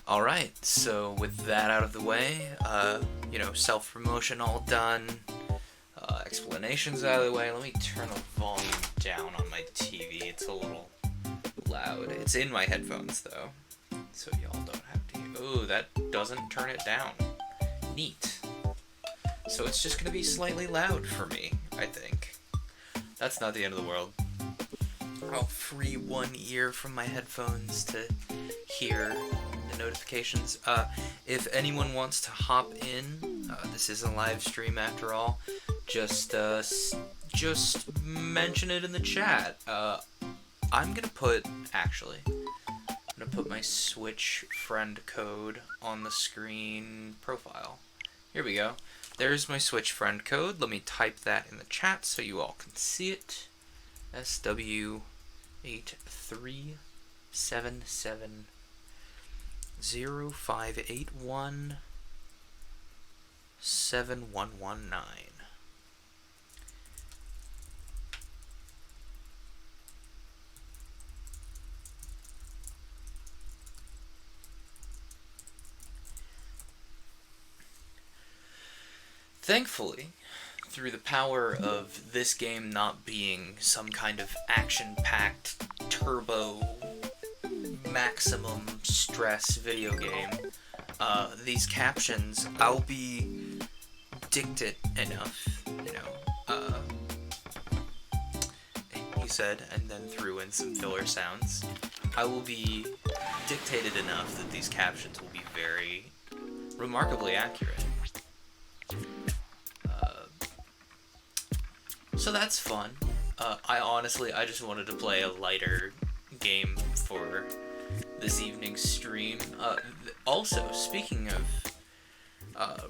Alright, so with that out of the way, self-promotion all done, explanations out of the way, let me turn the volume down on my TV. It's a little loud. It's in my headphones, though, so y'all don't have to hear. Oh, that doesn't turn it down. Neat. So it's just gonna be slightly loud for me, I think. That's not the end of the world. I'll free one ear from my headphones to hear the notifications. If anyone wants to hop in, this is a live stream after all, just mention it in the chat. I'm gonna put my Switch friend code on the screen profile. Here we go. There's my Switch friend code. Let me type that in the chat so you all can see it. SW83705817119. Thankfully, through the power of this game not being some kind of action-packed, turbo, maximum stress video game, these captions, I'll be dictate enough, he said, and then threw in some filler sounds. I will be dictated enough that these captions will be very remarkably accurate. So that's fun. I just wanted to play a lighter game for this evening's stream. Also, speaking of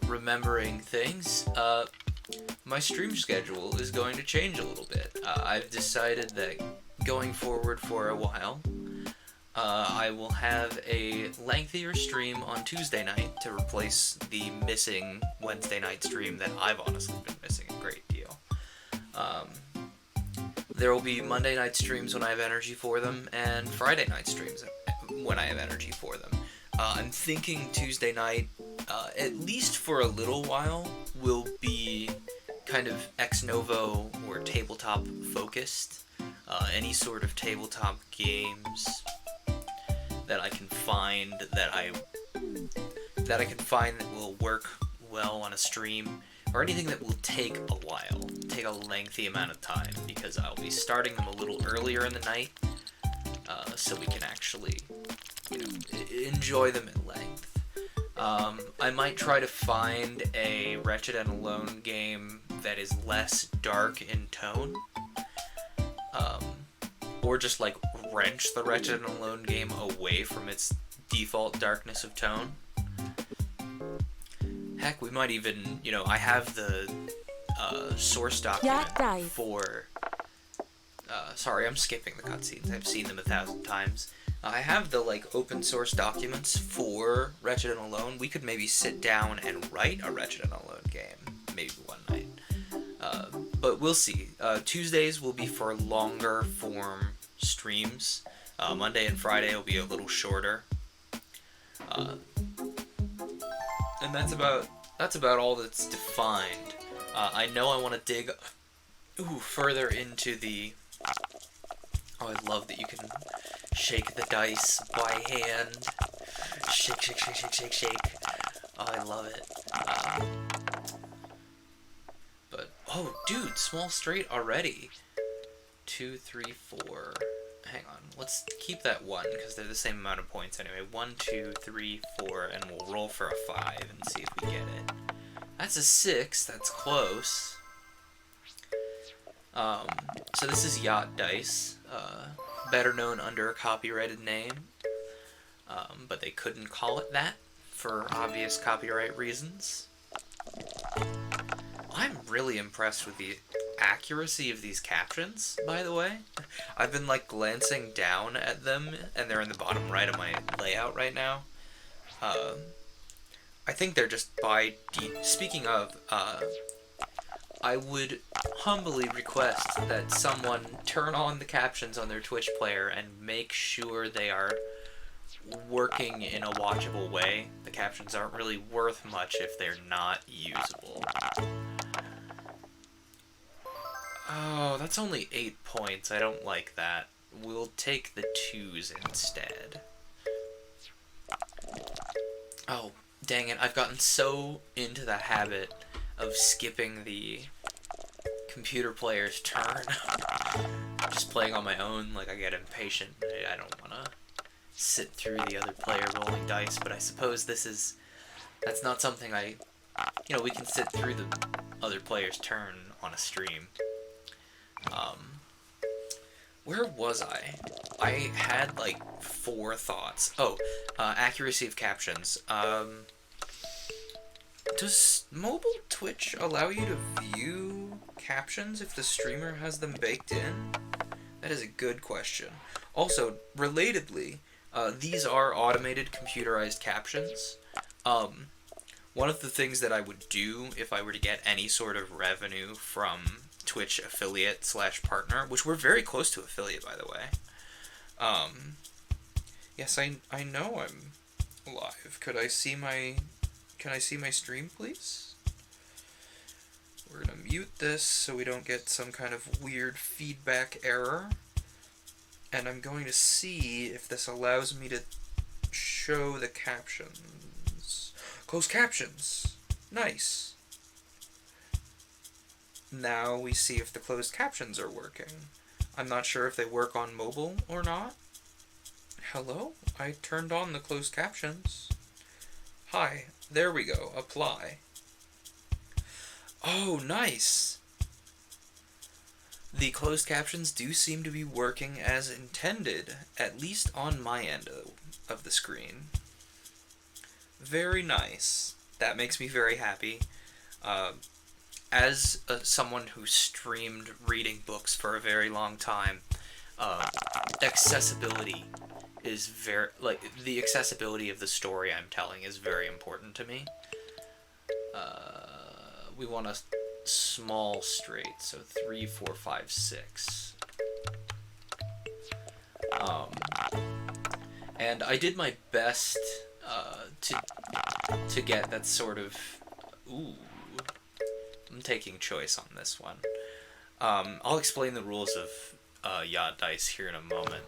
remembering things, my stream schedule is going to change a little bit. I've decided that going forward for a while, I will have a lengthier stream on Tuesday night to replace the missing Wednesday night stream that I've honestly been missing a great deal. There will be Monday night streams when I have energy for them, and Friday night streams when I have energy for them. I'm thinking Tuesday night, at least for a little while, will be kind of ex novo or tabletop focused. Any sort of tabletop games that I can find that will work well on a stream, or anything that will take a while, take a lengthy amount of time, because I'll be starting them a little earlier in the night, so we can actually, enjoy them at length. I might try to find a Wretched and Alone game that is less dark in tone, or just wrench the Wretched and Alone game away from its default darkness of tone. Heck, we might even, I have the source document for... sorry, I'm skipping the cutscenes. I've seen them 1,000 times. I have the, open source documents for Wretched and Alone. We could maybe sit down and write a Wretched and Alone game, maybe one night. But we'll see. Tuesdays will be for longer form streams. Monday and Friday will be a little shorter. And that's about all that's defined. I know I want to dig further into the... Oh, I love that you can shake the dice by hand. Shake, shake, shake, shake, shake, shake. Oh, I love it. But, oh, dude, small straight already. 2, 3, 4... Hang on, let's keep that 1, because they're the same amount of points anyway. 1, 2, 3, 4, and we'll roll for a 5 and see if we get it. That's a 6, that's close. So this is Yacht Dice, better known under a copyrighted name, but they couldn't call it that for obvious copyright reasons. I'm really impressed with the accuracy of these captions, by the way. I've been glancing down at them, and they're in the bottom right of my layout right now. I think they're just by speaking of, I would humbly request that someone turn on the captions on their Twitch player and make sure they are working in a watchable way. The captions aren't really worth much if they're not usable. Oh, that's only 8 points. I don't like that. We'll take the 2s instead. Oh, dang it. I've gotten so into the habit of skipping the computer player's turn. Just playing on my own, like, I get impatient. I don't want to sit through the other player rolling dice, but I suppose that's not something we can sit through the other player's turn on a stream. Where was I? I had, like, 4 thoughts. Oh, accuracy of captions. Does mobile Twitch allow you to view captions if the streamer has them baked in? That is a good question. Also, relatedly, these are automated computerized captions. One of the things that I would do if I were to get any sort of revenue from Twitch affiliate / partner, which we're very close to affiliate, by the way. Yes, I know I'm live. Can I see my stream, please? We're gonna mute this so we don't get some kind of weird feedback error. And I'm going to see if this allows me to show the captions. Closed captions. Nice. Now we see if the closed captions are working. I'm not sure if they work on mobile or not. Hello? I turned on the closed captions. Hi. There we go. Apply. Oh, nice. The closed captions do seem to be working as intended, at least on my end of the screen. Very nice. That makes me very happy. As someone who streamed reading books for a very long time, accessibility is the accessibility of the story I'm telling is very important to me. We want a small straight, so 3, 4, 5, 6. And I did my best to get that sort of. Ooh, I'm taking choice on this one. I'll explain the rules of Yacht Dice here in a moment,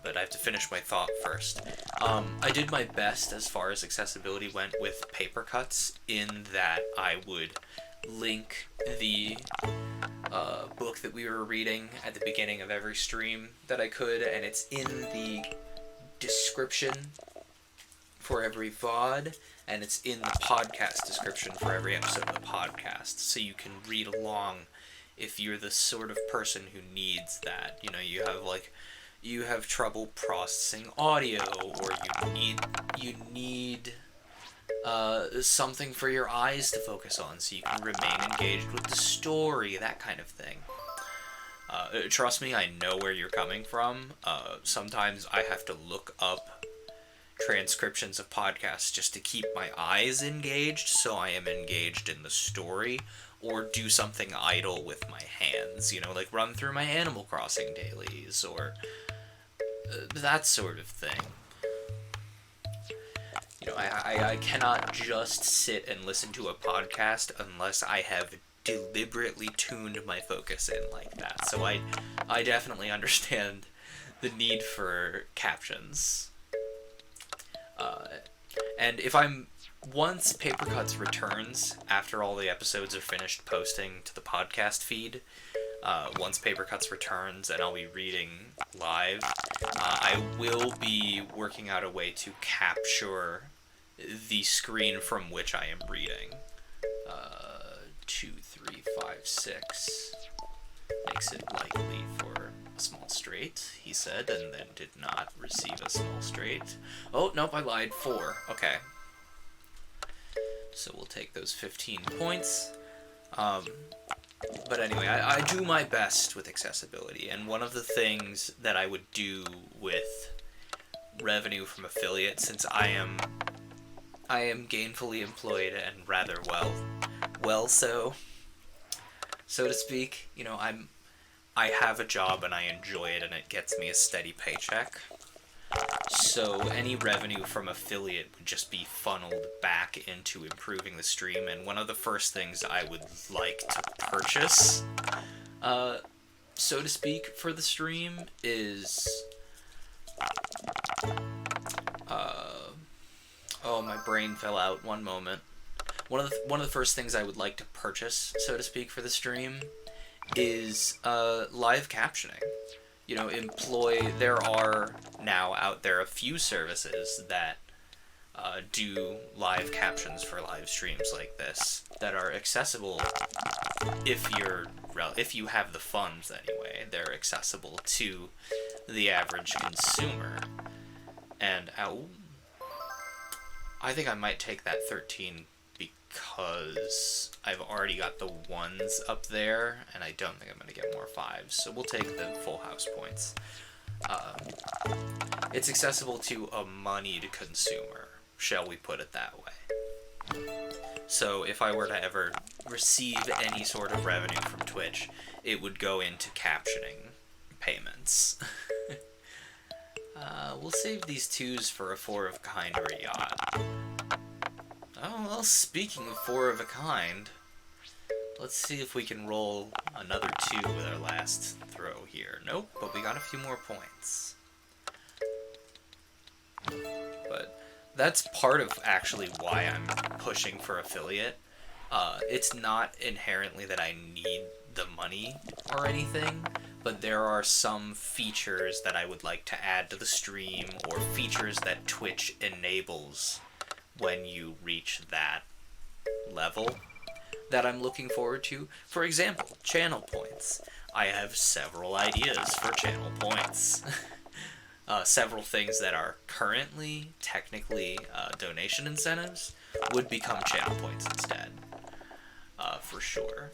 but I have to finish my thought first. I did my best as far as accessibility went with paper cuts, in that I would link the book that we were reading at the beginning of every stream that I could, and it's in the description for every VOD, and it's in the podcast description for every episode of the podcast, so you can read along if you're the sort of person who needs that. You know, you have trouble processing audio, or you need something for your eyes to focus on so you can remain engaged with the story, that kind of thing. Trust me, I know where you're coming from. Sometimes I have to look up transcriptions of podcasts just to keep my eyes engaged, so I am engaged in the story, or do something idle with my hands, like run through my Animal Crossing dailies, or that sort of thing. I cannot just sit and listen to a podcast unless I have deliberately tuned my focus in like that. So I definitely understand the need for captions. And once Papercuts returns, after all the episodes are finished posting to the podcast feed, once Papercuts returns and I'll be reading live, I will be working out a way to capture the screen from which I am reading. 2, 3, 5, 6 makes it likely for a small straight, he said, and then did not receive a small straight. Oh, nope, I lied. 4. Okay. So we'll take those 15 points. But anyway, I do my best with accessibility, and one of the things that I would do with revenue from affiliate, since I am gainfully employed and rather well so to speak, I have a job and I enjoy it and it gets me a steady paycheck. So any revenue from affiliate would just be funneled back into improving the stream, and one of the first things I would like to purchase, so to speak, for the stream is... oh, my brain fell out. One moment. One of the first things I would like to purchase, so to speak, for the stream is live captioning. You know, there are now out there a few services that do live captions for live streams like this that are accessible if you have the funds anyway. They're accessible to the average consumer. And I think I might take that 13 because I've already got the 1s up there, and I don't think I'm going to get more 5s, so we'll take the full house points. It's accessible to a moneyed consumer, shall we put it that way. So if I were to ever receive any sort of revenue from Twitch, it would go into captioning payments. We'll save these 2s for a 4 of a kind or a yacht. Oh, well, speaking of 4 of a kind, let's see if we can roll another 2 with our last throw here. Nope, but we got a few more points. But that's part of actually why I'm pushing for affiliate. It's not inherently that I need the money or anything, but there are some features that I would like to add to the stream, or features that Twitch enables when you reach that level that I'm looking forward to. For example, channel points. I have several ideas for channel points. Several things that are currently technically donation incentives would become channel points instead, for sure.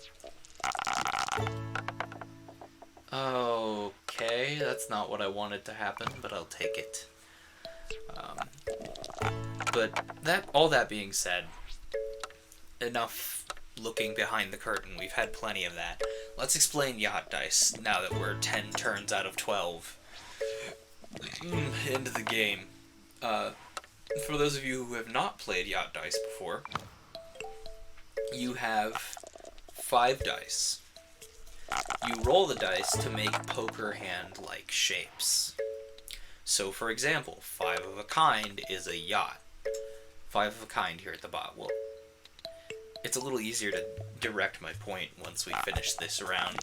Okay, that's not what I wanted to happen, but I'll take it. But all that being said, enough looking behind the curtain. We've had plenty of that. Let's explain Yacht Dice now that we're 10 turns out of 12 into the game. For those of you who have not played Yacht Dice before, you have 5 dice. You roll the dice to make poker hand-like shapes. So, for example, 5 of a kind is a yacht. 5 of a kind here at the bottom. Well, it's a little easier to direct my point once we finish this round.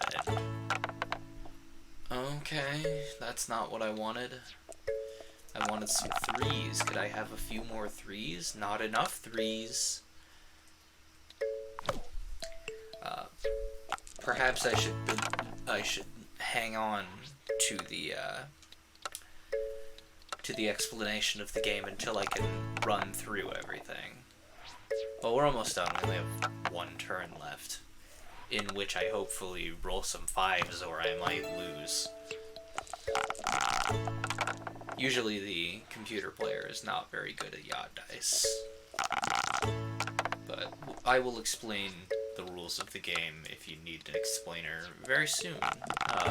Okay, that's not what I wanted. I wanted some 3s. Could I have a few more 3s? Not enough 3s. Perhaps I should hang on to the explanation of the game until I can run through everything. Well, we're almost done. We only have 1 turn left, in which I hopefully roll some 5s or I might lose. Usually the computer player is not very good at Yacht Dice, but I will explain the rules of the game if you need an explainer very soon.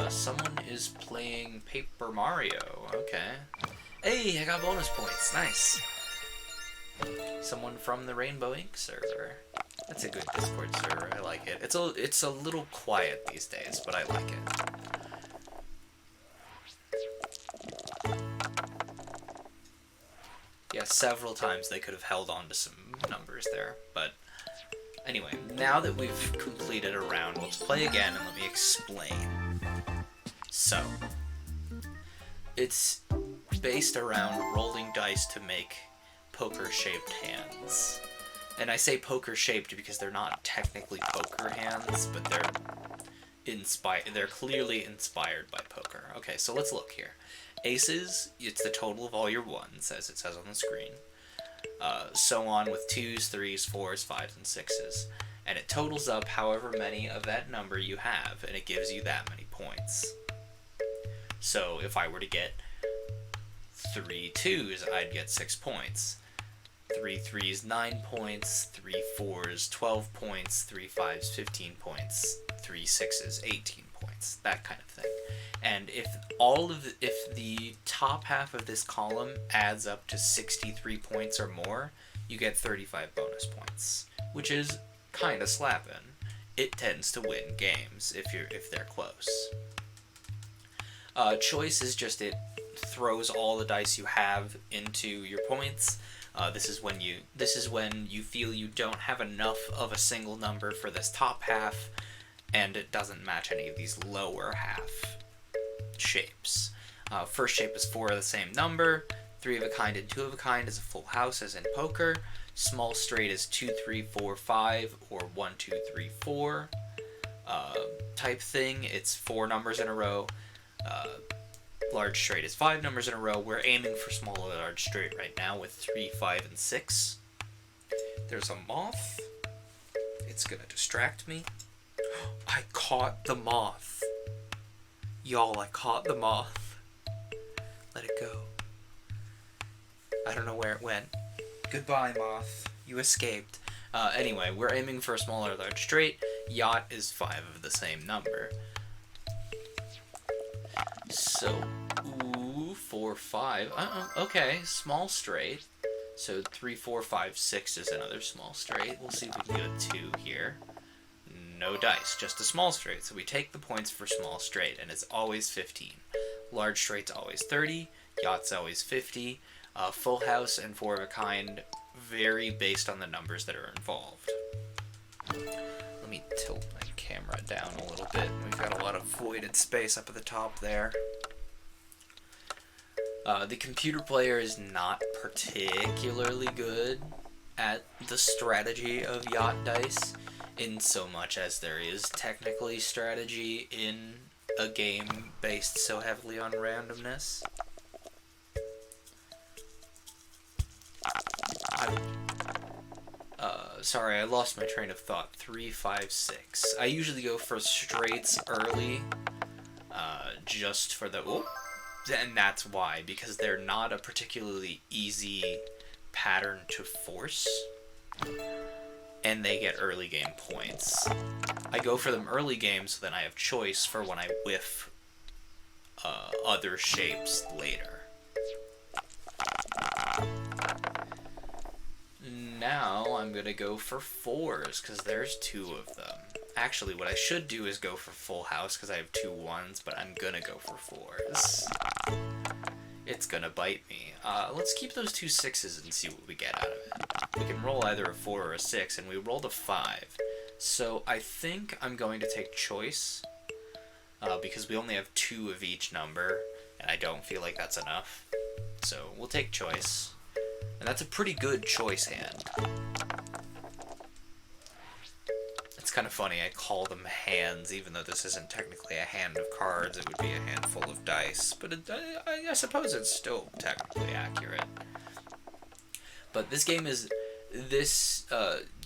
Someone is playing Paper Mario. Okay. Hey, I got bonus points. Nice. Someone from the Rainbow Ink server. That's a good Discord server. I like it. It's a little quiet these days, but I like it. Yeah, several times they could have held on to some numbers there, but anyway, now that we've completed a round, let's play again and let me explain. So, it's based around rolling dice to make poker-shaped hands. And I say poker-shaped because they're not technically poker hands, but they're clearly inspired by poker. Okay, so let's look here. Aces, it's the total of all your 1s, as it says on the screen. So on with 2s, 3s, 4s, 5s, and 6s. And it totals up however many of that number you have, and it gives you that many points. So if I were to get 3 2s, I'd get 6 points. 3 3s, 9 points. 3 4s, 12 points. 3 5s, 15 points. 3 6s, 18 points. points, that kind of thing. And if the top half of this column adds up to 63 points or more, you get 35 bonus points, which is kind of slapping. It tends to win games if they're close. Choice is just it throws all the dice you have into your points. This is when you feel you don't have enough of a single number for this top half, and it doesn't match any of these lower half shapes. First shape is 4 of the same number. 3 of a kind and 2 of a kind is a full house, as in poker. Small straight is 2, 3, 4, 5, or 1, 2, 3, 4 type thing. It's 4 numbers in a row. Large straight is 5 numbers in a row. We're aiming for small or large straight right now with 3, 5, and 6. There's a moth. It's gonna distract me. I caught the moth. Y'all, I caught the moth. Let it go. I don't know where it went. Goodbye, moth. You escaped. Anyway, we're aiming for a small or large straight. Yacht is 5 of the same number. So, 4, 5. Okay, small straight. So 3, 4, 5, 6 is another small straight. We'll see if we can get a 2 here. No dice, just a small straight. So we take the points for small straight, and it's always 15. Large straight's always 30. Yacht's always 50. Full house and 4 of a kind vary based on the numbers that are involved. Let me tilt my camera down a little bit. We've got a lot of voided space up at the top there. The computer player is not particularly good at the strategy of Yacht Dice, in so much as there is technically strategy in a game based so heavily on randomness. Sorry, I lost my train of thought. 3, 5, 6. I usually go for straights early, just for the... Oh, and that's why, because they're not a particularly easy pattern to force, and they get early game points. I go for them early game so then I have choice for when I whiff other shapes later. Now I'm gonna go for 4s, because there's 2 of them. Actually, what I should do is go for full house, because I have 2 1s, but I'm gonna go for 4s. It's gonna bite me. Let's keep those 2 6s and see what we get out of it. We can roll either a 4 or a 6, and we rolled a 5. So I think I'm going to take choice, because we only have 2 of each number, and I don't feel like that's enough. So we'll take choice. And that's a pretty good choice hand. It's kind of funny, I call them hands, even though this isn't technically a hand of cards, it would be a handful of dice. But I suppose it's still technically accurate. But this game is... This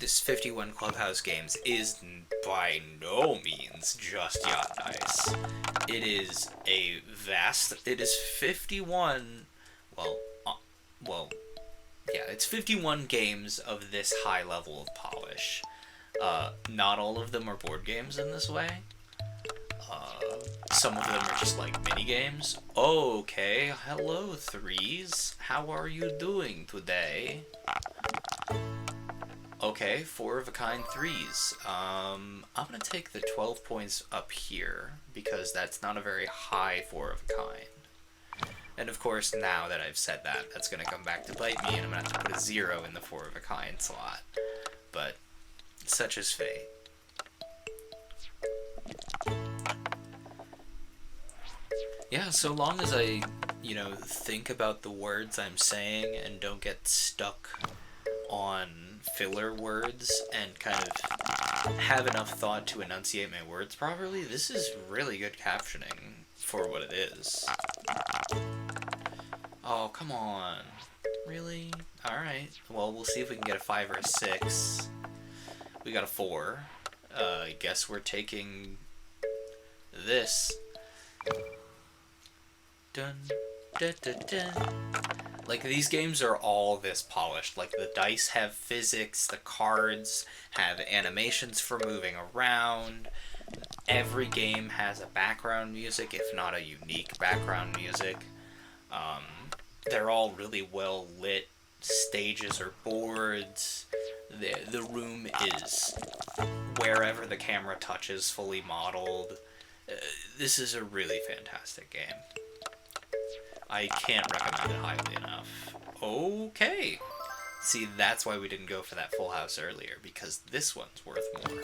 51 Clubhouse Games is by no means just Yacht Dice. It is a vast... It is 51... Yeah, it's 51 games of this high level of polish. Not all of them are board games in this way. Some of them are just like mini games. Okay, hello 3s. How are you doing today? Okay, 4 of a kind 3s. I'm gonna take the 12 points up here, because that's not a very high 4 of a kind. And of course, now that I've said that, that's going to come back to bite me, and I'm going to have to put a 0 in the 4 of a kind slot. But such is fate. Yeah, so long as I, think about the words I'm saying and don't get stuck on filler words and kind of have enough thought to enunciate my words properly, this is really good captioning for what it is. Oh, come on. Really? Alright. Well, we'll see if we can get a 5 or a 6. We got a 4. I guess we're taking this. Dun, dun, dun, dun. Like, these games are all this polished. Like, the dice have physics, the cards have animations for moving around, Every game has a background music, if not a unique background music. They're all really well lit stages or boards. The room is wherever the camera touches, fully modeled. This is a really fantastic game. I can't recommend it highly enough. Okay. See, that's why we didn't go for that full house earlier, because this one's worth more.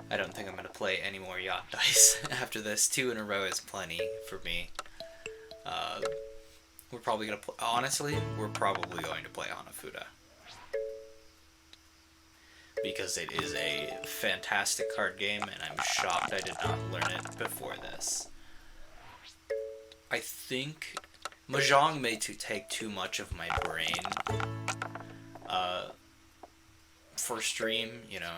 I don't think I'm going to play any more Yacht Dice after this. 2 in a row is plenty for me. We're probably going to play... Honestly, we're probably going to play Hanafuda. Because it is a fantastic card game, and I'm shocked I did not learn it before this. I think Mahjong may take too much of my brain for stream. You know,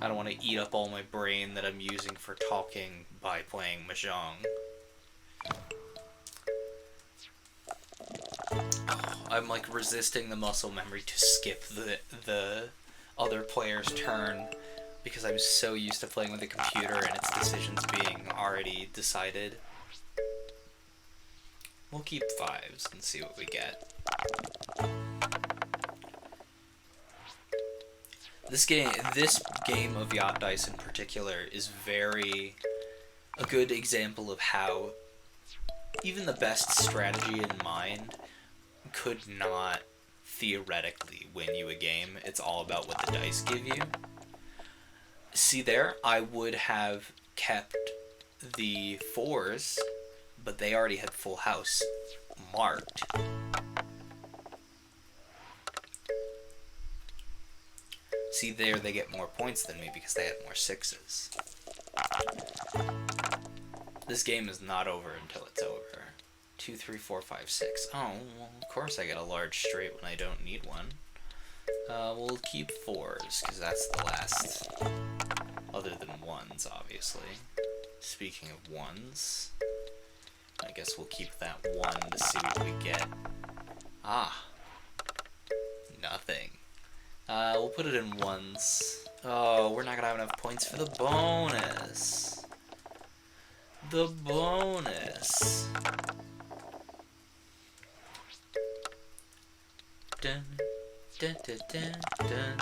I don't want to eat up all my brain that I'm using for talking by playing Mahjong. I'm like resisting the muscle memory to skip the other player's turn because I'm so used to playing with the computer and its decisions being already decided. We'll keep 5s and see what we get. This game of Yacht Dice in particular is a good example of how even the best strategy in mind could not theoretically win you a game. It's all about what the dice give you. See there, I would have kept the 4s, but they already had full house marked. See there, they get more points than me because they have more 6s. This game is not over until it's over. 2, 3, 4, 5, 6. Oh, well, of course I get a large straight when I don't need one. We'll keep 4s, because that's the last, other than 1s, obviously. Speaking of 1s, I guess we'll keep that 1 to see what we get. Ah, nothing. We'll put it in 1s. Oh, we're not gonna have enough points for the bonus. The bonus. Dun, dun, dun, dun, dun.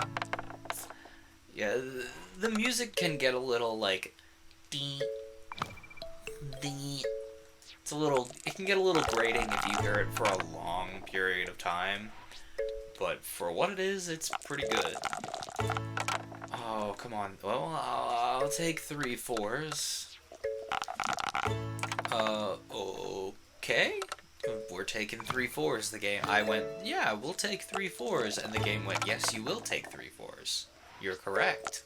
Yeah, the music can get a little like it can get a little grating if you hear it for a long period of time, but for what it is, it's pretty good. Oh, come on. Well, I'll take 3 4s. Okay. We're taking 3 4s. The game. I went, yeah, we'll take 3 4s, and the game went, yes, you will take 3 4s. You're correct.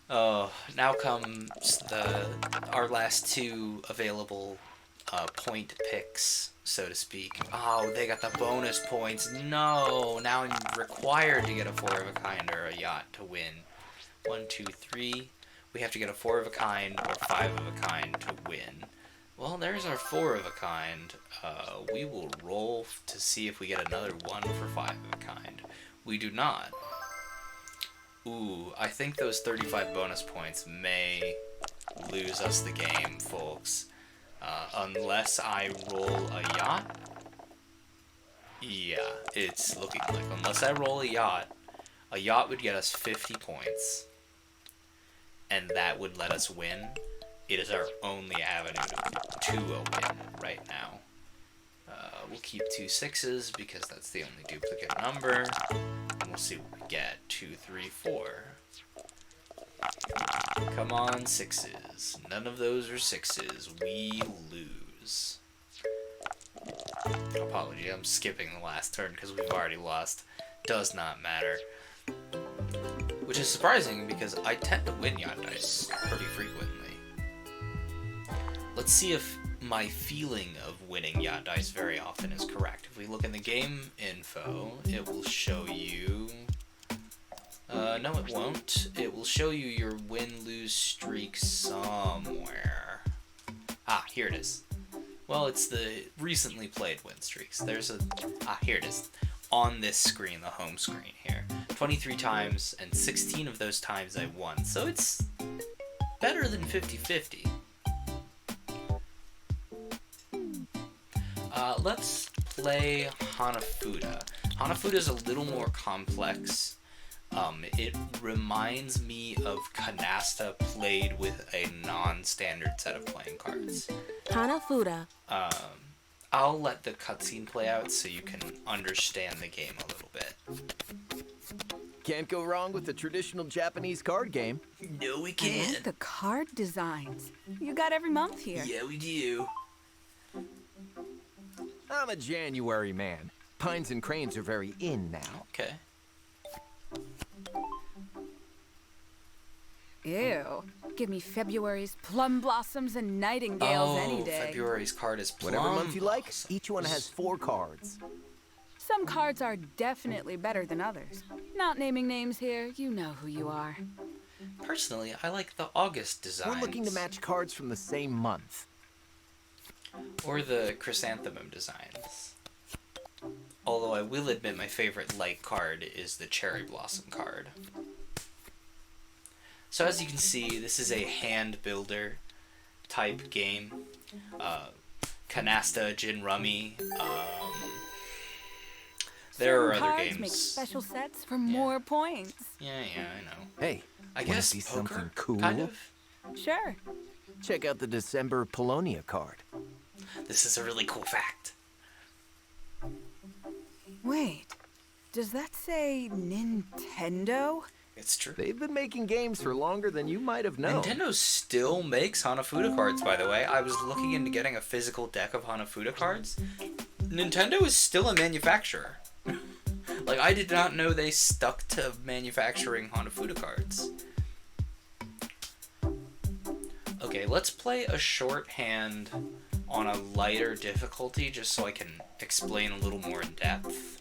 Now comes our last 2 available point picks, so to speak. Oh, they got the bonus points. No, now I'm required to get a 4 of a kind or a yacht to win. 1, 2, 3. We have to get a 4 of a kind or 5 of a kind to win. Well, there's our 4 of a kind. We will roll to see if we get another 1 for 5 of a kind. We do not. Ooh, I think those 35 bonus points may lose us the game, folks. Unless I roll a yacht. Yeah, it's looking like unless I roll a yacht would get us 50 points. And that would let us win. It is our only avenue to a win right now. We'll keep 2 6s because that's the only duplicate number. And we'll see what we get. 2, 3, 4. Come on, 6s. None of those are 6s. We lose. Apology, I'm skipping the last turn because we've already lost. Does not matter. Which is surprising because I tend to win Yacht Dice pretty frequently. Let's see if my feeling of winning Yacht Dice very often is correct. If we look in the game info, it will show you... no it won't. It will show you your win-lose streak somewhere. Ah, here it is. Well, it's the recently played win streaks. There's a... Ah, here it is. on this screen, the home screen here. 23 times, and 16 of those times I won. So it's better than 50-50. Let's play Hanafuda. Hanafuda is a little more complex. It reminds me of Canasta played with a non-standard set of playing cards. Hanafuda. I'll let the cutscene play out so you can understand the game a little bit. Can't go wrong with the traditional Japanese card game. No, we I can't. like the card designs. You got every month here. Yeah, we do. I'm a January man. Pines and cranes are very in now. Okay. Ew. Give me February's plum blossoms and nightingales any day. February's card is plum Whatever month you like, blossoms. each one has 4 cards. Some cards are definitely better than others. Not naming names here, you know who you are. Personally, I like the August designs. We're looking to match cards from the same month. Or the chrysanthemum designs. Although I will admit my favorite light card is the cherry blossom card. So as you can see, this is a hand builder type game. Canasta, gin rummy. There are Certain other cards games. make special sets for more points. Yeah, I know. Hey, I wanna guess see poker, something cool? kind of. Sure. Check out the December Polonia card. This is a really cool fact. Wait, does that say Nintendo? It's true. They've been making games for longer than you might have known. Nintendo still makes Hanafuda cards, by the way. I was looking into getting a physical deck of Hanafuda cards. Nintendo is still a manufacturer. Like, I did not know they stuck to manufacturing Hanafuda cards. Okay, let's play a shorthand on a lighter difficulty just so I can explain a little more in depth.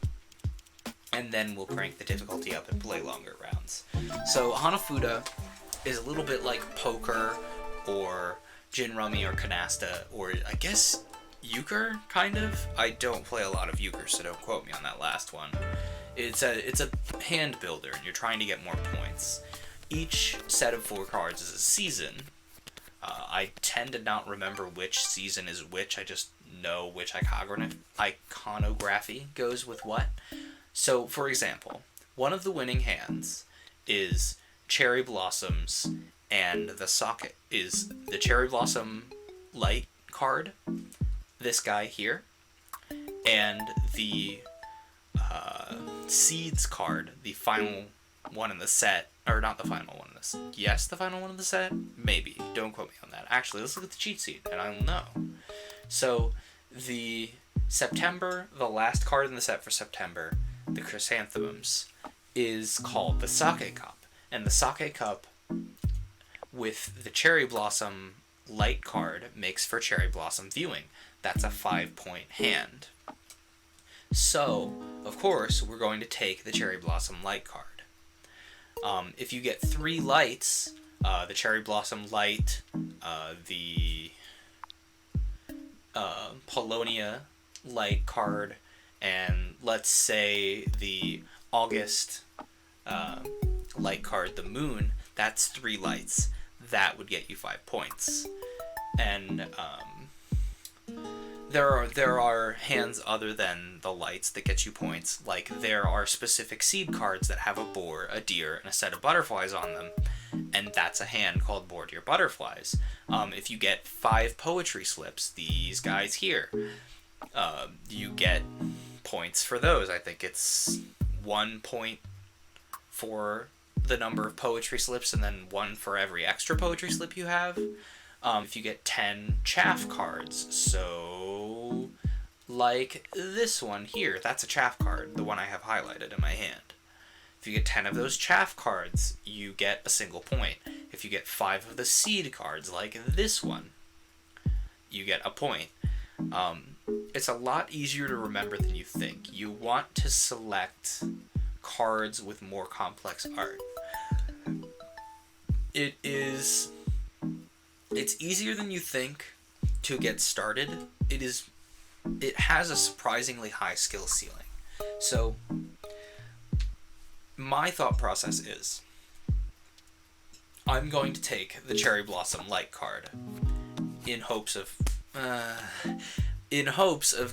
And then we'll crank the difficulty up and play longer rounds. So Hanafuda is a little bit like poker or gin rummy or canasta or I guess euchre, kind of. I don't play a lot of euchre, so don't quote me on that last one. It's a hand builder and you're trying to get more points. Each set of 4 cards is a season. I tend to not remember which season is which, I just know which iconography goes with what. So, for example, one of the winning hands is Cherry Blossoms, and the socket is the Cherry Blossom light card, this guy here, and the Seeds card, the final one in the set, or not the final one in the set. Yes, the final one in the set? Maybe. Don't quote me on that. Actually, let's look at the cheat sheet, and I'll know. So, the last card in the set for September, the chrysanthemums, is called the sake cup. And the sake cup with the cherry blossom light card makes for cherry blossom viewing. That's a 5-point hand. So, of course, we're going to take the cherry blossom light card. If you get 3 lights, the cherry blossom light, the Polonia light card, and let's say the August light card, the moon, that's 3 lights. That would get you 5 points. And there are hands other than the lights that get you points. Like there are specific seed cards that have a boar, a deer, and a set of butterflies on them. And that's a hand called Boar Deer Butterflies. If you get 5 poetry slips, these guys here, you get points for those. I think it's 1 point for the number of poetry slips and then 1 for every extra poetry slip you have. If you get 10 chaff cards, so like this one here, that's a chaff card, the one I have highlighted in my hand. If you get 10 of those chaff cards, you get a single point. If you get 5 of the seed cards, like this one, you get a point. It's a lot easier to remember than you think. You want to select cards with more complex art. It's easier than you think to get started. It has a surprisingly high skill ceiling. So, my thought process is, I'm going to take the Cherry Blossom Light card in hopes of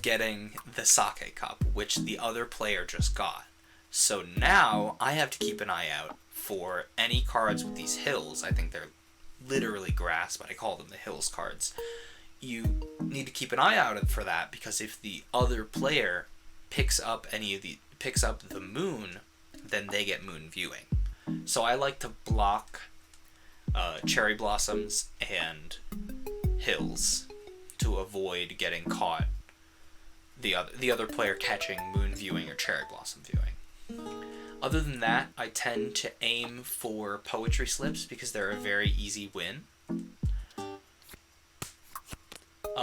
getting the sake cup, which the other player just got. So now I have to keep an eye out for any cards with these hills. I think they're literally grass, but I call them the hills cards. You need to keep an eye out for that, because if the other player picks up the moon, then they get moon viewing. So I like to block cherry blossoms and hills to avoid getting caught, the other player catching moon viewing or cherry blossom viewing. Other than that, I tend to aim for poetry slips because they're a very easy win.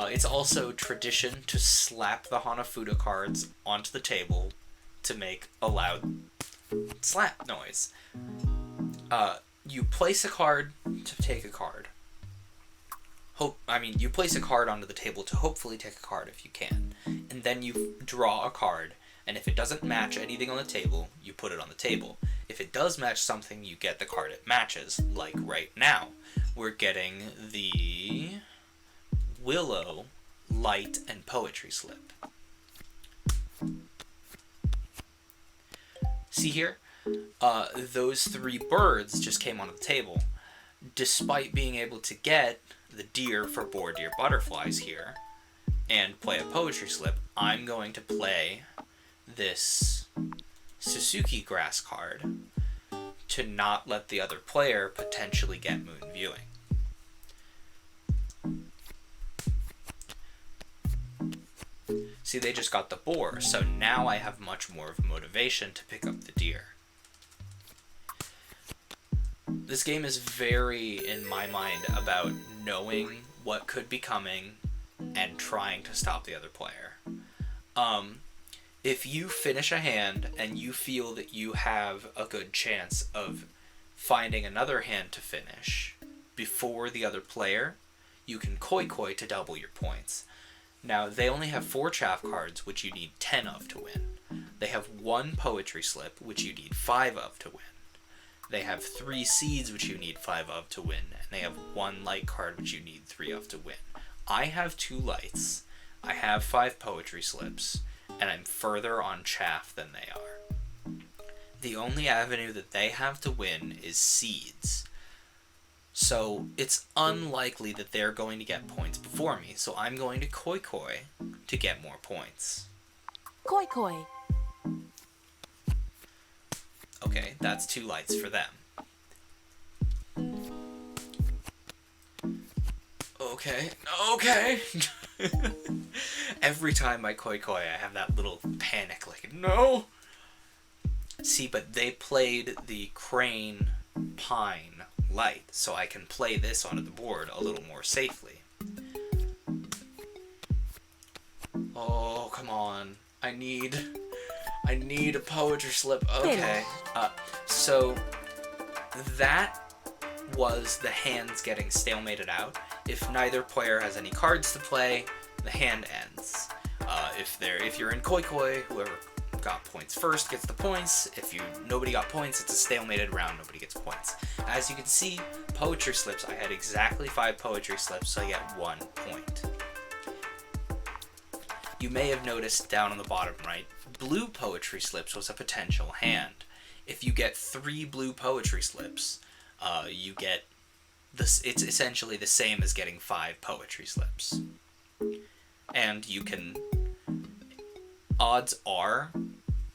It's also tradition to slap the Hanafuda cards onto the table to make a loud slap noise. You place a card to take a card. You place a card onto the table to hopefully take a card if you can. And then you draw a card, and if it doesn't match anything on the table, you put it on the table. If it does match something, you get the card it matches. Like right now, we're getting the Willow, Light, and Poetry slip. See here? Those three birds just came onto the table. Despite being able to get the deer for Boar Deer Butterflies here and play a poetry slip, I'm going to play this Suzuki Grass card to not let the other player potentially get moon viewing. See, they just got the boar, so now I have much more of a motivation to pick up the deer. This game is very, in my mind, about knowing what could be coming and trying to stop the other player. If you finish a hand and you feel that you have a good chance of finding another hand to finish before the other player, you can koi to double your points. Now, they only have 4 chaff cards, which you need 10 of to win. They have 1 poetry slip, which you need 5 of to win. They have 3 seeds, which you need 5 of to win, and they have 1 light card, which you need 3 of to win. I have 2 lights, I have 5 poetry slips, and I'm further on chaff than they are. The only avenue that they have to win is seeds. So it's unlikely that they're going to get points before me, so I'm going to koi to get more points. Koi. Okay, that's 2 lights for them. Okay. Every time I koi, I have that little panic, like, no! See, but they played the crane pine light, so I can play this onto the board a little more safely. Oh, come on. I need a poetry slip. Okay. So that was the hands getting stalemated out. If neither player has any cards to play, the hand ends. If you're in koi, whoever got points first gets the points. If nobody got points, it's a stalemated round. Nobody gets points. As you can see, poetry slips. I had exactly 5 poetry slips, so I get 1 point. You may have noticed down on the bottom right, blue poetry slips was a potential hand. If you get 3 blue poetry slips, you get this. It's essentially the same as getting 5 poetry slips. And you can, odds are,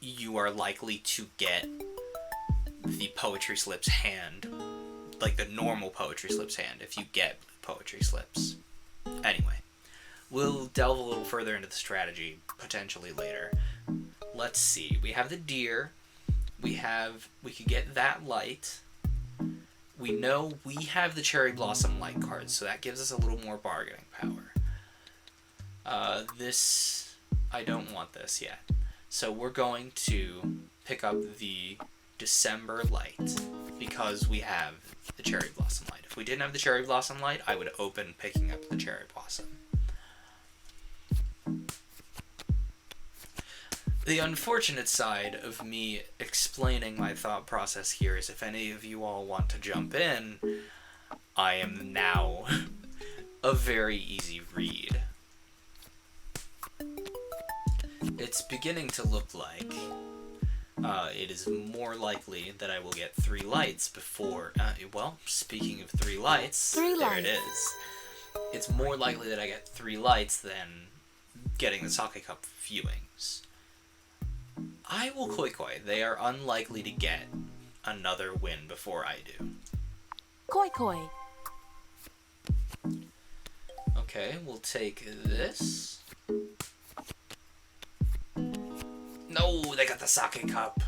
you are likely to get the poetry slips hand, like the normal poetry slips hand, if you get poetry slips. Anyway, we'll delve a little further into the strategy potentially later. Let's see. We have the deer. We could get that light. We know we have the cherry blossom light cards, so that gives us a little more bargaining power. I don't want this yet. So we're going to pick up the December light because we have the cherry blossom light. If we didn't have the cherry blossom light, I would open picking up the cherry blossom. The unfortunate side of me explaining my thought process here is if any of you all want to jump in, I am now a very easy read. It's beginning to look like it is more likely that I will get 3 lights before... well, speaking of 3 lights, there it is. It's more likely that I get 3 lights than getting the sake cup viewings. I will koi koi. They are unlikely to get another win before I do. Koi koi. Okay, we'll take this. No, they got the sake cup.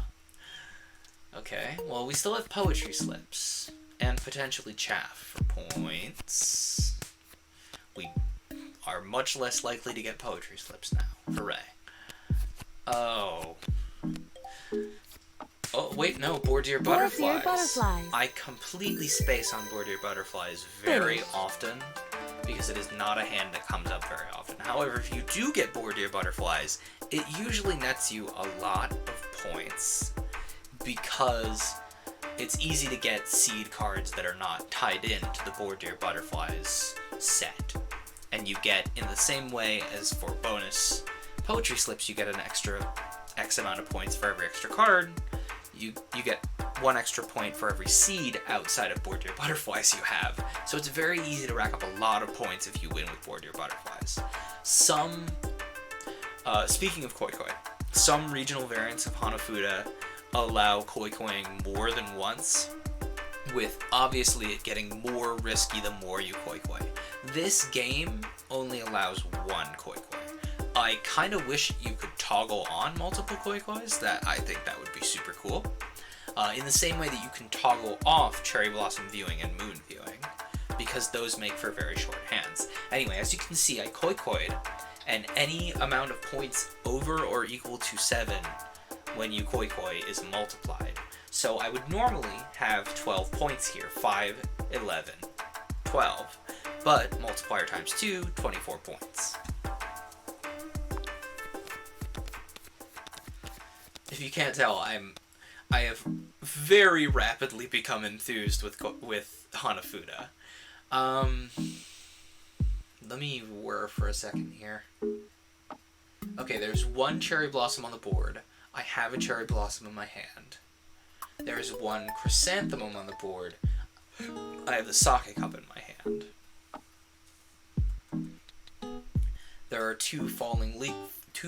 Okay, well, we still have poetry slips. And potentially chaff for points. We are much less likely to get poetry slips now. Hooray. Oh. Oh, wait, no, Bourdieu butterflies. I completely space on Bourdieu butterflies very often, because it is not a hand that comes up very often. However, if you do get Bourdieu butterflies, it usually nets you a lot of points, because it's easy to get seed cards that are not tied in to the Bourdieu butterflies set. And you get, in the same way as for bonus poetry slips, you get an extra X amount of points for every extra card. You get 1 extra point for every seed outside of Bourdieu butterflies you have. So it's very easy to rack up a lot of points if you win with Bourdieu butterflies. Some, speaking of koi koi, some regional variants of Hanafuda allow koi koiing more than once, with obviously it getting more risky the more you koi koi. This game only allows 1 koi koi. I kind of wish you could toggle on multiple koi kois. I think that would be super cool. In the same way that you can toggle off cherry blossom viewing and moon viewing, because those make for very short hands. Anyway, as you can see, I koi koied, and any amount of points over or equal to 7 when you koi koi is multiplied. So I would normally have 12 points here, 5, 11, 12, but multiplier times 2, 24 points. If you can't tell, I have very rapidly become enthused with Hanafuda. Let me whir for a second here. Okay, there's 1 cherry blossom on the board. I have a cherry blossom in my hand. There's 1 chrysanthemum on the board. I have the sake cup in my hand. There are 2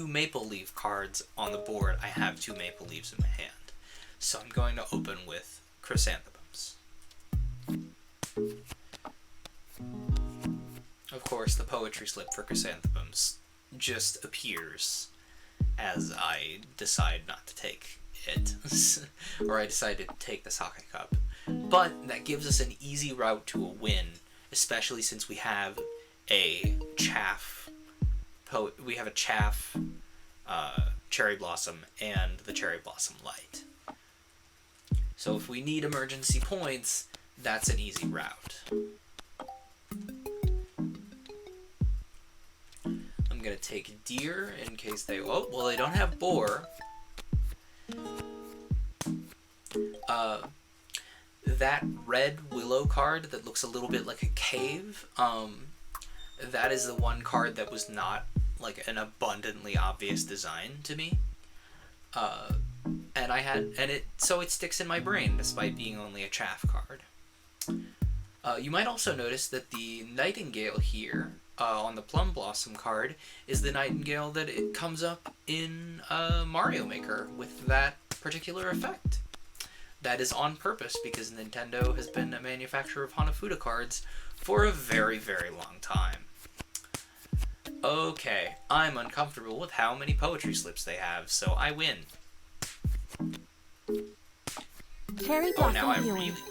maple leaf cards on the board. I have 2 maple leaves in my hand. So I'm going to open with chrysanthemums. Of course, the poetry slip for chrysanthemums just appears as I decide not to take it. Or I decide to take the sake cup. But that gives us an easy route to a win, especially since we have a chaff cherry blossom and the cherry blossom light. So if we need emergency points, that's an easy route. I'm gonna take deer in case they... Oh, well, they don't have boar. That red willow card that looks a little bit like a cave, that is the 1 card that was not like an abundantly obvious design to me. So it sticks in my brain despite being only a chaff card. You might also notice that the nightingale here on the plum blossom card is the nightingale that it comes up in Mario Maker with that particular effect. That is on purpose because Nintendo has been a manufacturer of Hanafuda cards for a very, very long time. Okay, I'm uncomfortable with how many poetry slips they have, so I win. Oh, now I really win.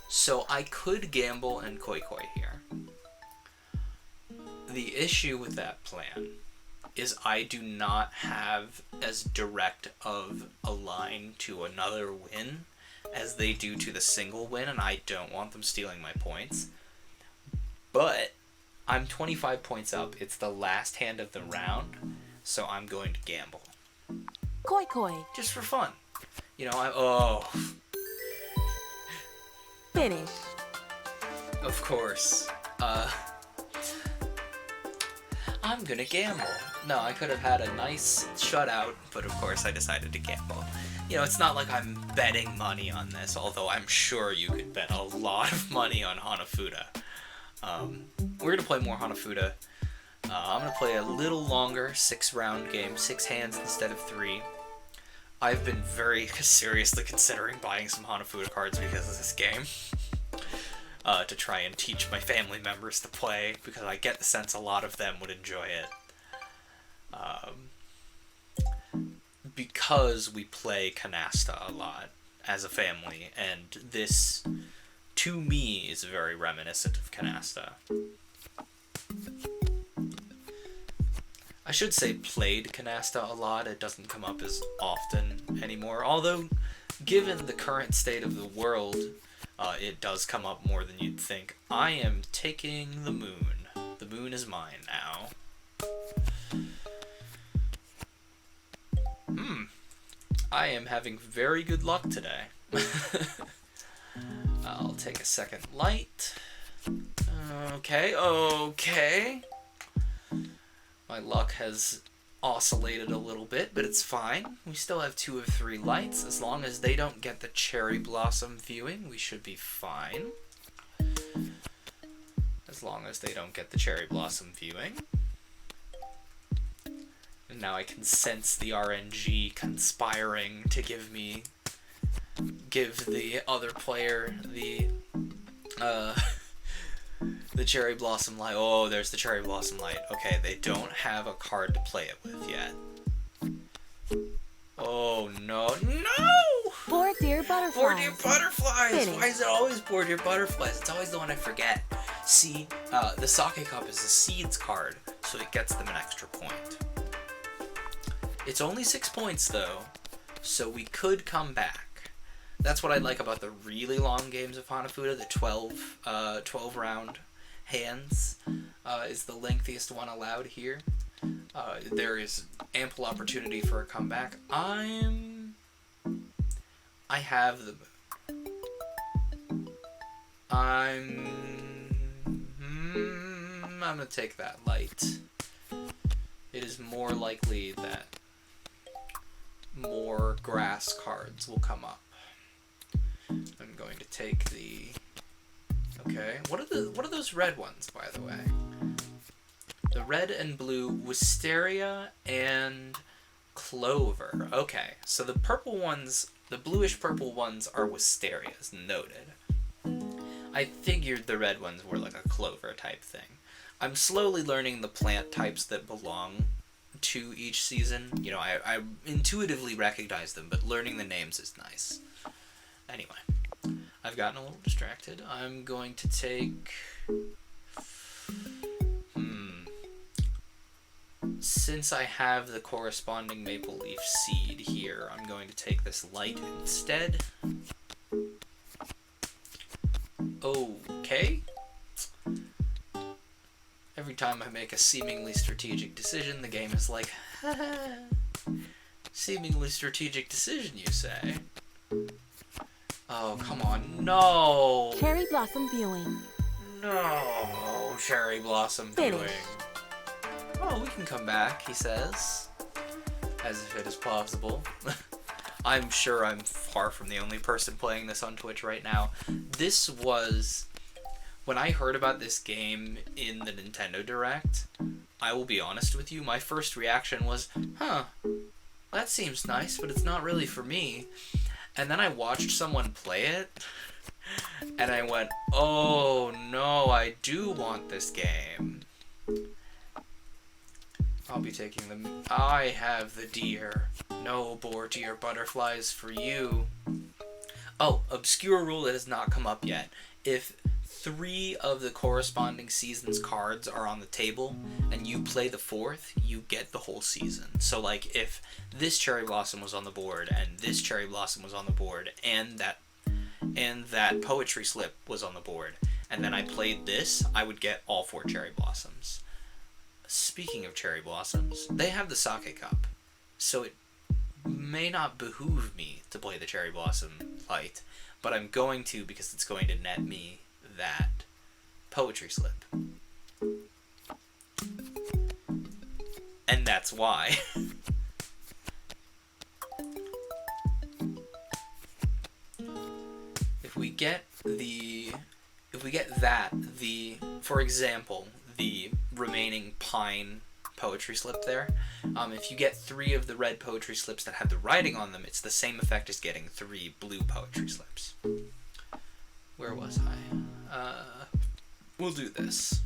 So I could gamble and koi koi here. The issue with that plan is I do not have as direct of a line to another win as they do to the single win, and I don't want them stealing my points. But I'm 25 points up. It's the last hand of the round, so I'm going to gamble. Koi koi. Just for fun. You know, Finish. Of course. I'm gonna gamble. No, I could have had a nice shutout, but of course I decided to gamble. You know, it's not like I'm betting money on this, although I'm sure you could bet a lot of money on Hanafuda. We're gonna play more Hanafuda. I'm gonna play a little longer, 6-round game, 6 hands instead of 3. I've been very seriously considering buying some Hanafuda cards because of this game. To try and teach my family members to play, because I get the sense a lot of them would enjoy it. Because we play canasta a lot as a family, and this, to me, is very reminiscent of canasta. I should say played canasta a lot. It doesn't come up as often anymore, although given the current state of the world, it does come up more than you'd think. I am taking the moon. The moon is mine now. I am having very good luck today. I'll take a second light. Okay. My luck has oscillated a little bit, but it's fine. We still have 2 of 3 lights. As long as they don't get the cherry blossom viewing, we should be fine. As long as they don't get the cherry blossom viewing. And now I can sense the RNG conspiring to give the other player the cherry blossom light. Oh, there's the cherry blossom light. Okay, they don't have a card to play it with yet. Oh, no. Poor dear butterflies. Poor dear butterflies! Finish. Why is it always poor dear butterflies? It's always the one I forget. See, the sake cup is a seeds card, so it gets them an extra point. It's only 6 points, though, so we could come back. That's what I like about the really long games of Hanafuda. The 12-round hands is the lengthiest one allowed here. There is ample opportunity for a comeback. I have the... I'm gonna take that light. It is more likely that more grass cards will come up. I'm going to take the... Okay, what are those red ones, by the way? The red and blue, Wisteria and Clover. Okay, so the purple ones, the bluish purple ones are Wisterias, noted. I figured the red ones were like a clover type thing. I'm slowly learning the plant types that belong to each season. You know, I intuitively recognize them, but learning the names is nice. Anyway, I've gotten a little distracted. I'm going to take... Since I have the corresponding maple leaf seed here, I'm going to take this light instead. Okay. Every time I make a seemingly strategic decision, the game is like, seemingly strategic decision, you say? Oh, come on. No! Cherry blossom viewing. No! Cherry blossom Finish. viewing. Oh, we can come back, he says. As if it is possible. I'm sure I'm far from the only person playing this on Twitch right now. This was... When I heard about this game in the Nintendo Direct, I will be honest with you, my first reaction was, huh, that seems nice, but it's not really for me. And then I watched someone play it, and I went, oh no, I do want this game. I'll be taking them. I have the deer. No poor dear butterflies for you. Oh, obscure rule that has not come up yet. If 3 of the corresponding season's cards are on the table, and you play the 4th, you get the whole season. So, like, if this cherry blossom was on the board, and this cherry blossom was on the board, and that poetry slip was on the board, and then I played this, I would get all 4 cherry blossoms. speaking of cherry blossoms, they have the sake cup, so it may not behoove me to play the cherry blossom light, but I'm going to because it's going to net me that poetry slip. And that's why. If we get that, for example, the remaining pine poetry slip there, if you get 3 of the red poetry slips that have the writing on them, it's the same effect as getting 3 blue poetry slips. Where was I? We'll do this.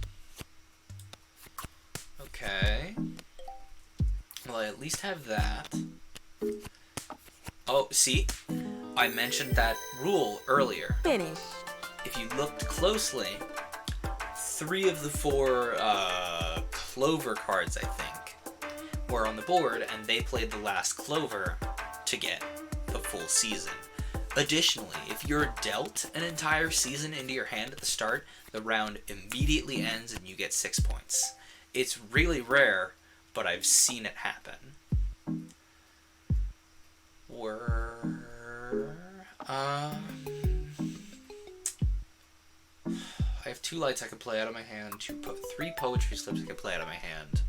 Okay. Well, I at least have that. Oh, see? I mentioned that rule earlier. Finish. If you looked closely, 3 of the 4 clover cards, I think, were on the board, and they played the last clover to get the full season. Additionally, if you're dealt an entire season into your hand at the start, the round immediately ends and you get 6 points. It's really rare, but I've seen it happen. I have 2 lights I can play out of my hand, 3 poetry slips I can play out of my hand.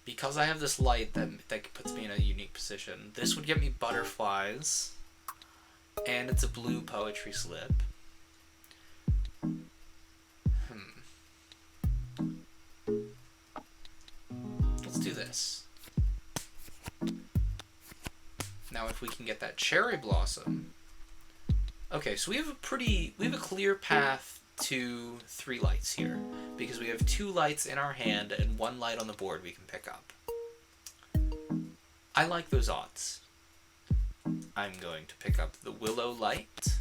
Because I have this light that puts me in a unique position, this would get me butterflies, and it's a blue poetry slip. Let's do this. Now if we can get that cherry blossom. Okay, so we have a clear path to 3 lights here, because we have 2 lights in our hand and 1 light on the board we can pick up. I like those odds. I'm going to pick up the willow light,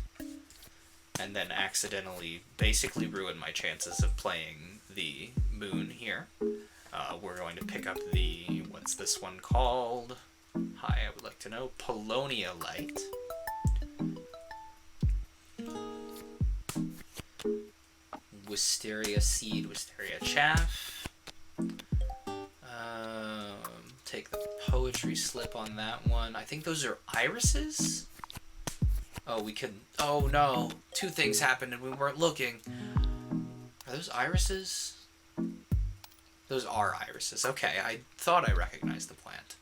and then accidentally basically ruin my chances of playing the moon here. We're going to pick up the, what's this one called? Hi, I would like to know. Paulownia light. Wisteria seed, wisteria chaff. Take the poetry slip on that one. I think those are irises? Oh, we could... Oh, no. 2 things happened and we weren't looking. Are those irises? Those are irises. Okay, I thought I recognized the plant.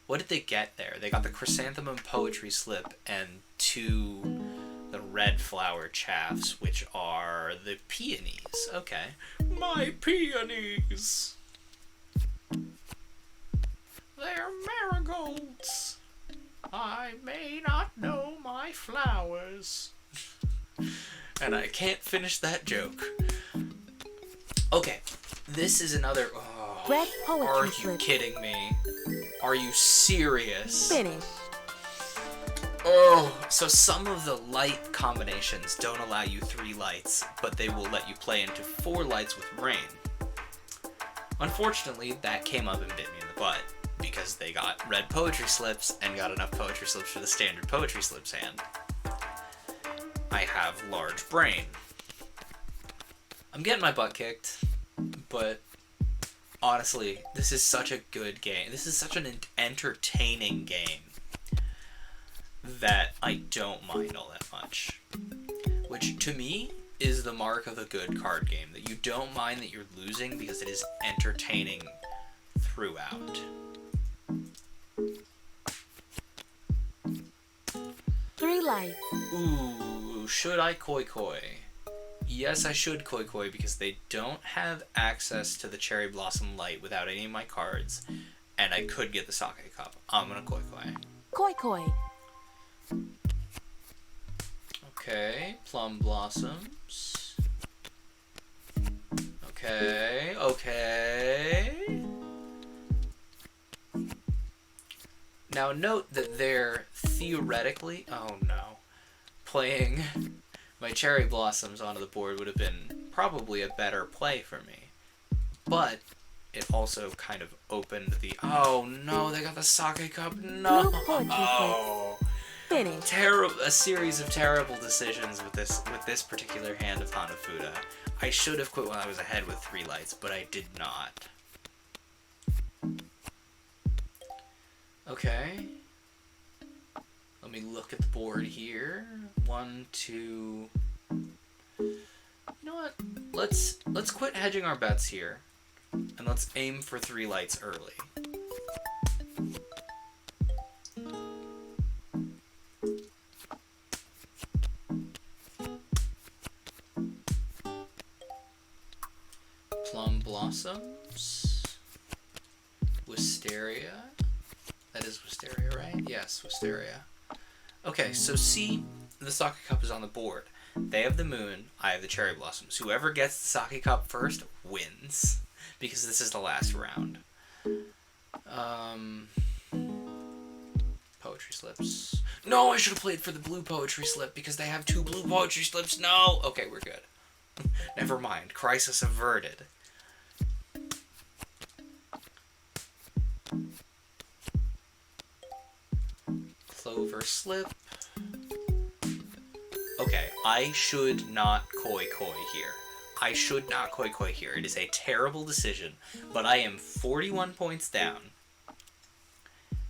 What did they get there? They got the chrysanthemum poetry slip and 2... the red flower chaffs, which are the peonies. Okay. My peonies! They're marigolds. I may not know my flowers. And I can't finish that joke. Okay. This is another... Oh, Red poetry are you slip. kidding me? Are you serious? Finish. Oh, so some of the light combinations don't allow you 3 lights, but they will let you play into 4 lights with rain. Unfortunately, that came up and bit me in the butt, because they got red poetry slips and got enough poetry slips for the standard poetry slips hand. I have large brain. I'm getting my butt kicked, but honestly, this is such a good game. This is such an entertaining game that I don't mind all that much. Which, to me, is the mark of a good card game. That you don't mind that you're losing because it is entertaining throughout. 3 lights. Ooh, should I koi koi? Yes, I should koi koi because they don't have access to the cherry blossom light without any of my cards, and I could get the sake cup. I'm gonna koi koi. Koi koi. Okay, plum blossoms. Okay, okay. Now note that they're theoretically, oh no, playing my cherry blossoms onto the board would have been probably a better play for me. But it also kind of opened the, oh no, they got the sake cup, no. Blue poetry Oh. Finish. A series of terrible decisions with this particular hand of Hanafuda. I should have quit while I was ahead with 3 lights, but I did not. Okay. Let me look at the board here. 1, 2... You know what? Let's quit hedging our bets here, and let's aim for 3 lights early. Plum blossoms. Wisteria. That is wisteria, right? Yes, wisteria. Okay, so see, the sake cup is on the board. They have the moon, I have the cherry blossoms. Whoever gets the sake cup first wins, because this is the last round. Poetry slips. No, I should have played for the blue poetry slip, because they have 2 blue poetry slips. No! Okay, we're good. Never mind. Crisis averted. Clover slip. Okay, I should not koi here. I should not koi here. It is a terrible decision, but I am 41 points down.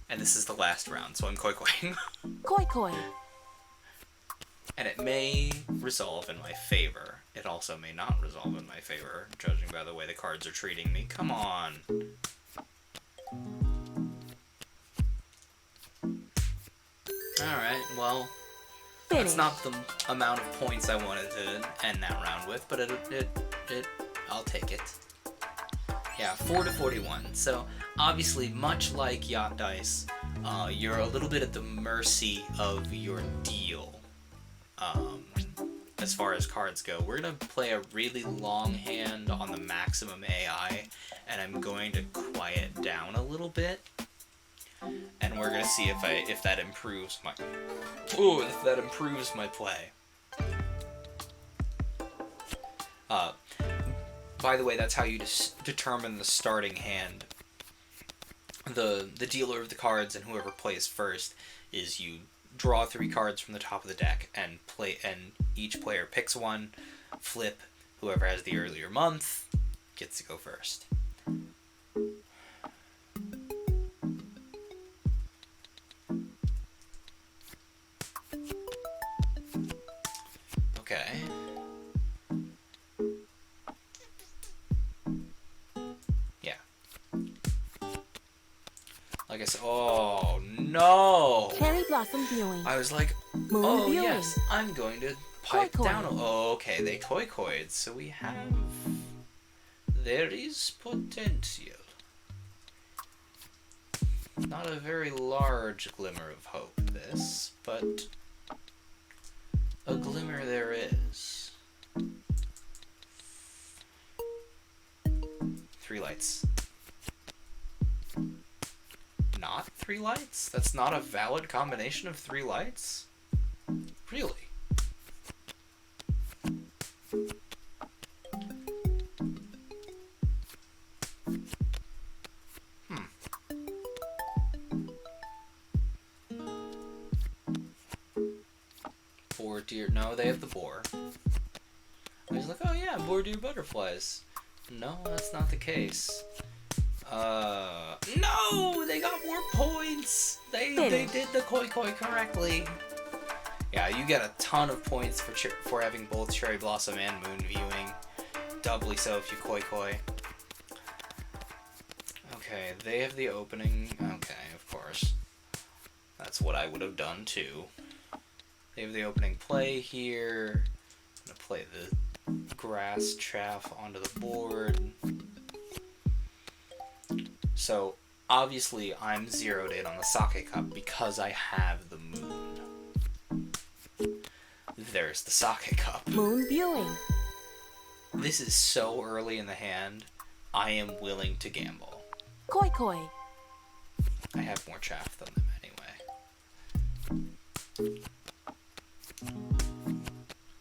And this is the last round, so I'm koi-koing. Koi. And it may resolve in my favor. It also may not resolve in my favor, judging by the way the cards are treating me. Come on. Alright, well, that's not the amount of points I wanted to end that round with, but I'll take it. Yeah, 4-41. So, obviously, much like Yacht Dice, you're a little bit at the mercy of your deal. As far as cards go, we're going to play a really long hand on the maximum AI, and I'm going to quiet down a little bit. And we're gonna see if that improves my play. By the way, that's how you determine the starting hand. The dealer of the cards and whoever plays first is you draw 3 cards from the top of the deck and each player picks one, flip. Whoever has the earlier month gets to go first. Okay. Yeah. Like I said, oh no! Cherry blossom viewing. I was like, Moon oh viewing. yes, I'm going to pipe Koi-koi. down. Oh, okay, they koi-koied, so we have... There is potential. Not a very large glimmer of hope, this, but a glimmer there is. 3 lights. Not 3 lights? That's not a valid combination of 3 lights? Really? Boar deer. No, they have the boar. I was like, oh yeah, boar deer butterflies. No, that's not the case. No! They got more points! They did the koi correctly. Yeah, you get a ton of points for having both cherry blossom and moon viewing. Doubly so if you koi. Okay, they have the opening. Okay, of course. That's what I would have done too. They have the opening play here. I'm gonna play the grass chaff onto the board. So, obviously, I'm zeroed in on the sake cup because I have the moon. There's the sake cup. Moon viewing. This is so early in the hand, I am willing to gamble. Koi. I have more chaff than them anyway.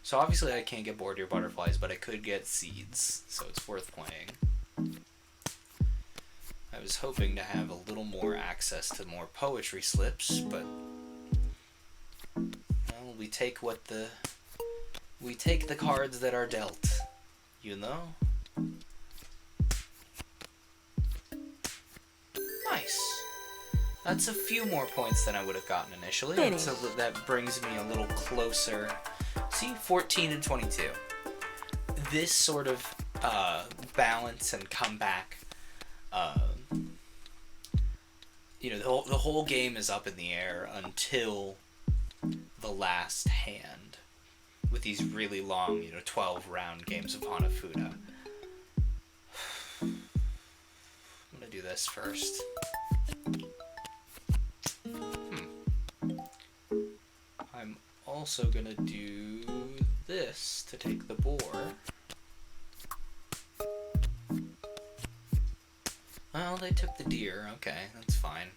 So obviously I can't get boar deer butterflies, but I could get seeds, so it's worth playing. I was hoping to have a little more access to more poetry slips, but well, we take the cards that are dealt. you know? Nice. That's a few more points than I would have gotten initially. So that brings me a little closer. See, 14 and 22. This sort of balance and comeback, you know, the whole game is up in the air until the last hand with these really long, you know, 12-round games of Hanafuda. I'm gonna do this first. I'm also gonna do this to take the boar. Well, they took the deer. Okay, that's fine.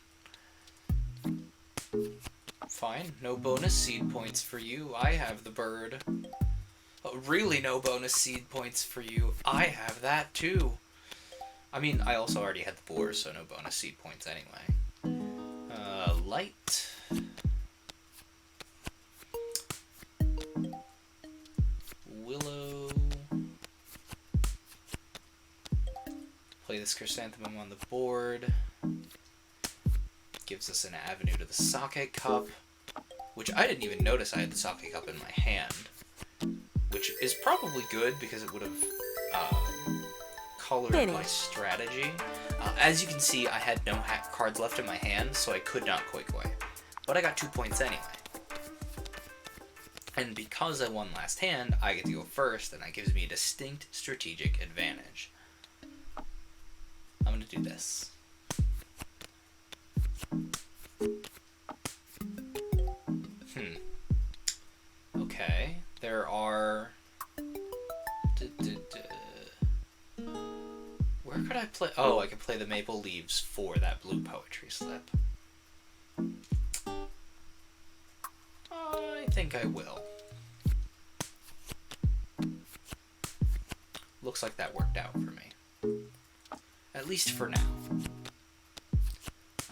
Fine. No bonus seed points for you. I have the bird. Oh, really no bonus seed points for you. I have that too. I mean, I also already had the boar, so no bonus seed points anyway. Light. Willow. Play this chrysanthemum on the board. Gives us an avenue to the sake cup, which I didn't even notice I had the sake cup in my hand, which is probably good because it would have colored my strategy. As you can see, I had no cards left in my hand, so I could not koi-koi. But I got 2 points anyway. And because I won last hand, I get to go first, and that gives me a distinct strategic advantage. I'm going to do this. Okay, there are... Where could I play? Oh, I could play the maple leaves for that blue poetry slip. I think I will. Looks like that worked out for me. At least for now.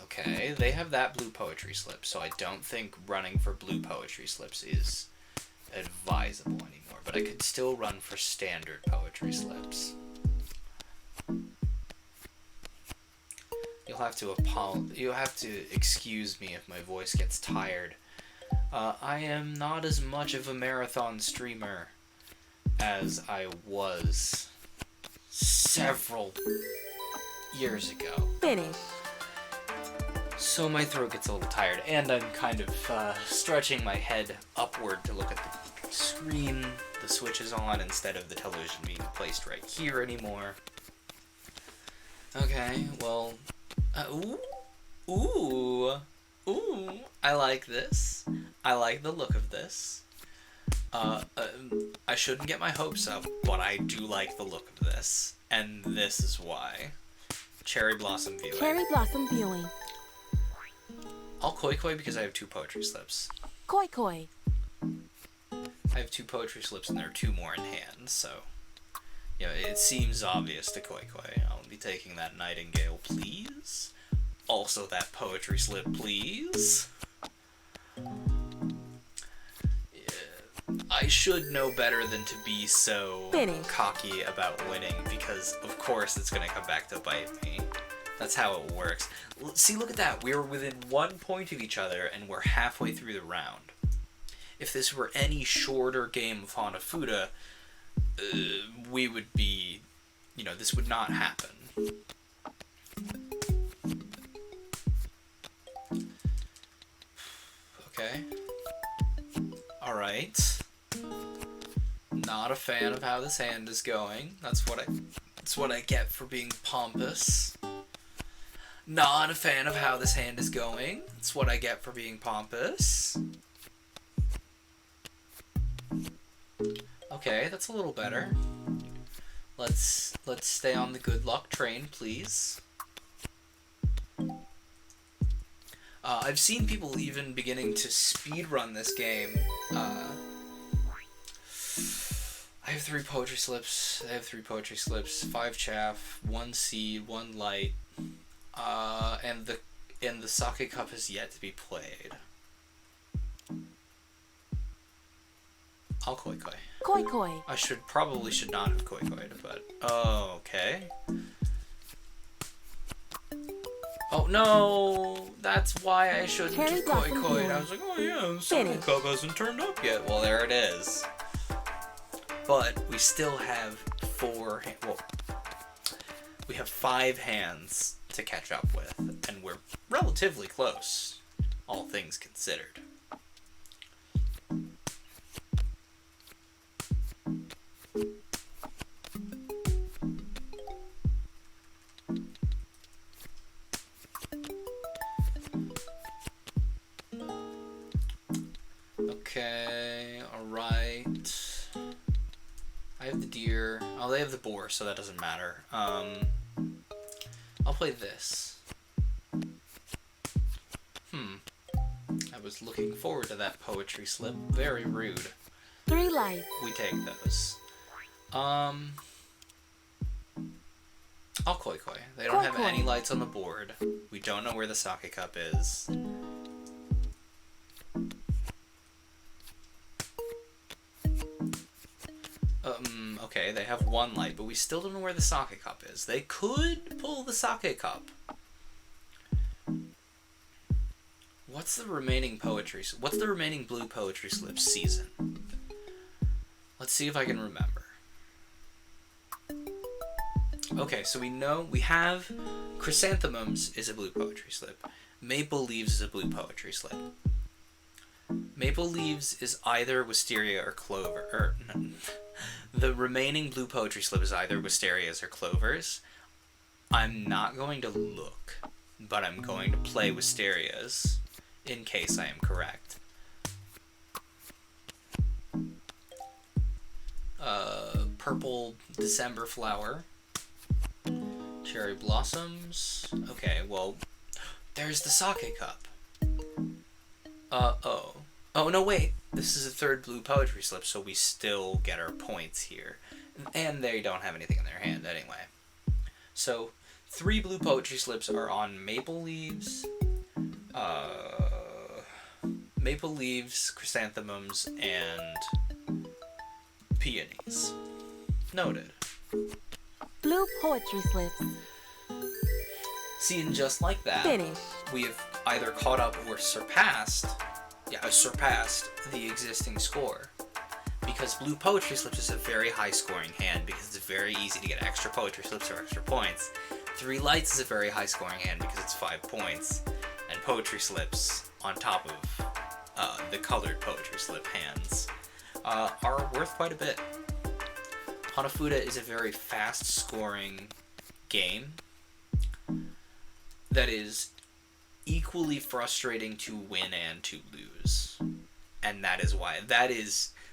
Okay, they have that blue poetry slip, so I don't think running for blue poetry slips is advisable anymore, but I could still run for standard poetry slips. You'll have to excuse me if my voice gets tired. I am not as much of a marathon streamer as I was several years ago. Finish. So my throat gets a little tired, and I'm kind of stretching my head upward to look at the screen. The switch is on instead of the television being placed right here anymore. Okay, well... Ooh, I like this. I like the look of this. I shouldn't get my hopes up, but I do like the look of this. And this is why. Cherry Blossom Viewing. Cherry Blossom Viewing. I'll koi-koi because I have 2 poetry slips. Koi-koi. I have 2 poetry slips and there are 2 more in hand, so... You know, it seems obvious to koi-koi. I'll be taking that nightingale, please. Also that poetry slip, please. Yeah. I should know better than to be so cocky about winning, because of course it's gonna come back to bite me. That's how it works. See, look at that. We were within 1 point of each other, and we're halfway through the round. If this were any shorter game of Hanafuda, we would be... You know, this would not happen. Okay. Alright. Not a fan of how this hand is going. That's what I get for being pompous. Not a fan of how this hand is going. That's what I get for being pompous. Okay, that's a little better. Let's stay on the good luck train, please. I've seen people even beginning to speedrun this game. I have 3 poetry slips. I have 3 poetry slips. 5 chaff, 1 seed, 1 light. And the sake cup has yet to be played. I'll koi-koi. Koi koi. I probably should not have koi-koi'd, but okay. Oh no, that's why I shouldn't Cherry have blossom koi-koi'd. I bloom. was like, oh yeah, the sake Finish. cup hasn't turned up yet. Well, there it is. But we still have we have 5 hands to catch up with, and we're relatively close, all things considered. Okay, alright. I have the deer. Oh, they have the boar, so that doesn't matter. I'll play this. I was looking forward to that poetry slip. Very rude. 3 lights. We take those. I'll koi-koi. They don't have Koi-koi. any lights on the board. We don't know where the sake cup is. Okay, they have 1 light, but we still don't know where the sake cup is. They could pull the sake cup. What's the remaining blue poetry slip season? Let's see if I can remember. Okay, so we have Chrysanthemums is a blue poetry slip. Maple Leaves is a blue poetry slip. Maple Leaves is either Wisteria or Clover. The remaining blue poetry slip is either Wisterias or Clovers. I'm not going to look, but I'm going to play Wisterias in case I am correct. Purple December flower. Cherry blossoms. Okay, well, there's the sake cup. Oh, no, wait. This is a 3rd blue poetry slip, so we still get our points here. And they don't have anything in their hand anyway. So, 3 blue poetry slips are on Maple Leaves, Chrysanthemums, and Peonies. Noted. Blue poetry slips. See, and just like that, Finish. we have either caught up or surpassed the existing score. Because blue poetry slips is a very high scoring hand because it's very easy to get extra poetry slips or extra points. 3 lights is a very high scoring hand because it's 5 points. And poetry slips on top of the colored poetry slip hands are worth quite a bit. Hanafuda is a very fast scoring game that is equally frustrating to win and to lose. And that is why.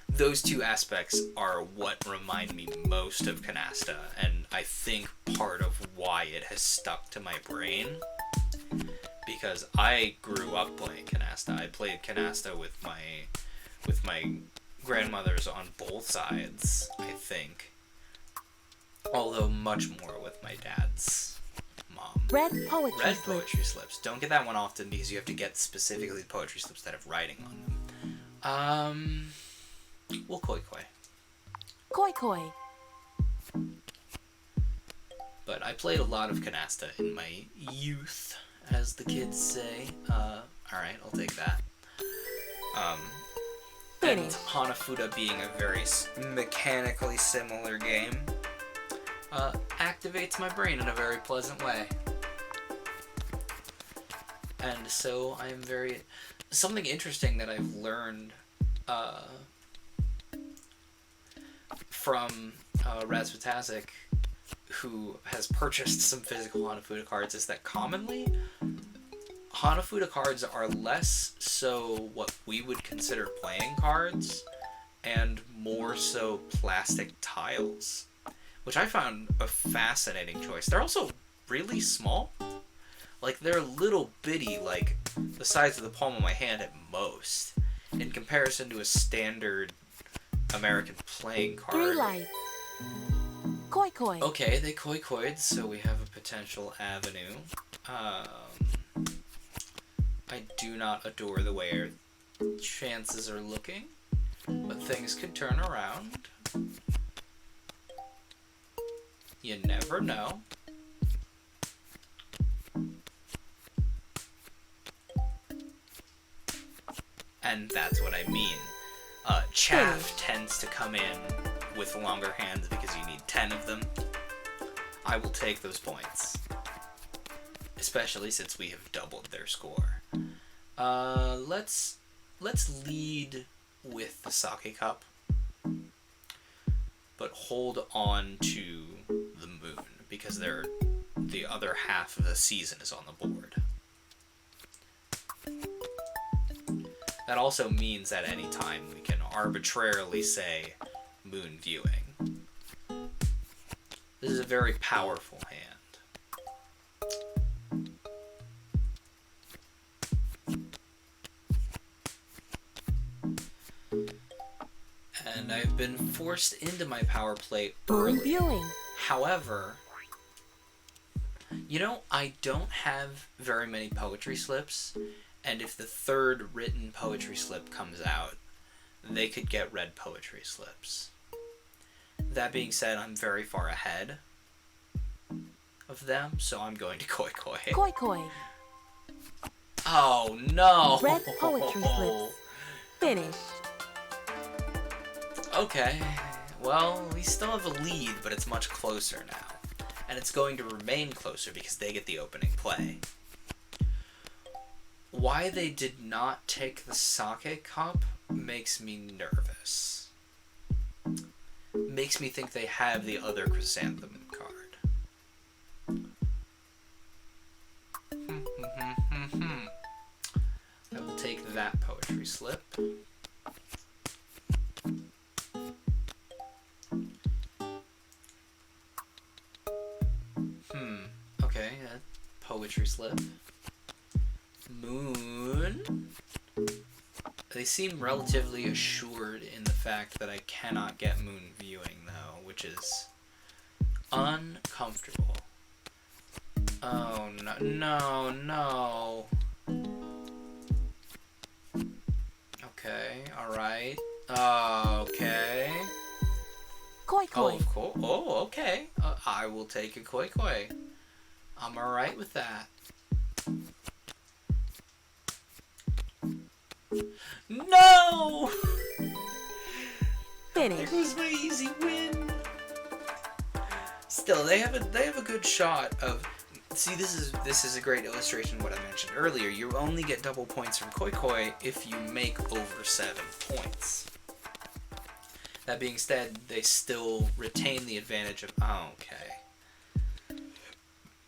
Those 2 aspects are what remind me most of Canasta, and I think part of why it has stuck to my brain. Because I grew up playing Canasta. I played Canasta with my grandmothers on both sides, I think. Although much more with my dad's mom. Red poetry Red slips. poetry slips. Don't get that one often because you have to get specifically the poetry slips that have writing on them. We'll koi-koi. Koi koi. But I played a lot of Canasta in my youth, as the kids say. Alright, I'll take that. And Finish. Hanafuda being a very mechanically similar game, activates my brain in a very pleasant way. And so I am something interesting that I've learned from Razzy, who has purchased some physical Hanafuda cards, is that commonly Hanafuda cards are less so what we would consider playing cards and more so plastic tiles, which I found a fascinating choice. They're also really small. Like, they're little bitty, like the size of the palm of my hand at most, in comparison to a standard American playing card. 3 lights. Koi koi. Okay, they koi-koi'd, so we have a potential avenue. I do not adore the way our chances are looking. But things could turn around. You never know. And that's what I mean. Chaff tends to come in with longer hands because you need 10 of them. I will take those points. Especially since we have doubled their score. Let's lead with the sake cup. But hold on to the moon because the other half of the season is on the board. That also means at any time we can arbitrarily say moon viewing. This is a very powerful hand. And I've been forced into my power play early. Moon viewing. However, you know, I don't have very many poetry slips, and if the third written poetry slip comes out, they could get red poetry slips. That being said, I'm very far ahead of them, so I'm going to koi koi. Koi koi. Oh no! Red poetry slips. Finish. Okay, well, we still have a lead, but it's much closer now. And it's going to remain closer because they get the opening play. Why they did not take the sake cup makes me nervous. Makes me think they have the other chrysanthemum card. I will take that poetry slip. Okay, poetry slip. Moon. They seem relatively assured in the fact that I cannot get moon viewing, though, which is uncomfortable. Oh, no. Okay, alright. Okay. Koi koi. Oh, cool. Oh, okay. I will take a koi koi. I'm alright with that. No! Finish. There goes my easy win. Still, they have a good shot of. See, this is a great illustration of what I mentioned earlier. You only get double points from koi koi if you make over 7 points. That being said, they still retain the advantage of. Oh, okay.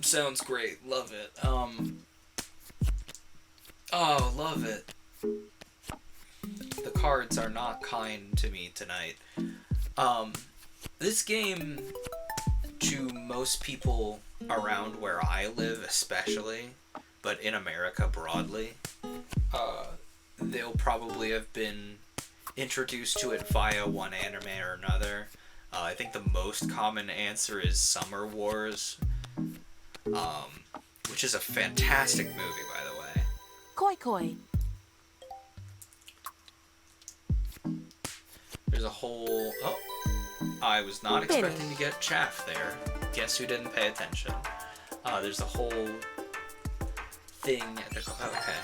Sounds great. Love it. Oh, love it. The cards are not kind to me tonight. This game, to most people around where I live especially, but in America broadly, they'll probably have been introduced to it via one anime or another. I think the most common answer is Summer Wars, which is a fantastic movie, by the way. Koi koi. There's a whole... Oh! I was not expecting to get chaff there. Guess who didn't pay attention? There's a whole thing at the... Okay.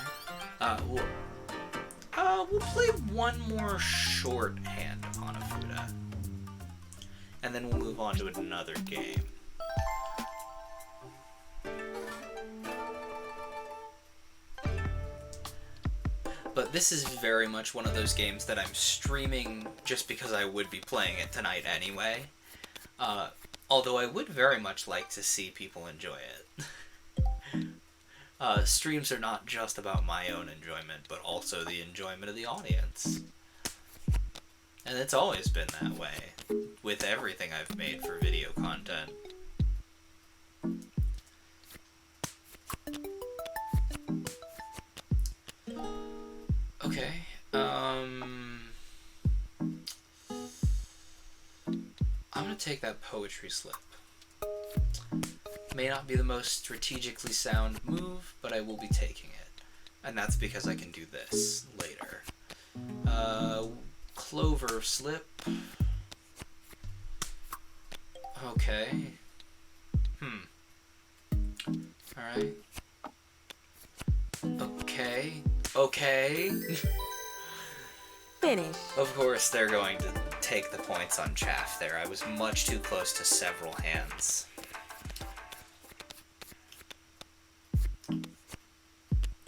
We'll play one more short hand of Hanafuda. And then we'll move on to another game. But this is very much one of those games that I'm streaming just because I would be playing it tonight anyway. Although I would very much like to see people enjoy it. Streams are not just about my own enjoyment, but also the enjoyment of the audience. And it's always been that way, with everything I've made for video content. Okay, I'm gonna take that poetry slip. May not be the most strategically sound move, but I will be taking it. And that's because I can do this later. clover slip. Okay. Alright. Okay. Okay. Finish. Of course they're going to take the points on chaff there. I was much too close to several hands.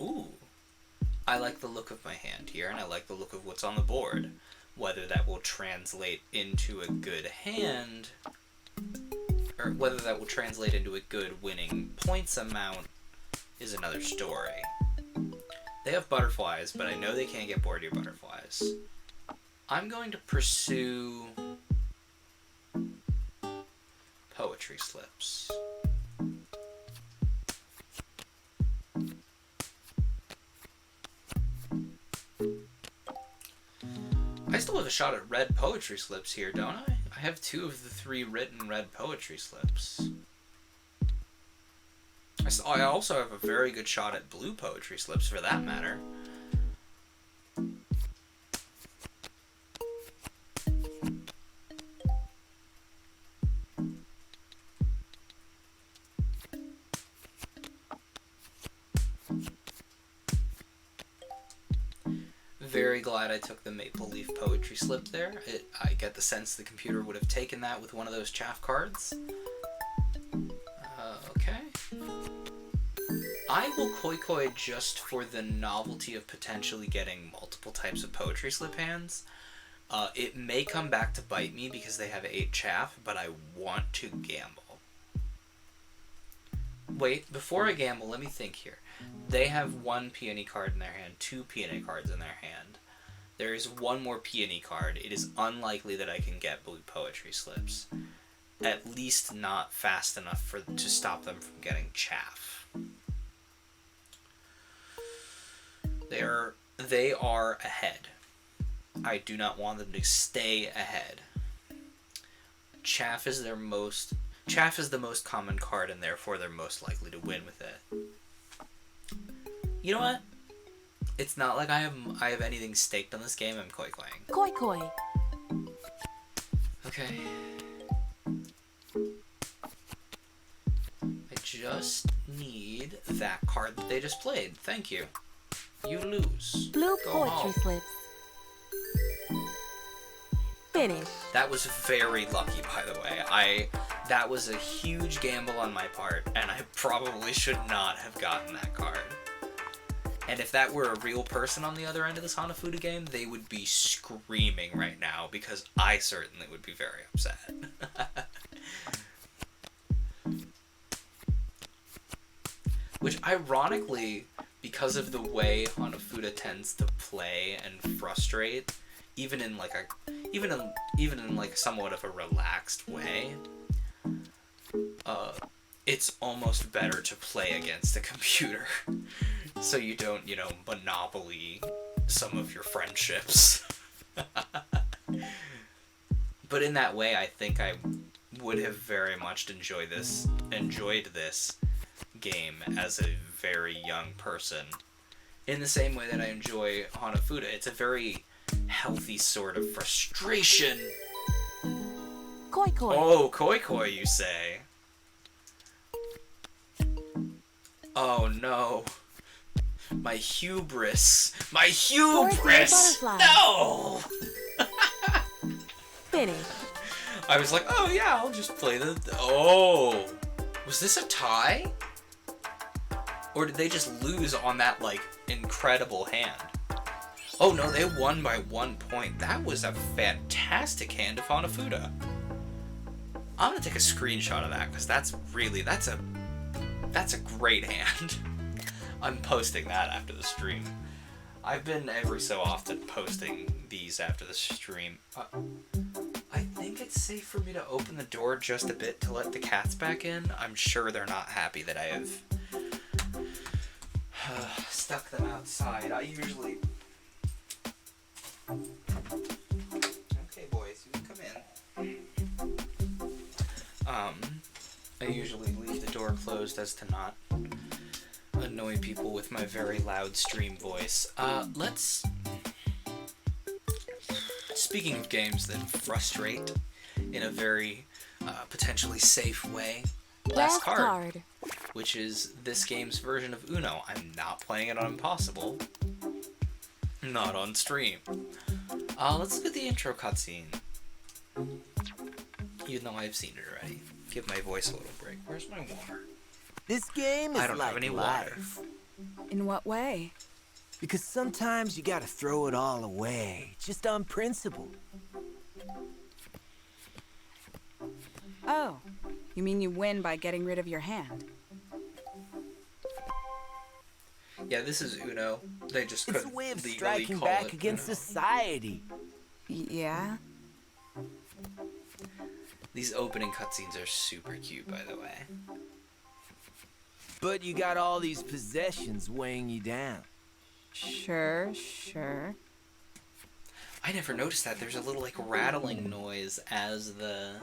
Ooh. I like the look of my hand here, and I like the look of what's on the board. Whether that will translate into a good hand, or whether that will translate into a good winning points amount, is another story. They have butterflies, but I know they can't get board your butterflies. I'm going to pursue poetry slips. I still have a shot at red poetry slips here, don't I? I have 2 of the 3 written red poetry slips. I also have a very good shot at blue poetry slips, for that matter. Very glad I took the maple leaf poetry slip there. I get the sense the computer would have taken that with one of those chaff cards. Okay. I will koi just for the novelty of potentially getting multiple types of poetry slip hands. It may come back to bite me because they have 8 chaff, but I want to gamble. Wait, before I gamble, let me think here. They have 1 peony card in their hand, 2 peony cards in their hand. There is 1 more peony card. It is unlikely that I can get blue poetry slips. At least not fast enough to stop them from getting chaff. They are ahead. I do not want them to stay ahead. Chaff is the most common card, and therefore they're most likely to win with it. You know what? It's not like I have anything staked on this game. I'm koi-koing. Koi. Okay. I just need that card that they just played. Thank you. You lose. Blue Go poetry home. slips. Finish. That was very lucky, by the way. That was a huge gamble on my part, and I probably should not have gotten that card. And if that were a real person on the other end of this Hanafuda game, they would be screaming right now, because I certainly would be very upset. Which, ironically, because of the way Hanafuda tends to play and frustrate, even in somewhat of a relaxed way, it's almost better to play against a computer, so you don't, monopoly some of your friendships. But in that way, I think I would have very much enjoyed this game as a very young person, in the same way that I enjoy Hanafuda. It's a very healthy sort of frustration. Koi. Oh, koi, you say? Oh no. My hubris. No! Finish. I was like, oh yeah, I'll just play Oh! Was this a tie? Or did they just lose on that, incredible hand? Oh no, they won by 1 point. That was a fantastic hand of Hanafuda. I'm gonna take a screenshot of that, because that's a great hand. I'm posting that after the stream. I've been every so often posting these after the stream. I think it's safe for me to open the door just a bit to let the cats back in. I'm sure they're not happy that I have stuck them outside. I usually... Okay, boys, you can come in. I usually leave the door closed as to not annoy people with my very loud stream voice. Let's speaking of games that frustrate in a very potentially safe way, Last Card, which is this game's version of Uno. I'm not playing it on Impossible. Not on stream. Let's look at the intro cutscene. Even though I've seen it already. Give my voice a little break. Where's my water? This game is I don't like have any life. water. In what way? Because sometimes you gotta throw it all away, just on principle. Oh, you mean you win by getting rid of your hand? Yeah, this is Uno. They just It's a couldn't way of legally striking call back it against Uno. society. Yeah? These opening cutscenes are super cute, by the way. But you got all these possessions weighing you down. Sure. I never noticed that. There's a little, like, rattling noise as the...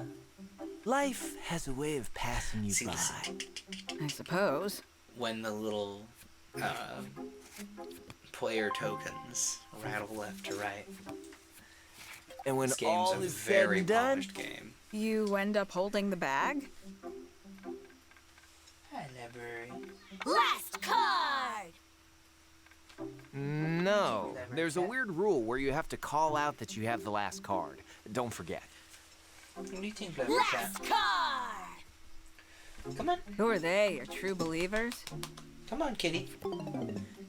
Life has a way of passing you See, by. listen. I suppose. When the little player tokens rattle left to right. And when This game's all a is said very and done, polished game. You end up holding the bag? Hi, library. Last card! no. There's a weird rule where you have to call out that you have the last card. Don't forget. What do you think, library cat? Last card! Come on. Who are they, your true believers? Come on, kitty.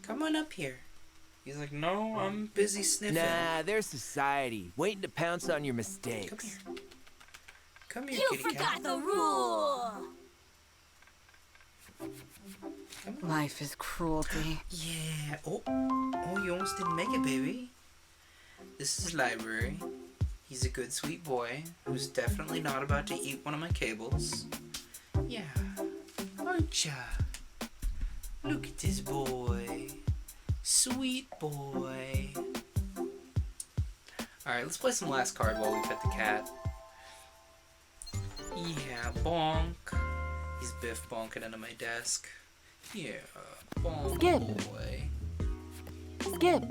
Come on up here. He's like, no, I'm busy sniffing. Nah, they're society, waiting to pounce on your mistakes. Come here. Come here, You kitty forgot cat. the rule! Come on. Life is cruelty. Yeah. Oh, you almost didn't make it, baby. This is Library. He's a good, sweet boy who's definitely not about to eat one of my cables. Yeah. Aren't ya? Look at this boy. Sweet boy. Alright, let's play some Last Card while we pet the cat. Yeah, bonk. He's Biff bonking into my desk. Yeah, bonk Skip. boy. Skip.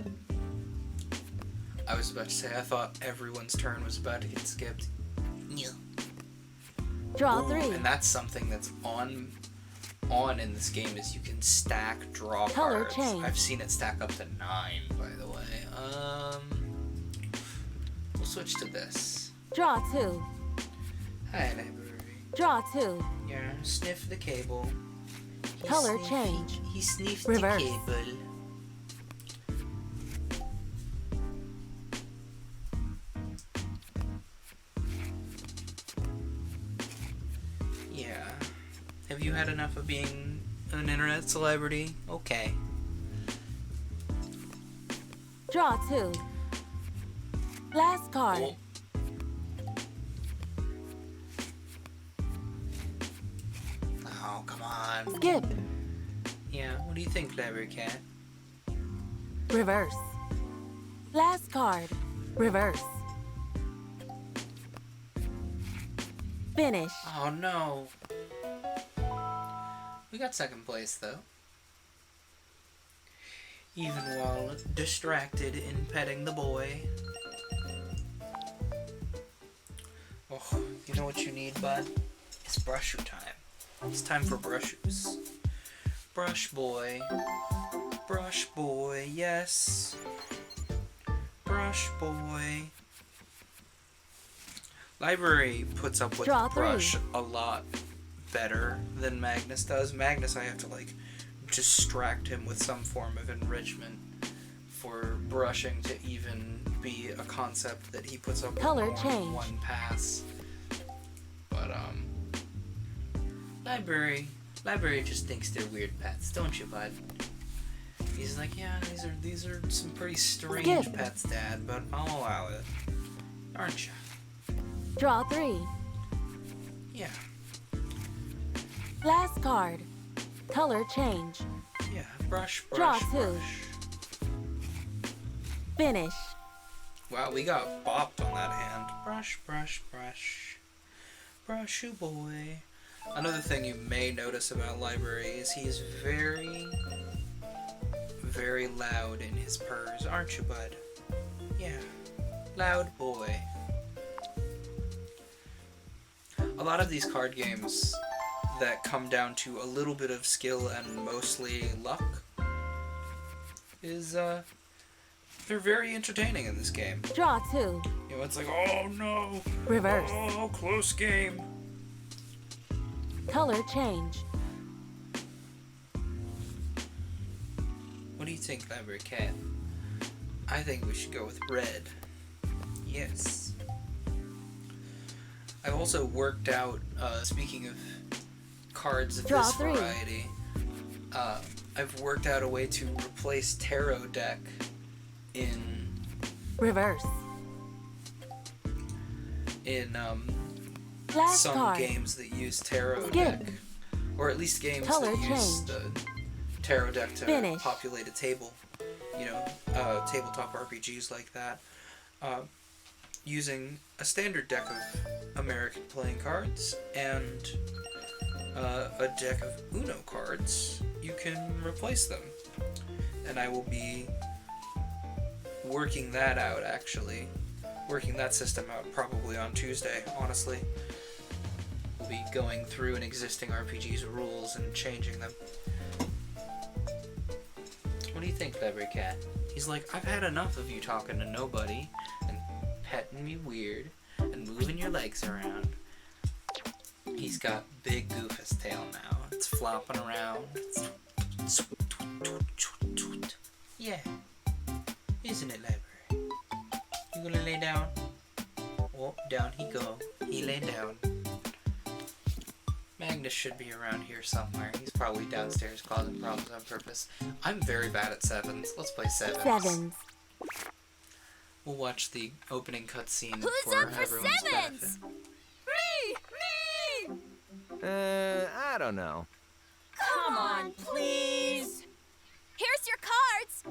I was about to say, I thought everyone's turn was about to get skipped. Yeah. Draw Ooh, 3. and that's something that's on in this game is you can stack draw Color cards. change. I've seen it stack up to 9, by the way. We'll switch to this. Draw 2. Hi, library. Draw 2. Yeah, sniff the cable. He Color sniff- change. He sniffed Reverse. the cable. Yeah. Have you had enough of being an internet celebrity? Okay. Draw 2. Last card. Oh. Oh, come on. Skip. Yeah, what do you think, Library Cat? Reverse. Last card. Reverse. Finish. Oh no. We got second place though. Even while distracted in petting the boy. Oh, you know what you need, bud? It's brusher time. It's time for brushes. Brush boy. Brush boy, yes. Brush boy. Library puts up with Draw brush 3. a lot better than Magnus does. Magnus, I have to like distract him with some form of enrichment for brushing to even be a concept that he puts up with Color more than change. one pass. But Library just thinks they're weird pets, don't you, bud? He's like, yeah, these are some pretty strange Skip. pets, Dad, but I'll allow it. Aren't you? Draw 3. Yeah. Last card. Color change. Yeah. Brush, Draw brush, 2. brush. Finish. Wow, we got bopped on that hand. Brush, brush, brush. Brush you boy. Another thing you may notice about Library is he's very, very loud in his purrs, aren't you, bud? Yeah. Loud boy. A lot of these card games that come down to a little bit of skill and mostly luck is, they're very entertaining in this game. Draw 2. You know, it's like, oh no! Reverse. Oh, close game. Color change. What do you think, Library Cat? I think we should go with red. Yes. I've also worked out, speaking of cards of Draw this 3. variety, I've worked out a way to replace tarot deck in Reverse. Last some card. games that use tarot Skip. deck, or at least games Color that use change. the tarot deck to Finish. populate a table. You know, tabletop RPGs like that. Using a standard deck of American playing cards and a deck of Uno cards, you can replace them. And I will be working that out, actually. Working that system out probably on Tuesday, honestly. We'll be going through an existing RPG's rules and changing them. What do you think, Library Cat? He's like, I've had enough of you talking to nobody and petting me weird and moving your legs around. He's got big Goofus tail now. It's flopping around. Yeah. Isn't it, Library? You gonna lay down? Oh, down he go. He lay down. Magnus should be around here somewhere. He's probably downstairs causing problems on purpose. I'm very bad at sevens. Let's play sevens. Sevens. We'll watch the opening cutscene Who's for up for everyone's sevens? benefit. Me! I don't know. Come on, please. Here's your cards.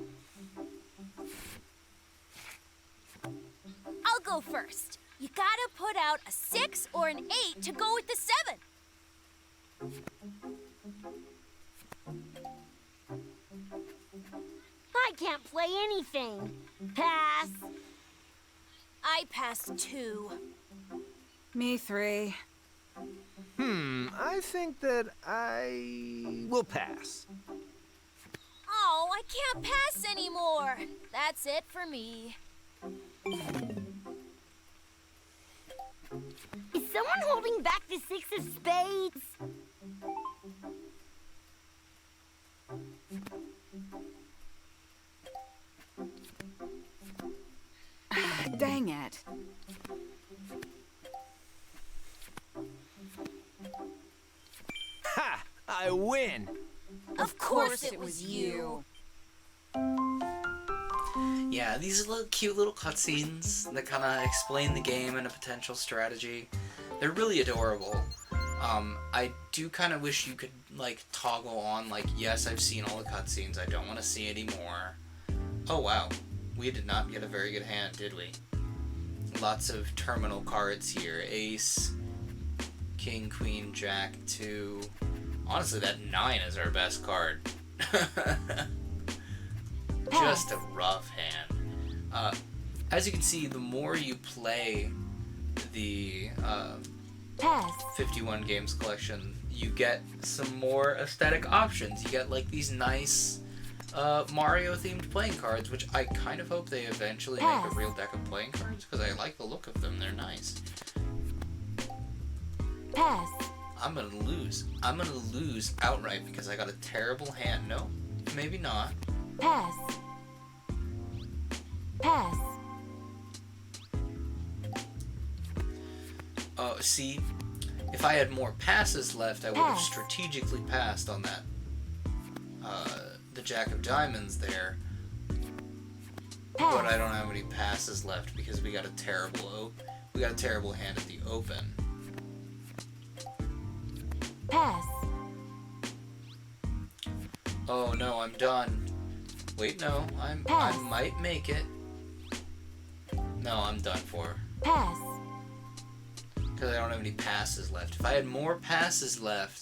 I'll go first. You gotta put out a 6 or an 8 to go with the 7. I can't play anything. Pass. I passed 2. Me 3. I think that I will pass. Oh, I can't pass anymore. That's it for me. Is someone holding back the 6 of spades? Dang it. Ha! I win! Of course it was you. Yeah, these little cute little cutscenes that kind of explain the game and a potential strategy. They're really adorable. I do kind of wish you could, like, toggle on, like, yes, I've seen all the cutscenes, I don't want to see any more. Oh, wow. We did not get a very good hand, did we? Lots of terminal cards here. Ace, King, Queen, Jack, 2. Honestly, that 9 is our best card. Just a rough hand. As you can see, the more you play the Pass. 51 games collection, you get some more aesthetic options. You get like these nice Mario themed playing cards, which I kind of hope they eventually make a real deck of playing cards, because I like the look of them. They're nice. Pass. I'm gonna lose. I'm gonna lose outright because I got a terrible hand. No, maybe not. Pass. Pass. See, if I had more passes left, I would have Pass. strategically passed on that. The Jack of Diamonds there. Pass. But I don't have any passes left because we got a terrible hand at the open. Pass. Oh no, I'm done. Wait, no, I Pass. might make it. No, I'm done for. Pass. Because I don't have any passes left. If I had more passes left,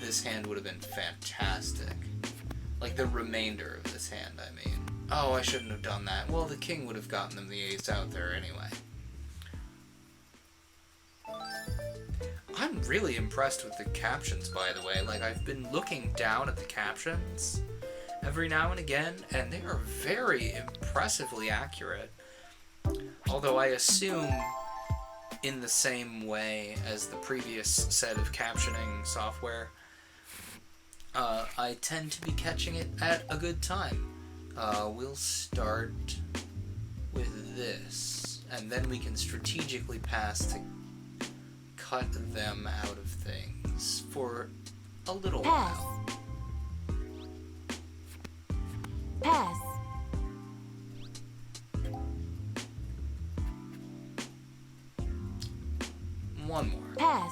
this hand would have been fantastic. Like the remainder of this hand, I mean. Oh, I shouldn't have done that. Well, the king would have gotten them the ace out there anyway. I'm really impressed with the captions, by the way. Like, I've been looking down at the captions every now and again, and they are very impressively accurate. Although I assume, in the same way as the previous set of captioning software, I tend to be catching it at a good time. We'll start with this, and then we can strategically pass to cut them out of things for a little Pass. while. Pass. One more. Pass.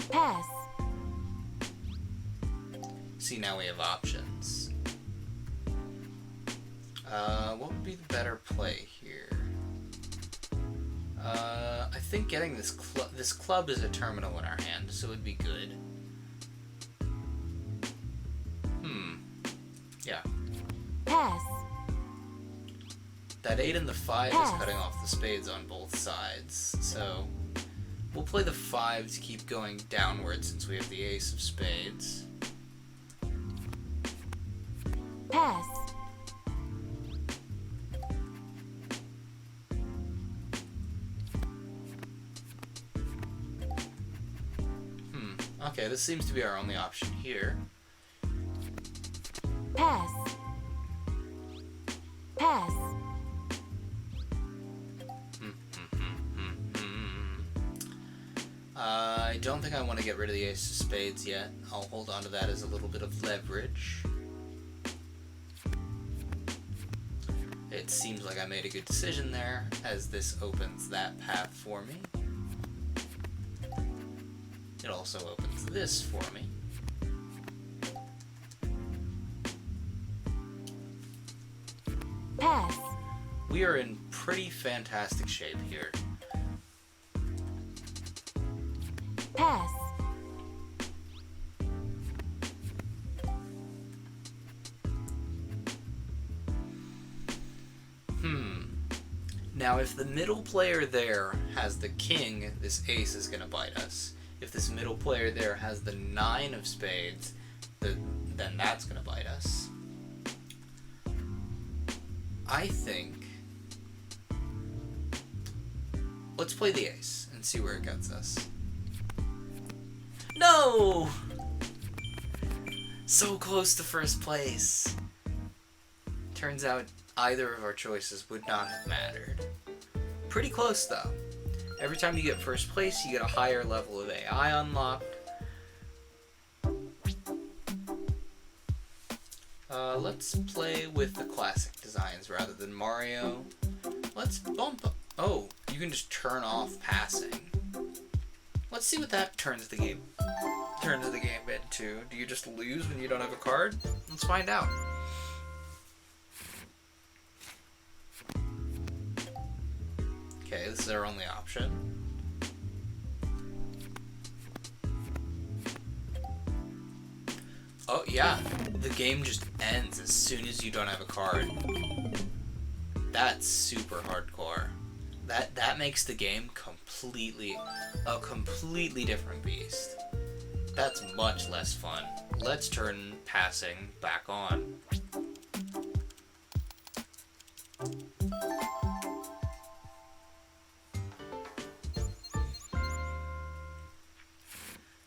Pass. See, now we have options. What would be the better play here? I think getting this club is a terminal in our hand, so it'd be good. Yeah. Pass. That 8 and the 5 Pass. is cutting off the spades on both sides, so we'll play the 5 to keep going downward since we have the ace of spades. Pass. Okay, this seems to be our only option here. Pass. Pass. I don't think I want to get rid of the ace of spades yet. I'll hold on to that as a little bit of leverage. It seems like I made a good decision there, as this opens that path for me. It also opens this for me. Pass. We are in pretty fantastic shape here. Pass. Now, if the middle player there has the king, this ace is going to bite us. If this middle player there has the 9 of spades, then that's going to bite us. I think... let's play the ace and see where it gets us. No! So close to first place. Turns out either of our choices would not have mattered. Pretty close though. Every time you get first place, you get a higher level of AI unlocked. Let's play with the classic designs rather than Mario. Let's bump... oh, you can just turn off passing. Let's see what that turns the game into. Do you just lose when you don't have a card? Let's find out. Okay, this is our only option. Oh yeah, the game just ends as soon as you don't have a card. That's super hardcore. That makes the game a completely different beast. That's much less fun. Let's turn passing back on.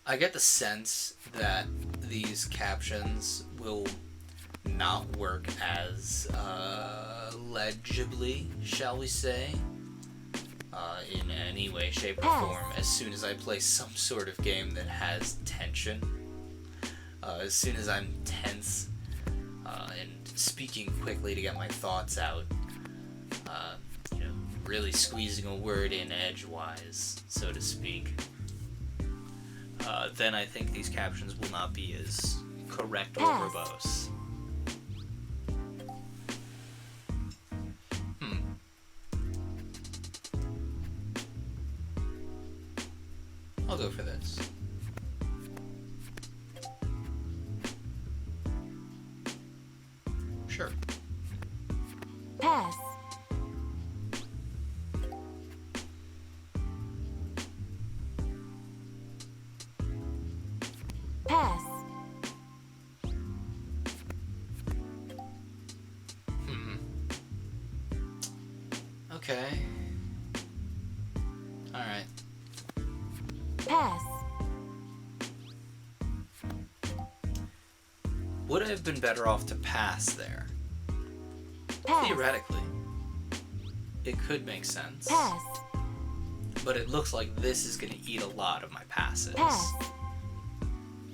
I get the sense that these captions will not work as legibly, shall we say, in any way, shape, or form as soon as I play some sort of game that has tension. As soon as I'm tense and speaking quickly to get my thoughts out, really squeezing a word in edgewise, so to speak, then I think these captions will not be as correct or verbose. I'll go for this. Sure. Pass. Pass. Okay. Alright. Pass. Would I have been better off to pass there? Pass. Theoretically. It could make sense. Pass. But it looks like this is going to eat a lot of my passes. Pass.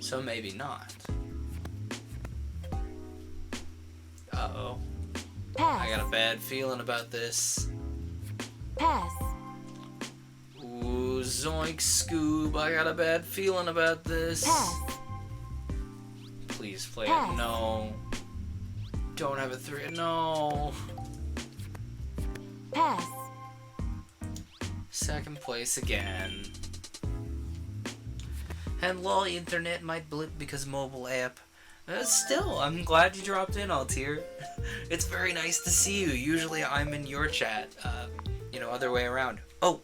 So maybe not. Uh-oh. Pass. I got a bad feeling about this. Pass. Ooh, zoink Scoob, I got a bad feeling about this. Pass. Please play Pass. it. No. Don't have a 3. No. Pass. Second place again. And lol, internet might blip because mobile app. Still, I'm glad you dropped in, Altier. It's very nice to see you. Usually I'm in your chat. You know, other way around. Oh,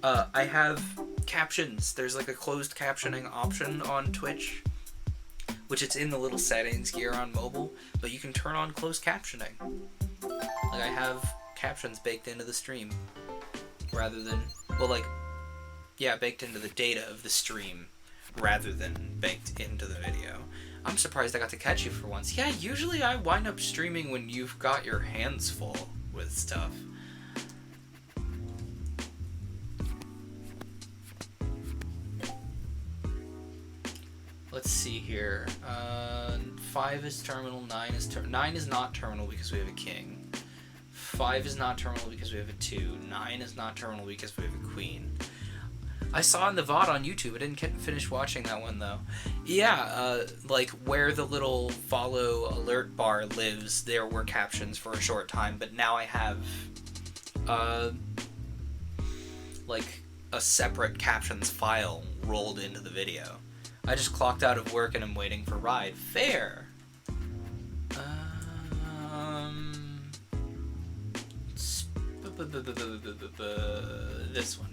I have captions. There's like a closed captioning option on Twitch, which it's in the little settings here on mobile, but you can turn on closed captioning. Like I have captions baked into the stream, rather than, well, like, yeah, baked into the data of the stream, rather than baked into the video. I'm surprised I got to catch you for once. Yeah, usually I wind up streaming when you've got your hands full with stuff. Let's see here. 5 is terminal, 9 is 9 is not terminal because we have a king. 5 is not terminal because we have a 2. 9 is not terminal because we have a queen. I saw in the VOD on YouTube. I didn't finish watching that one though. Yeah, like where the little follow alert bar lives, there were captions for a short time, but now I have like a separate captions file rolled into the video. I just clocked out of work and I'm waiting for ride. Fair. This one.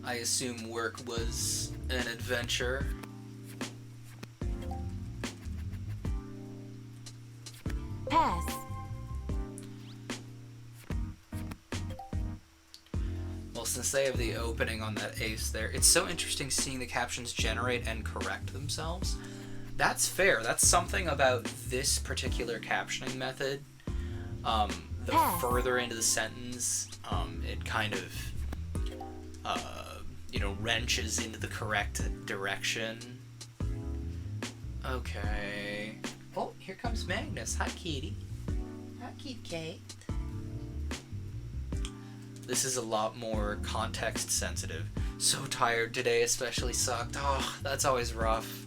I assume work was an adventure. Pass. Well, since they have the opening on that ace there, it's so interesting seeing the captions generate and correct themselves. That's fair. That's something about this particular captioning method. The Pass. further into the sentence, it kind of, you know, wrenches into the correct direction. Okay. Oh, here comes Magnus. Hi, kitty. Hi, Kitty Kate. This is a lot more context sensitive. So tired today, especially sucked. Oh, that's always rough.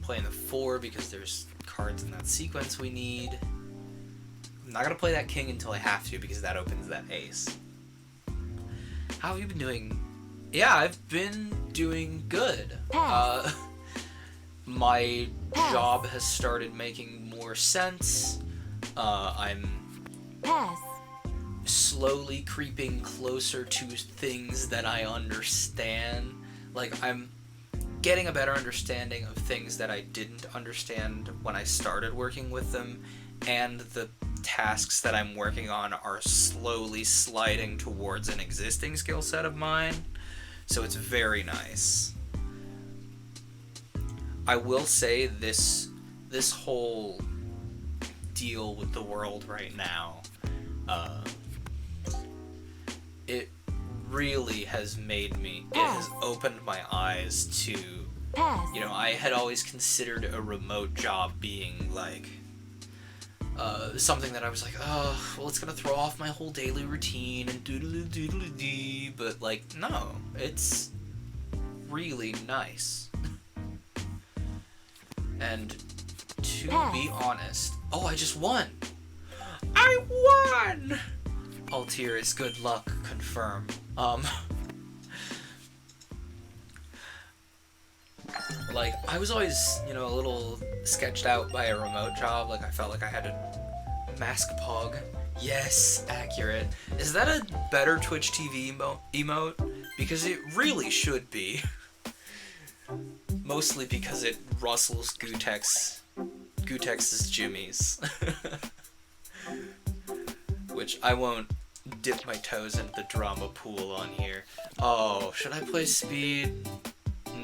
Playing the 4 because there's cards in that sequence we need. I'm not gonna play that king until I have to because that opens that ace. How have you been doing? Yeah, I've been doing good. Pass. My Pass. job has started making more sense. I'm Pass. slowly creeping closer to things that I understand. Like, I'm getting a better understanding of things that I didn't understand when I started working with them, and the tasks that I'm working on are slowly sliding towards an existing skill set of mine, so it's very nice. I will say this whole deal with the world right now, it really has made me, it has opened my eyes to, Pass. you know, I had always considered a remote job being like something that I was like, oh, well, it's gonna throw off my whole daily routine and doodle-doo-doodle-dee, but like, no, it's really nice. And to be honest, oh, I just won! I won! Alt here is good luck, confirm. Like, I was always, you know, a little sketched out by a remote job. Like, I felt like I had a mask pog. Yes, accurate. Is that a better Twitch TV emote? Because it really should be. Mostly because it rustles Gutex's jimmies. Which I won't dip my toes into the drama pool on here. Oh, should I play speed?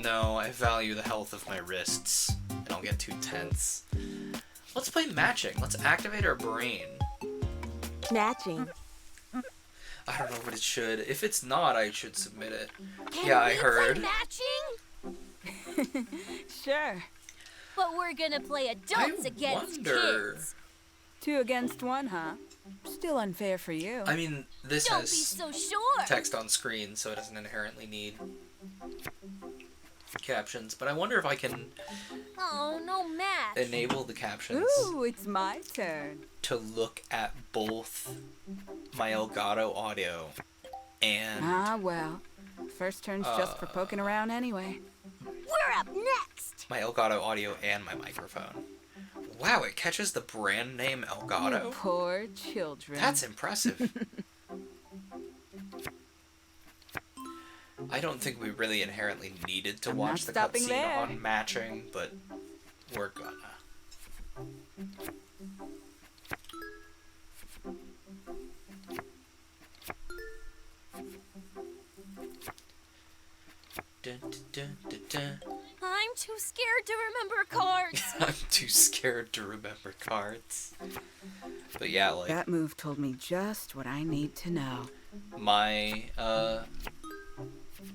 No, I value the health of my wrists. I don't get too tense. Let's play matching. Let's activate our brain. Matching. I don't know what it should. If it's not, I should submit it. Can Yeah, we I heard. play matching? Sure. But we're gonna play adults against wonder. kids. 2 against 1, huh? Still unfair for you. I mean, this Don't be has so sure. text on screen, so it doesn't inherently need captions. But I wonder if I can Oh, no match. enable the captions Ooh, it's my turn. to look at both my Elgato audio and Ah, well. First turn's just for poking around anyway. We're up next. my Elgato audio and my microphone. Wow, it catches the brand name You Elgato? poor children. That's impressive. I don't think we really inherently needed to I'm watch the not stopping cutscene there. on matching, but we're gonna. Dun, dun, dun, dun, I'm too scared to remember cards. dun. I'm too scared to remember cards. But yeah, like, That move told me just what I need to know. my,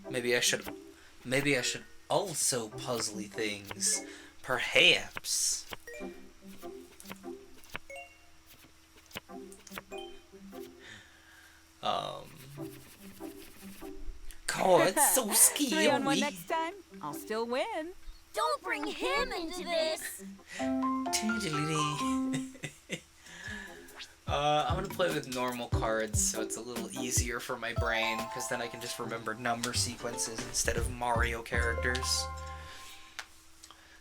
maybe I should also puzzly things, perhaps. God, it's so 3 on 1 scary. next time? I'll still win. Don't bring him into this. I'm gonna play with normal cards, so it's a little easier for my brain, because then I can just remember number sequences instead of Mario characters.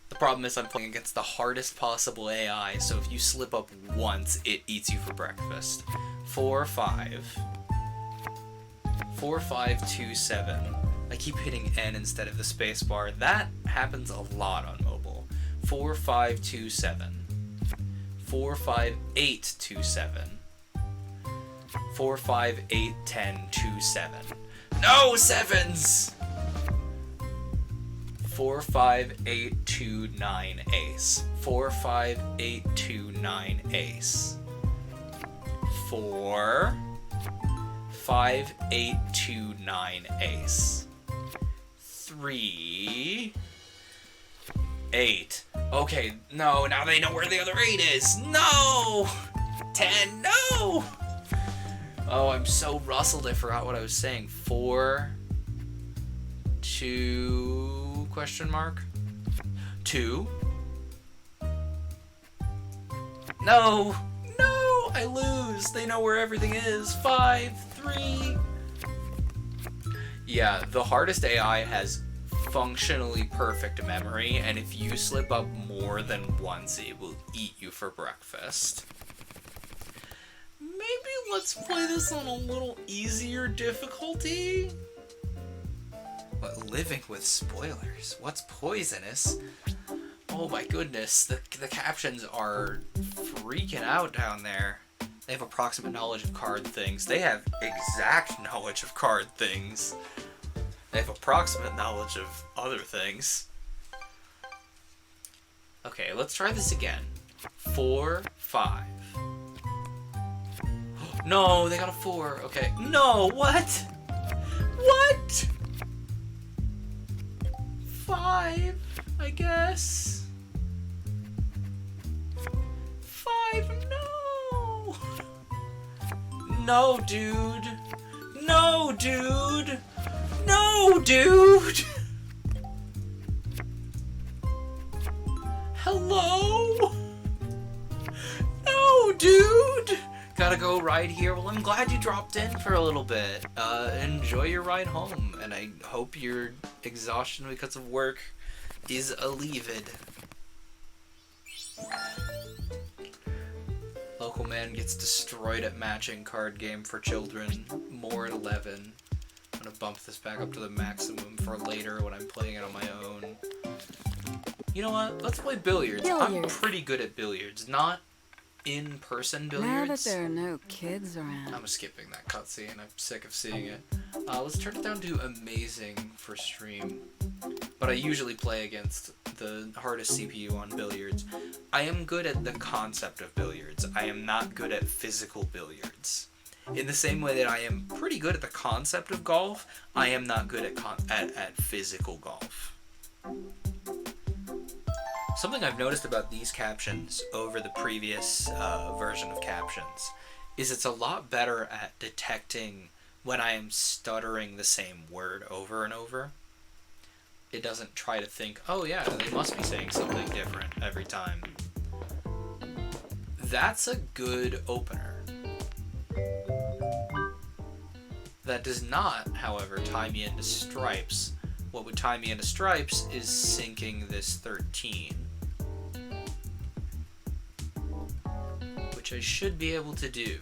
The problem is I'm playing against the hardest possible AI, so if you slip up once, it eats you for breakfast. 4, 5. 4, 5, 2, 7. I keep hitting N instead of the spacebar. That happens a lot on mobile. 4, 5, 2, 7. 4, 5, 8, 2, 7. 4, 5, 8, 10, 2, 7. No, 7s! 4, 5, 8, 2, 9, ace. 4, 5, 8, 2, 9, ace. 4, 5, 8, 2, 9, ace. 3, 8. Okay, no, now they know where the other 8 is. No! 10, no! Oh, I'm so rustled, I forgot what I was saying. 4, 2, question mark? 2. No! No! I lose! They know where everything is. 5, 3. Yeah, the hardest AI has functionally perfect memory, and if you slip up more than once, it will eat you for breakfast. Maybe let's play this on a little easier difficulty? But living with spoilers. What's poisonous? Oh my goodness, the captions are freaking out down there. They have approximate knowledge of card things. They have exact knowledge of card things. They have approximate knowledge of other things. Okay, let's try this again. 4, 5. No, they got a 4. Okay. No, what? What? 5, I guess. 5, no. No, dude. No, dude. No, dude. Hello? No, dude. Gotta go ride here. Well, I'm glad you dropped in for a little bit. Enjoy your ride home, and I hope your exhaustion because of work is alleviated. Local man gets destroyed at matching card game for children. More at 11. I'm gonna bump this back up to the maximum for later when I'm playing it on my own. You know what? Let's play billiards. I'm pretty good at billiards. Not in-person billiards. Now that there are no kids around. I'm skipping that cutscene. I'm sick of seeing it. Let's turn it down to amazing for stream. But I usually play against the hardest CPU on billiards. I am good at the concept of billiards. I am not good at physical billiards. In the same way that I am pretty good at the concept of golf, I am not good at physical golf. Something I've noticed about these captions over the previous version of captions is it's a lot better at detecting when I am stuttering the same word over and over. It doesn't try to think, oh yeah, they must be saying something different every time. That's a good opener. That does not, however, tie me into stripes. What would tie me into stripes is syncing this 13. Which I should be able to do.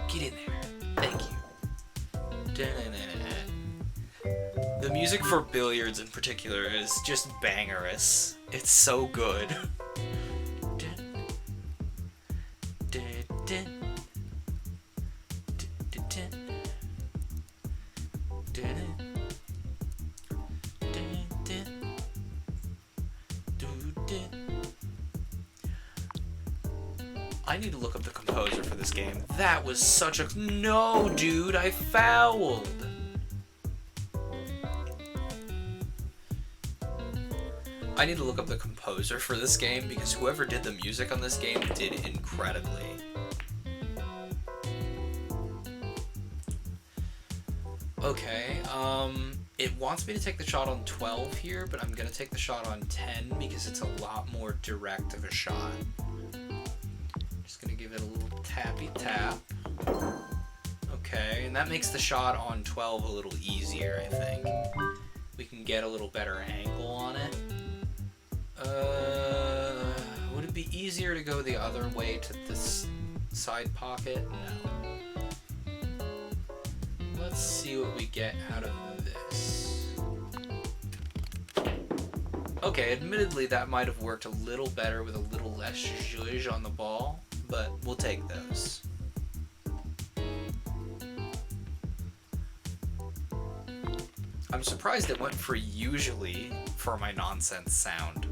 Get in there. Thank you. The music for billiards in particular is just bangerous. It's so good. I need to look up the composer for this game. That was such a... No, dude, I fouled! I need to look up the composer for this game because whoever did the music on this game did incredibly. Okay, it wants me to take the shot on 12 here, but I'm gonna take the shot on 10 because it's a lot more direct of a shot. Just gonna give it a little tappy tap. Okay, and that makes the shot on 12 a little easier, I think. We can get a little better angle on it. Would it be easier to go the other way to this side pocket? No. Let's see what we get out of this. Okay, admittedly that might have worked a little better with a little less zhuzh on the ball, but we'll take those. I'm surprised it went for usually for my nonsense sound.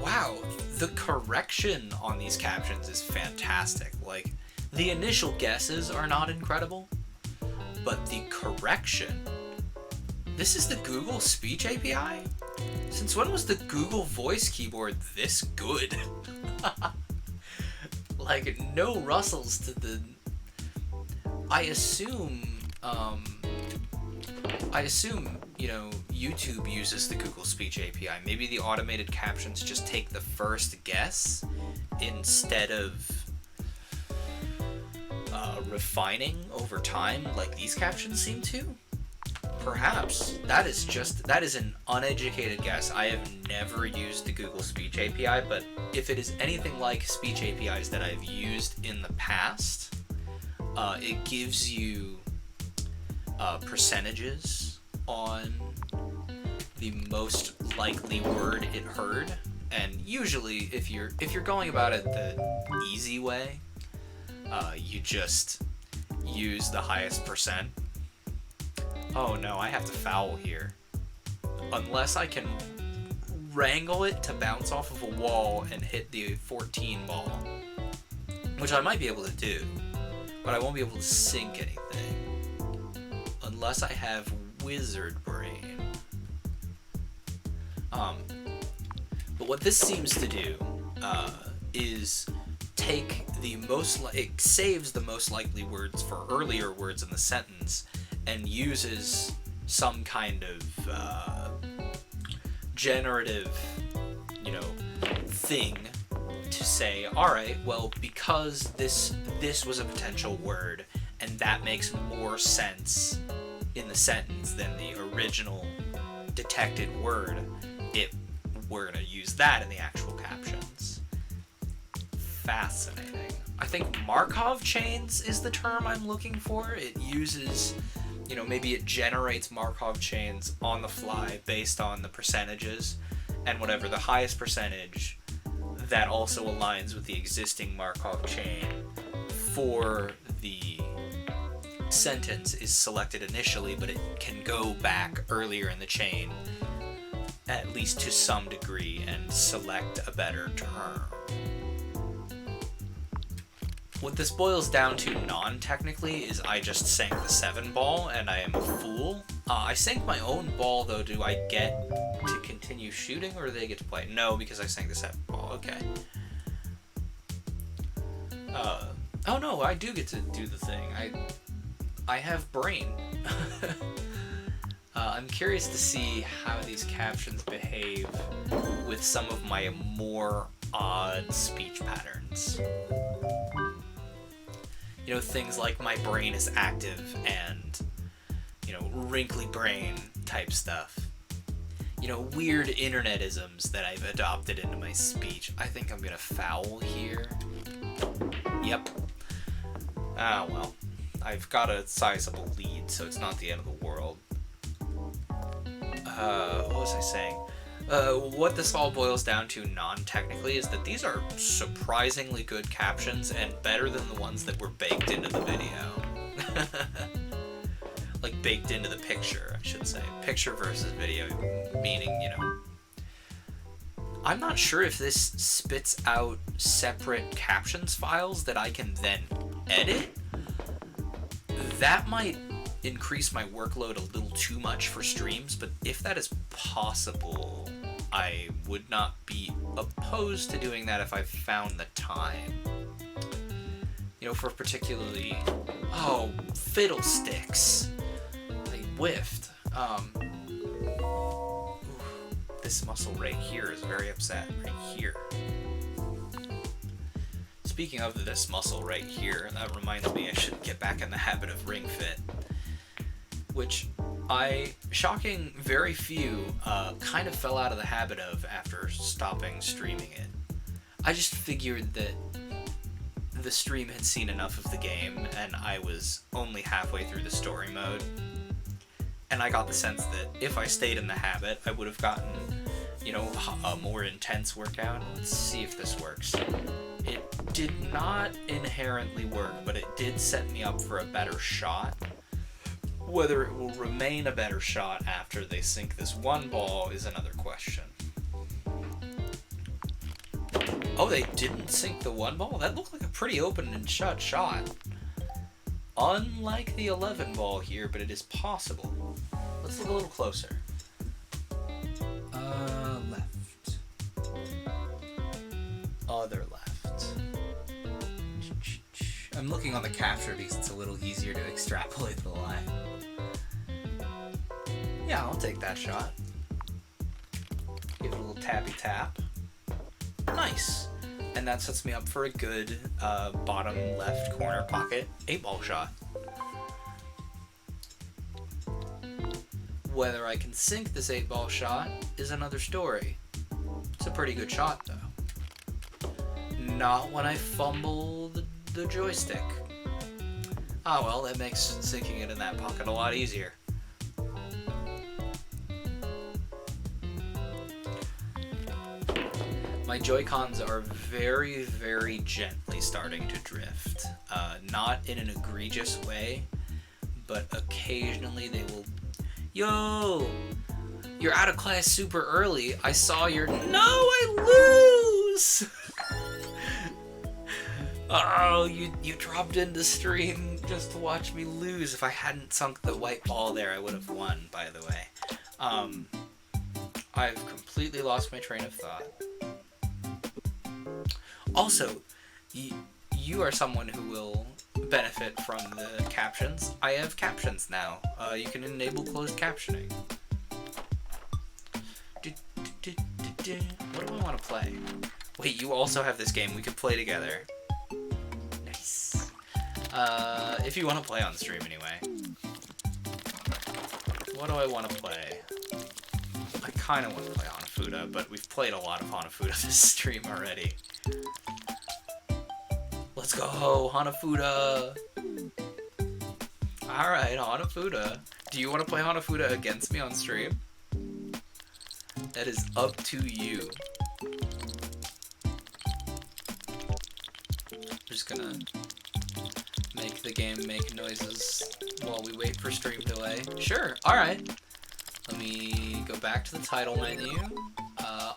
Wow, the correction on these captions is fantastic. Like, the initial guesses are not incredible, but the correction... This is the Google Speech API? Since when was the Google Voice keyboard this good? Like, no rustles to the... I assume, you know, YouTube uses the Google Speech API. Maybe the automated captions just take the first guess instead of refining over time like these captions seem to. Perhaps. That is an uneducated guess. I have never used the Google Speech API, but if it is anything like speech APIs that I've used in the past, it gives you percentages on the most likely word it heard, and usually if you're going about it the easy way, you just use the highest percent. Oh no, I have to foul here. Unless I can wrangle it to bounce off of a wall and hit the 14 ball, which I might be able to do, but I won't be able to sink anything unless I have wizard brain. But what this seems to do is take the it saves the most likely words for earlier words in the sentence and uses some kind of generative, you know, thing to say, alright, well, because this was a potential word, and that makes more sense in the sentence than the original detected word, we're gonna use that in the actual captions. Fascinating. I think Markov chains is the term I'm looking for. It uses, you know, maybe it generates Markov chains on the fly based on the percentages, and whatever the highest percentage that also aligns with the existing Markov chain for the sentence is selected initially, but it can go back earlier in the chain, at least to some degree, and select a better term. What this boils down to non-technically is I just sank the 7 ball and I am a fool. I sank my own ball though. Do I get to continue shooting or do they get to play? No, because I sank the 7 ball. Okay. Oh no, I do get to do the thing. I have brain. I'm curious to see how these captions behave with some of my more odd speech patterns. You know, things like my brain is active and, you know, wrinkly brain type stuff. You know, weird internetisms that I've adopted into my speech. I think I'm gonna foul here. Yep. Ah, well. I've got a sizable lead, so it's not the end of the world. What was I saying? What this all boils down to non-technically is that these are surprisingly good captions and better than the ones that were baked into the video. Like, baked into the picture, I should say. Picture versus video, meaning, you know... I'm not sure if this spits out separate captions files that I can then edit. That might increase my workload a little too much for streams, but if that is possible, I would not be opposed to doing that if I found the time. You know, for particularly... Oh, fiddlesticks! They whiffed. This muscle right here is very upset. Right here. Speaking of this muscle right here, that reminds me I should get back in the habit of Ring Fit. Which shocking, very few, kind of fell out of the habit of after stopping streaming it. I just figured that the stream had seen enough of the game, and I was only halfway through the story mode. And I got the sense that if I stayed in the habit, I would have gotten, you know, a more intense workout. Let's see if this works. It did not inherently work, but it did set me up for a better shot. Whether it will remain a better shot after they sink this 1 ball is another question. Oh, they didn't sink the 1 ball? That looked like a pretty open and shut shot. Unlike the 11 ball here, but it is possible. Let's look a little closer. Left. Other left. I'm looking on the capture because it's a little easier to extrapolate the line. Yeah, I'll take that shot. Give it a little tappy tap. Nice. And that sets me up for a good bottom left corner pocket 8-ball shot. Whether I can sink this 8-ball shot is another story. It's a pretty good shot though. Not when I fumble the joystick. Ah well, that makes sinking it in that pocket a lot easier. My Joy-Cons are very, very gently starting to drift. Not in an egregious way, but occasionally they will... Yo! You're out of class super early. I saw your... No, I lose! Oh, you dropped into stream just to watch me lose. If I hadn't sunk the white ball there, I would have won, by the way. I've completely lost my train of thought. Also, you are someone who will benefit from the captions. I have captions now. You can enable closed captioning. What do I want to play? Wait, you also have this game. We could play together. Nice. If you want to play on stream anyway. What do I want to play? I kind of want to play Hanafuda, but we've played a lot of Hanafuda this stream already. Let's go, Hanafuda! Alright, Hanafuda. Do you want to play Hanafuda against me on stream? That is up to you. I'm just gonna make the game make noises while we wait for stream delay. Sure, alright. Let me go back to the title menu.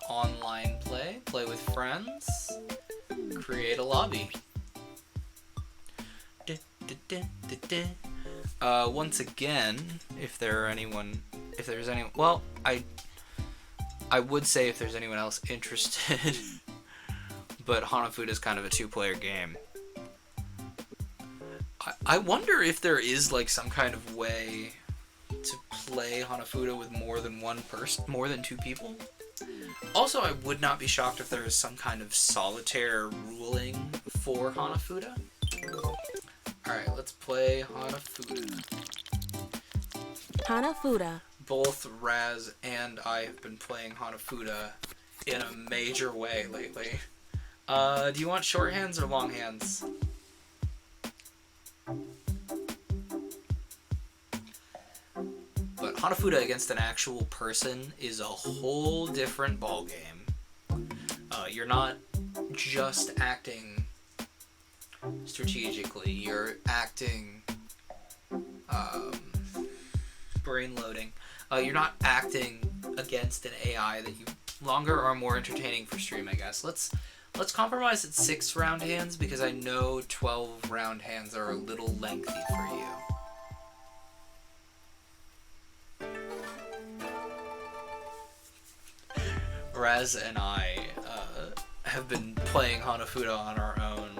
Online play, play with friends, create a lobby. Once again, if there's anyone, well, I would say if there's anyone else interested, but Hanafuda is kind of a two-player game. I wonder if there is like some kind of way to play Hanafuda with more than one person, more than two people. Also, I would not be shocked if there is some kind of solitaire ruling for Hanafuda. Alright, let's play Hanafuda. Hanafuda. Both Raz and I have been playing Hanafuda in a major way lately. Do you want short hands or long hands? But Hanafuda against an actual person is a whole different ballgame. You're not just acting strategically, you're acting brain loading. You're not acting against an AI that you longer or more entertaining for stream, I guess. Let's compromise at 6 round hands because I know 12 round hands are a little lengthy for you. Raz and I have been playing Hanafuda on our own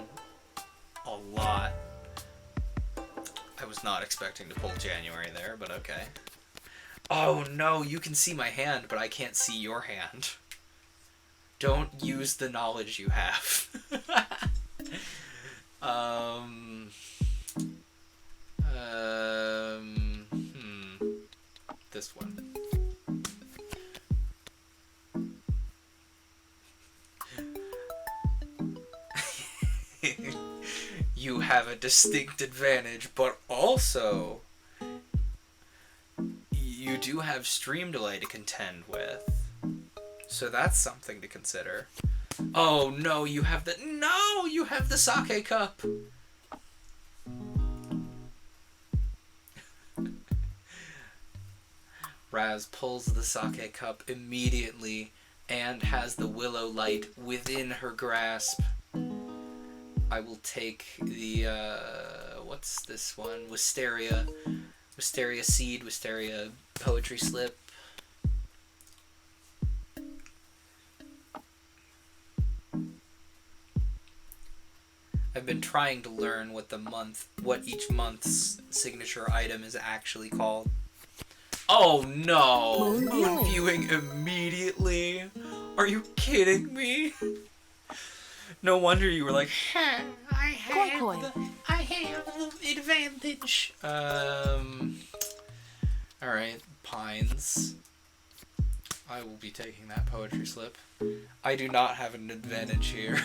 a lot. I was not expecting to pull January there, but okay. Oh no, you can see my hand, but I can't see your hand. Don't use the knowledge you have. This one. You have a distinct advantage, but also you do have stream delay to contend with. So that's something to consider. Oh no, you have the sake cup. Raz pulls the sake cup immediately and has the willow light within her grasp. I will take the, what's this one? Wisteria seed, Wisteria poetry slip. I've been trying to learn what each month's signature item is actually called. Oh no! Moon viewing immediately? Are you kidding me? No wonder you were like, I have the advantage. Alright, Pines. I will be taking that poetry slip. I do not have an advantage here.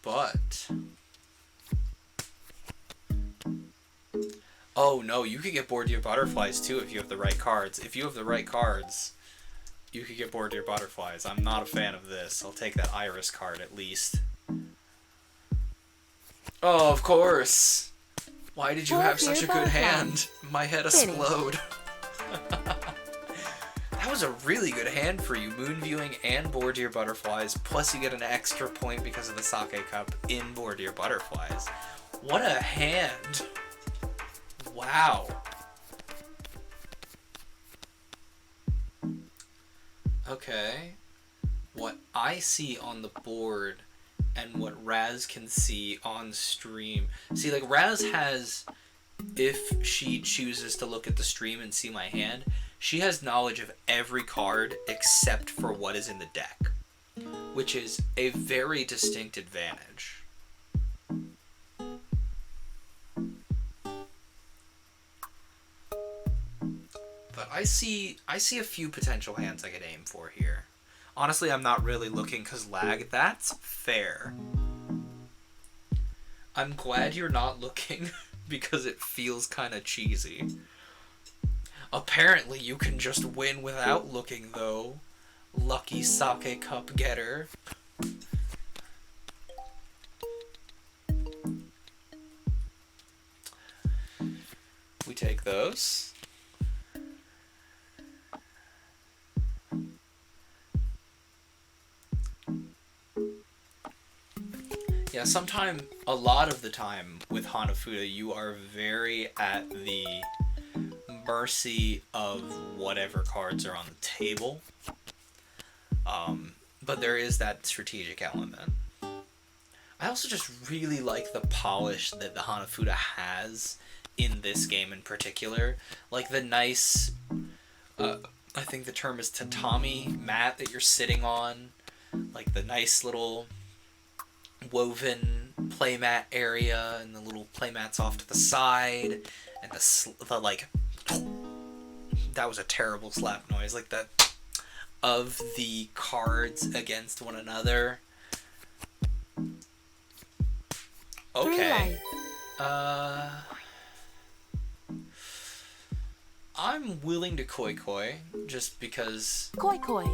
But... Oh no, you could get bored to your butterflies too if you have the right cards. If you have the right cards, you could get bored to your butterflies. I'm not a fan of this. I'll take that Iris card at least. Oh, of course! Why did you have such a good hand? My head explode. That was a really good hand for you. Moon viewing and board your butterflies. Plus you get an extra point because of the sake cup in board your butterflies. What a hand! Wow. Okay. What I see on the board and what Raz can see on stream. See, like, Raz has, if she chooses to look at the stream and see my hand, She has knowledge of every card except for what is in the deck, which is a very distinct advantage. But I see a few potential hands I could aim for here. Honestly, I'm not really looking because lag. That's fair. I'm glad you're not looking because it feels kind of cheesy. Apparently, you can just win without looking, though. Lucky sake cup getter. We take those. Yeah, a lot of the time with Hanafuda, you are very at the mercy of whatever cards are on the table. But there is that strategic element. I also just really like the polish that the Hanafuda has in this game in particular. Like the nice, I think the term is tatami mat that you're sitting on. Like the nice little woven playmat area and the little playmats off to the side. And the like, that was a terrible slap noise. Like that of the cards against one another. Okay. I'm willing to koi just because Koi.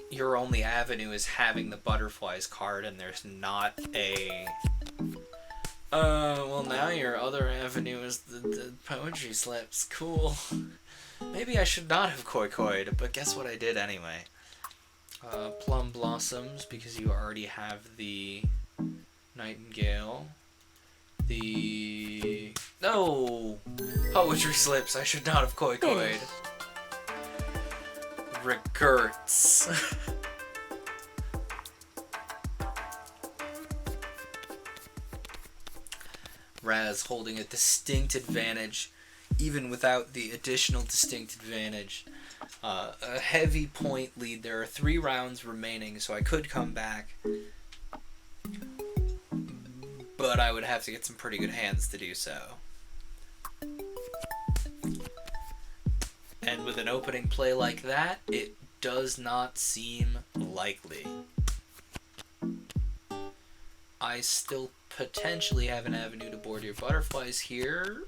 your only avenue is having the butterflies card and there's not a well now your other avenue is the poetry slips. Cool. Maybe I should not have koi-koi'd, but guess what I did anyway. Plum blossoms, because you already have the nightingale. No! Poetry slips, I should not have koi-koi'd. Regrets. Raz holding a distinct advantage, even without the additional distinct advantage. A heavy point lead. There are 3 rounds remaining, so I could come back. But I would have to get some pretty good hands to do so. And with an opening play like that, it does not seem likely. I still potentially have an avenue to board your butterflies here.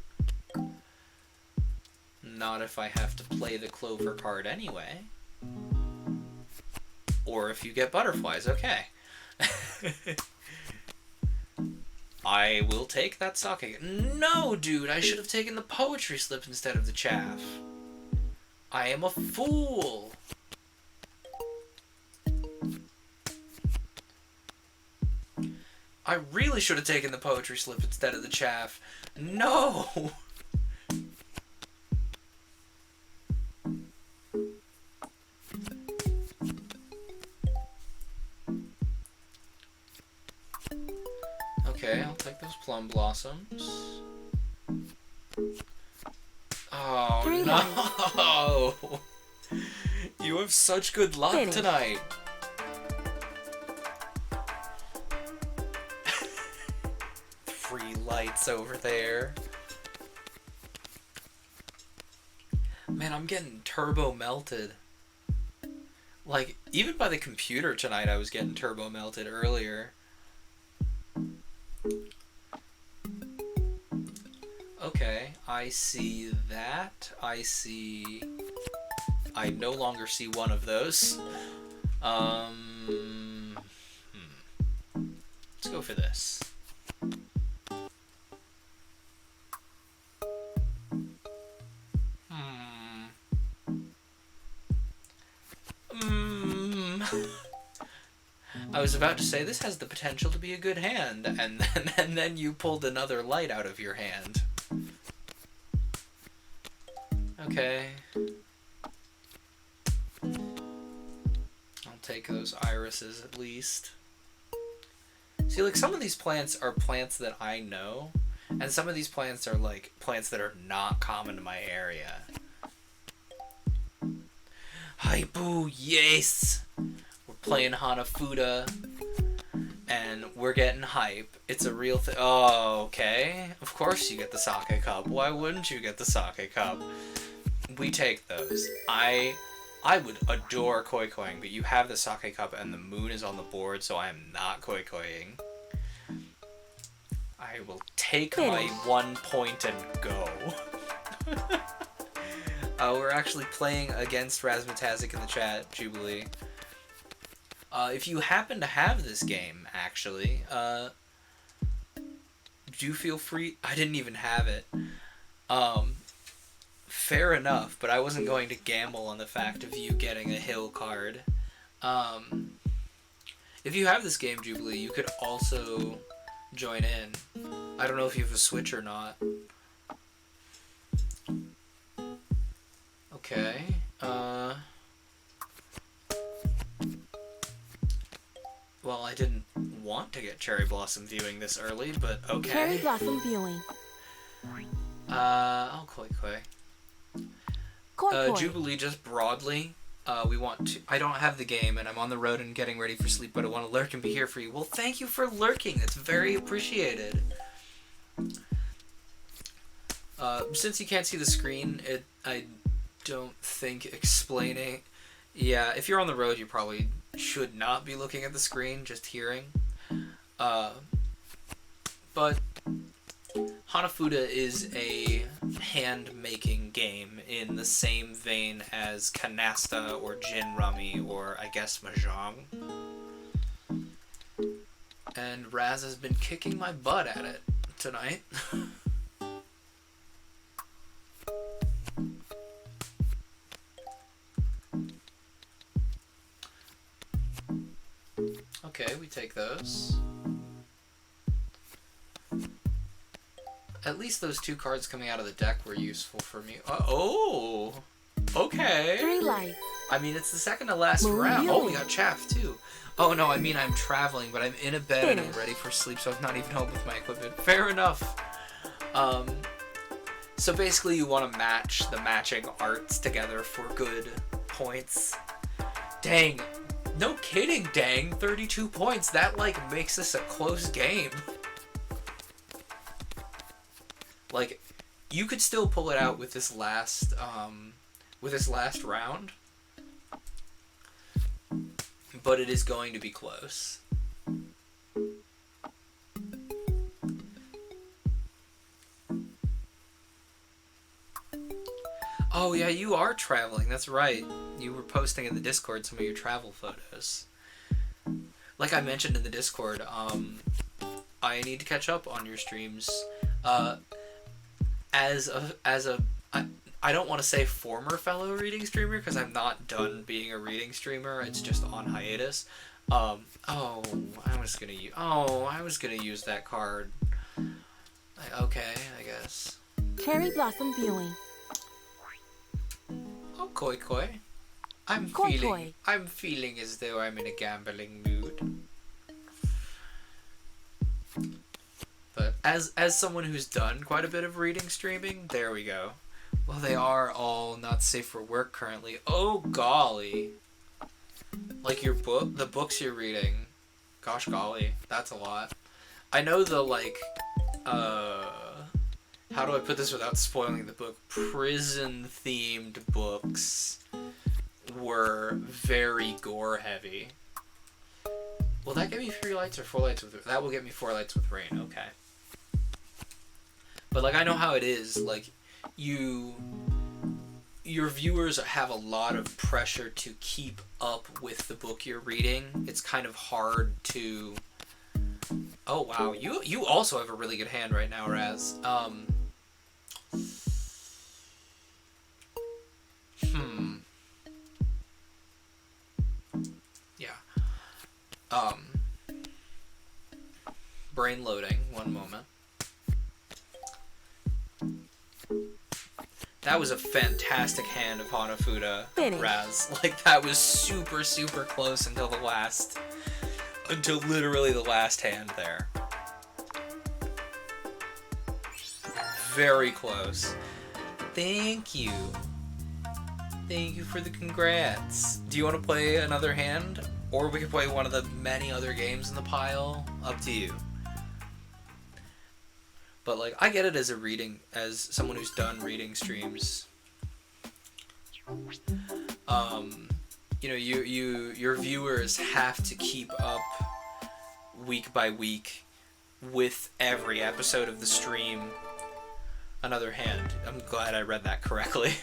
Not if I have to play the clover card anyway. Or if you get butterflies, okay. I will take that sake. No, dude, I should have taken the poetry slip instead of the chaff. I am a fool. I really should have taken the poetry slip instead of the chaff. No! Okay, I'll take those plum blossoms. Oh no! You have such good luck tonight. Free lights over there. Man, I'm getting turbo melted. Like, even by the computer tonight I was getting turbo melted earlier. Okay, I see that. I no longer see one of those. Let's go for this. I was about to say this has the potential to be a good hand, and then you pulled another light out of your hand. Okay. I'll take those irises at least. See, like, some of these plants are plants that I know, and some of these plants are, like, plants that are not common to my area. Hypoo, yes! We're playing Hanafuda, and we're getting hype. It's a real thing. Oh, okay. Of course you get the sake cup. Why wouldn't you get the sake cup? We take those. I would adore koi-koing, but you have the sake cup and the moon is on the board, so I am not koi-koing. I will take my 1 point and go. We're actually playing against Razmatazik in the chat, Jubilee. If you happen to have this game, actually, do feel free. I didn't even have it. Fair enough, but I wasn't going to gamble on the fact of you getting a hill card. If you have this game, Jubilee, you could also join in. I don't know if you have a Switch or not. Okay. Well, I didn't want to get Cherry Blossom viewing this early, but okay. Cherry Blossom viewing. I'll koi-koi. Koi-koi. Jubilee, just broadly, we want to... I don't have the game, and I'm on the road and getting ready for sleep, but I want to lurk and be here for you. Well, thank you for lurking. That's very appreciated. Since you can't see the screen, I don't think explaining... Yeah, if you're on the road, you probably should not be looking at the screen, just hearing. But Hanafuda is a hand-making game in the same vein as Canasta or Gin Rummy or, I guess, Mahjong. And Raz has been kicking my butt at it tonight. Okay, we take those. At least those 2 cards coming out of the deck were useful for me. Oh! Okay! 3 life. I mean, it's the second to last round. Oh, we got chaff, too. Oh, no, I mean, I'm traveling, but I'm in a bed and I'm ready for sleep, so I'm not even home with my equipment. Fair enough. So basically you want to match the matching arts together for good points. Dang. No kidding, dang. 32 points. That, like, makes this a close game. Like, you could still pull it out with this last round. But it is going to be close. Oh yeah, you are traveling, that's right. You were posting in the Discord some of your travel photos. Like I mentioned in the Discord, I need to catch up on your streams. I don't want to say former fellow reading streamer, because I'm not done being a reading streamer, it's just on hiatus. I was gonna use that card. Okay, I guess. Cherry Blossom viewing. Oh, koi-koi. I'm feeling as though I'm in a gambling mood. But as someone who's done quite a bit of reading streaming, there we go. Well, they are all not safe for work currently. Oh golly. Like the books you're reading. Gosh golly, that's a lot. I know the how do I put this without spoiling the book? Prison-themed books were very gore-heavy. Will that get me 3 lights or 4 lights with... That will get me 4 lights with rain, okay. But, like, I know how it is. Like, your viewers have a lot of pressure to keep up with the book you're reading. It's kind of hard to... Oh, wow. You also have a really good hand right now, Raz. Yeah. Brain loading. One moment. That was a fantastic hand of Hanafuda, Raz. Like, that was super, super close until literally the last hand there. Very close. Thank you. Thank you for the congrats. Do you want to play another hand? Or we could play one of the many other games in the pile? Up to you. But, like, I get it as someone who's done reading streams. You know, your viewers have to keep up week by week with every episode of the stream. Another hand. I'm glad I read that correctly.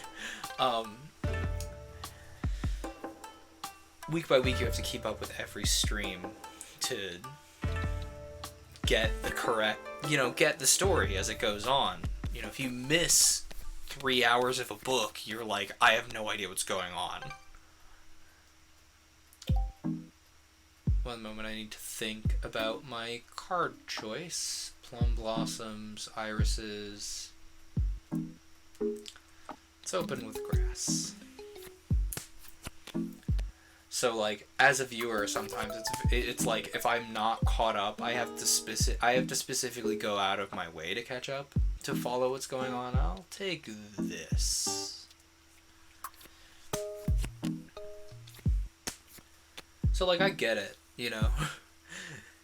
Week by week you have to keep up with every stream to get the correct, get the story as it goes on. You know, if you miss 3 hours of a book, you're like, I have no idea what's going on. One moment, I need to think about my card choice. Plum blossoms, irises. Let's open with grass. So, like, as a viewer, sometimes it's like if I'm not caught up, I have to specifically go out of my way to catch up, to follow what's going on. I'll take this. So, like, I get it, you know.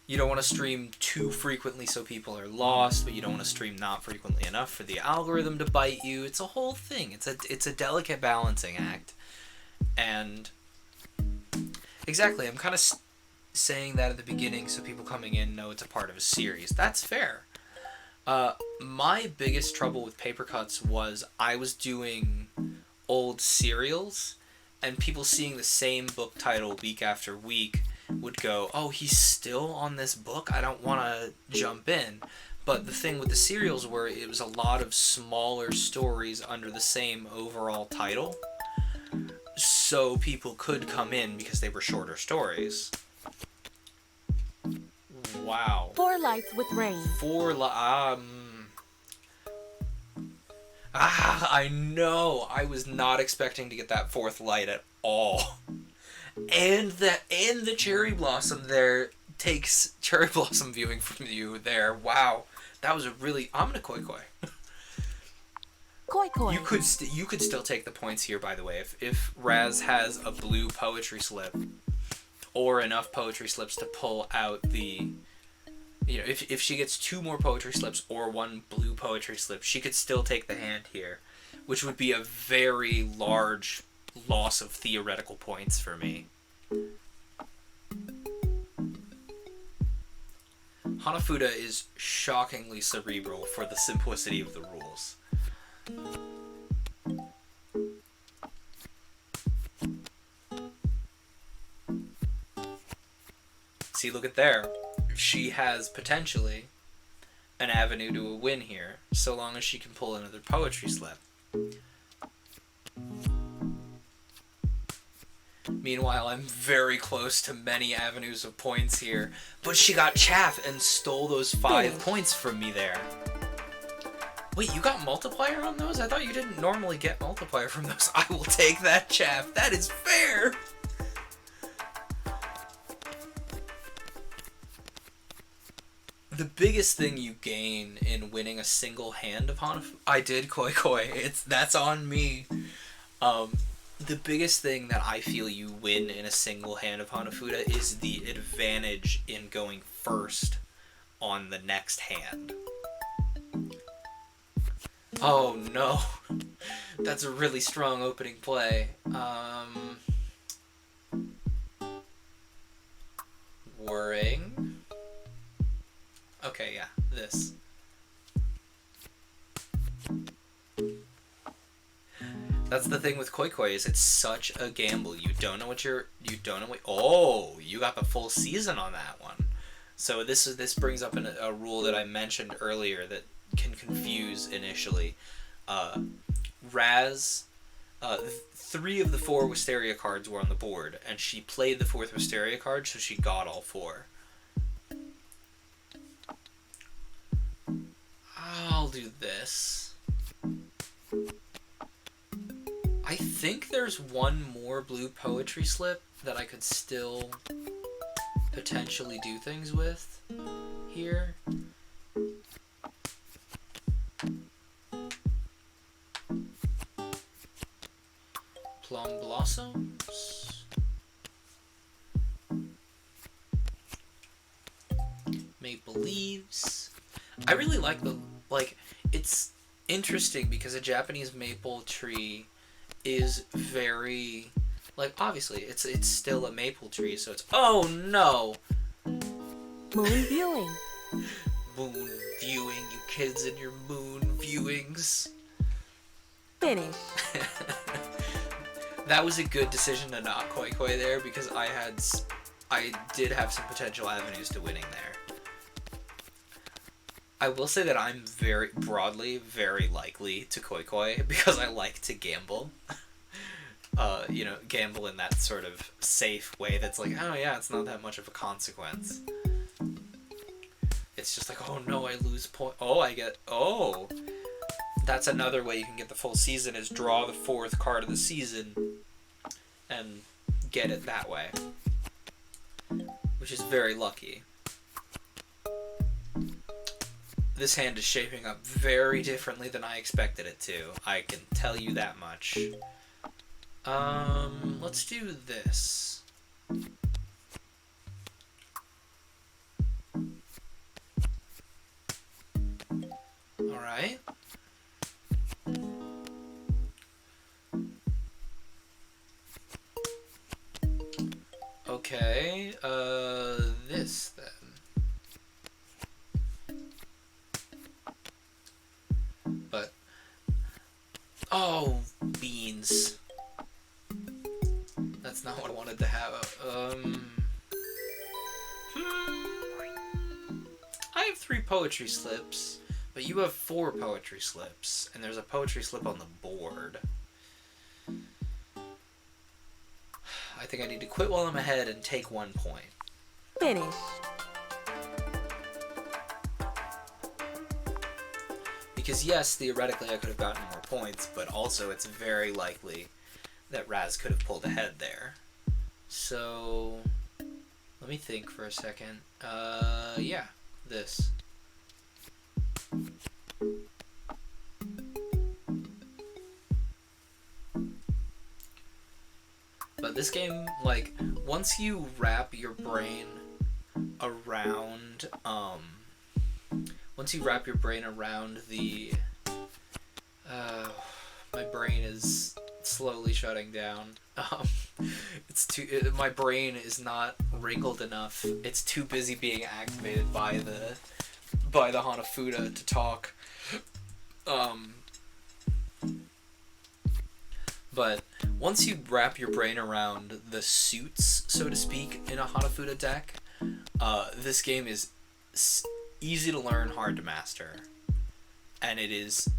You don't want to stream too frequently so people are lost, but you don't want to stream not frequently enough for the algorithm to bite you. It's a whole thing. It's a delicate balancing act. And exactly, I'm kind of saying that at the beginning so people coming in know it's a part of a series. That's fair. My biggest trouble with paper cuts was I was doing old serials, and people seeing the same book title week after week would go, oh, he's still on this book? I don't want to jump in. But the thing with the serials were it was a lot of smaller stories under the same overall title. So people could come in because they were shorter stories. Wow. 4 lights with rain. I know. I was not expecting to get that 4th light at all. And the cherry blossom there takes cherry blossom viewing from you there. Wow. That was a really... I'm gonna koi. Koi. You could still take the points here, by the way. If Raz has a blue poetry slip, or enough poetry slips to pull out the... You know, if she gets 2 more poetry slips or 1 blue poetry slip, she could still take the hand here, which would be a very large loss of theoretical points for me. Hanafuda is shockingly cerebral for the simplicity of the rules. See, look at there. She has potentially an avenue to a win here, so long as she can pull another poetry slip. Meanwhile, I'm very close to many avenues of points here, but she got chaff and stole those 5 points from me there. Wait, you got multiplier on those? I thought you didn't normally get multiplier from those. I will take that chaff. That is fair! The biggest thing you gain in winning a single hand of Hanafuda... I did koi. That's on me. The biggest thing that I feel you win in a single hand of Hanafuda is the advantage in going first on the next hand. Oh no. That's a really strong opening play. Worrying. Okay, yeah, this. That's the thing with koi is it's such a gamble. You don't know what oh, you got the full season on that one. So this brings up a rule that I mentioned earlier that can confuse initially. Raz, 3 of the 4 Wisteria cards were on the board, and she played the 4th Wisteria card, so she got all 4. I'll do this. I think there's 1 more blue poetry slip that I could still potentially do things with here. Blossoms. Maple leaves. I really like it's interesting because a Japanese maple tree is very, obviously it's still a maple tree, so it's, oh no! Moon viewing. Moon viewing, you kids and your moon viewings. Finish. That was a good decision to not koi koi there because I did have some potential avenues to winning there. I will say that I'm very likely to koi koi because I like to gamble. Gamble in that sort of safe way that's like, oh yeah, it's not that much of a consequence. It's just like, oh no, I lose point. Oh, that's another way you can get the full season is draw the 4th card of the season and get it that way. Which is very lucky. This hand is shaping up very differently than I expected it to. I can tell you that much. Let's do this. Alright. Okay, this then. But, oh, beans. That's not what I wanted to have. I have 3 poetry slips, but you have 4 poetry slips, and there's a poetry slip on the board. I think I need to quit while I'm ahead and take 1 point. Finish. Because yes, theoretically I could have gotten more points, but also it's very likely that Raz could have pulled ahead there. So, let me think for a second. Yeah, this. But this game, once you wrap your brain around, the, my brain is slowly shutting down. My brain is not wrinkled enough. It's too busy being activated by the Hanafuda to talk. But once you wrap your brain around the suits, so to speak, in a Hanafuda deck, this game is easy to learn, hard to master. And it is,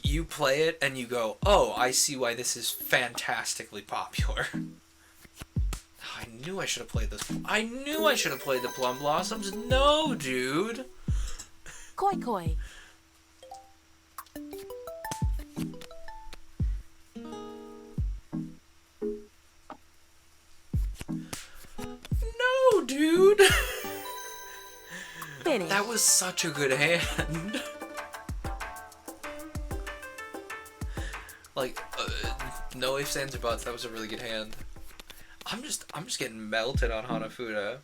you play it and you go, oh, I see why this is fantastically popular. I knew I should have played this. I knew I should have played the Plum Blossoms. No, dude. Koi koi. No, dude. Finish. That was such a good hand. No ifs, ands, or buts. That was a really good hand. I'm just getting melted on Hanafuda.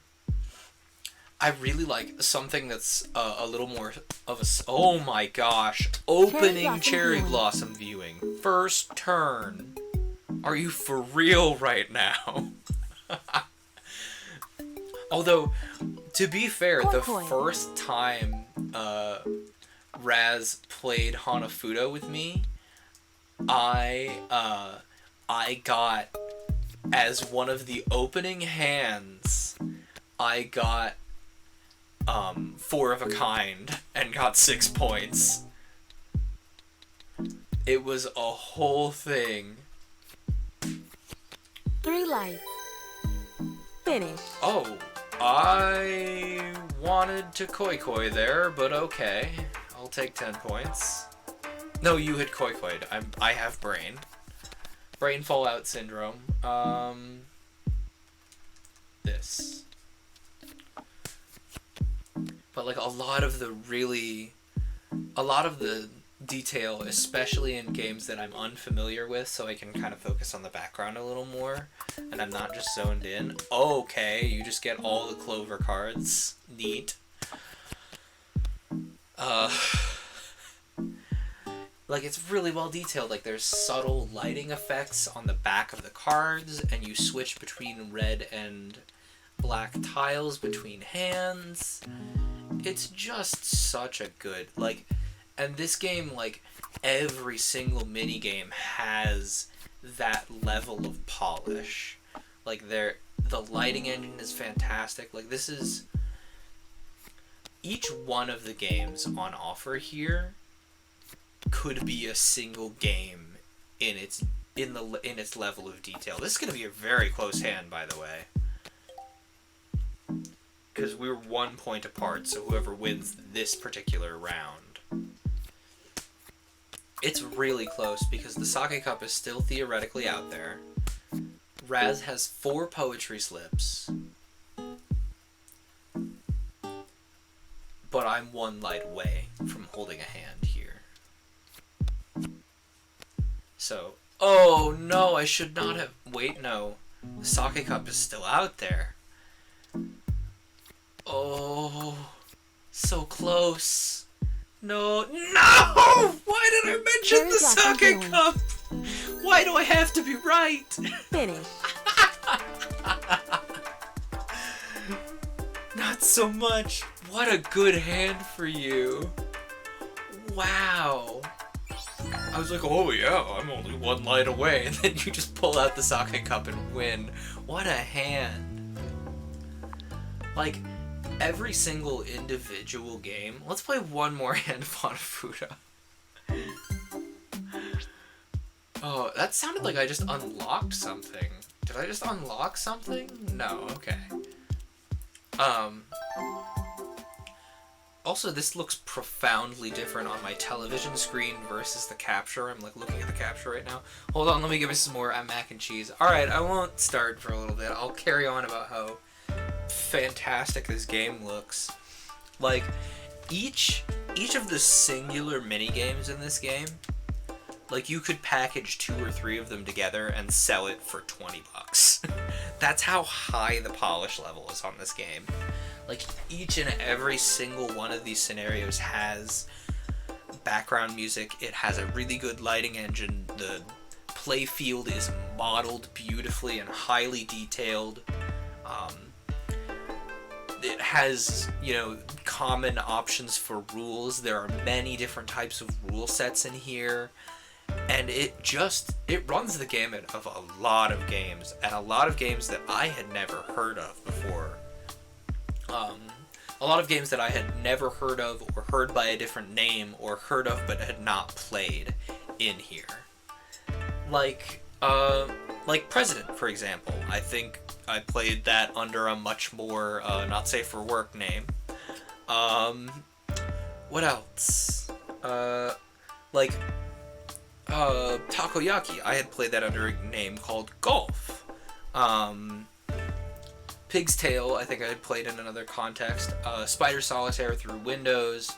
I really like something that's a little more of a. Oh my gosh! Opening cherry blossom viewing. First turn. Are you for real right now? Although, to be fair, the first time Raz played Hanafuda with me, I got, as one of the opening hands, I got 4 of a kind and got 6 points. It was a whole thing. 3 lights. Finish. Oh, I wanted to koi koi there, but okay. I'll take 10 points. No, you had koi koi'd. I have brain. Brain fallout syndrome. This. But a lot of the detail, especially in games that I'm unfamiliar with, so I can kind of focus on the background a little more, and I'm not just zoned in. Okay, you just get all the clover cards. Neat. Like, it's really well detailed. Like, there's subtle lighting effects on the back of the cards, and you switch between red and black tiles between hands. It's just such a good, like, and this game, like, every single minigame has that level of polish. Like, the lighting engine is fantastic. Like, this is, each one of the games on offer here could be a single game in its level of detail. This is going to be a very close hand, by the way, because we're 1 point apart, so whoever wins this particular round, it's really close because the Sake Cup is still theoretically out there. Raz has 4 poetry slips, but I'm 1 light away from holding a hand here. So, oh no, I should not have, wait, no, the Sake Cup is still out there. Oh, so close. No, no! Why did I mention the Sake Cup? Why do I have to be right? Finish. Not so much. What a good hand for you. Wow. I was like, oh yeah, I'm only 1 light away, and then you just pull out the Sake Cup and win. What a hand. Like, every single individual game. Let's play one more hand of Hanafuda. Oh, that sounded like I just unlocked something. Did I just unlock something? No, okay. Also, this looks profoundly different on my television screen versus the capture. I'm like looking at the capture right now. Hold on, let me give me some more mac and cheese. Alright, I won't start for a little bit. I'll carry on about how fantastic this game looks. Like, each of the singular mini games in this game, like, you could package 2 or 3 of them together and sell it for $20. That's how high the polish level is on this game. Like, each and every single one of these scenarios has background music. It has a really good lighting engine. The play field is modeled beautifully and highly detailed. It has, you know, common options for rules. There are many different types of rule sets in here. And it runs the gamut of a lot of games, and a lot of games that I had never heard of before. A lot of games that I had never heard of, or heard by a different name, or heard of but had not played in here. Like President, for example. I think I played that under a much more not safe for work name. What else? Takoyaki. I had played that under a name called Golf. Pig's Tail, I think I had played in another context. Spider Solitaire through Windows.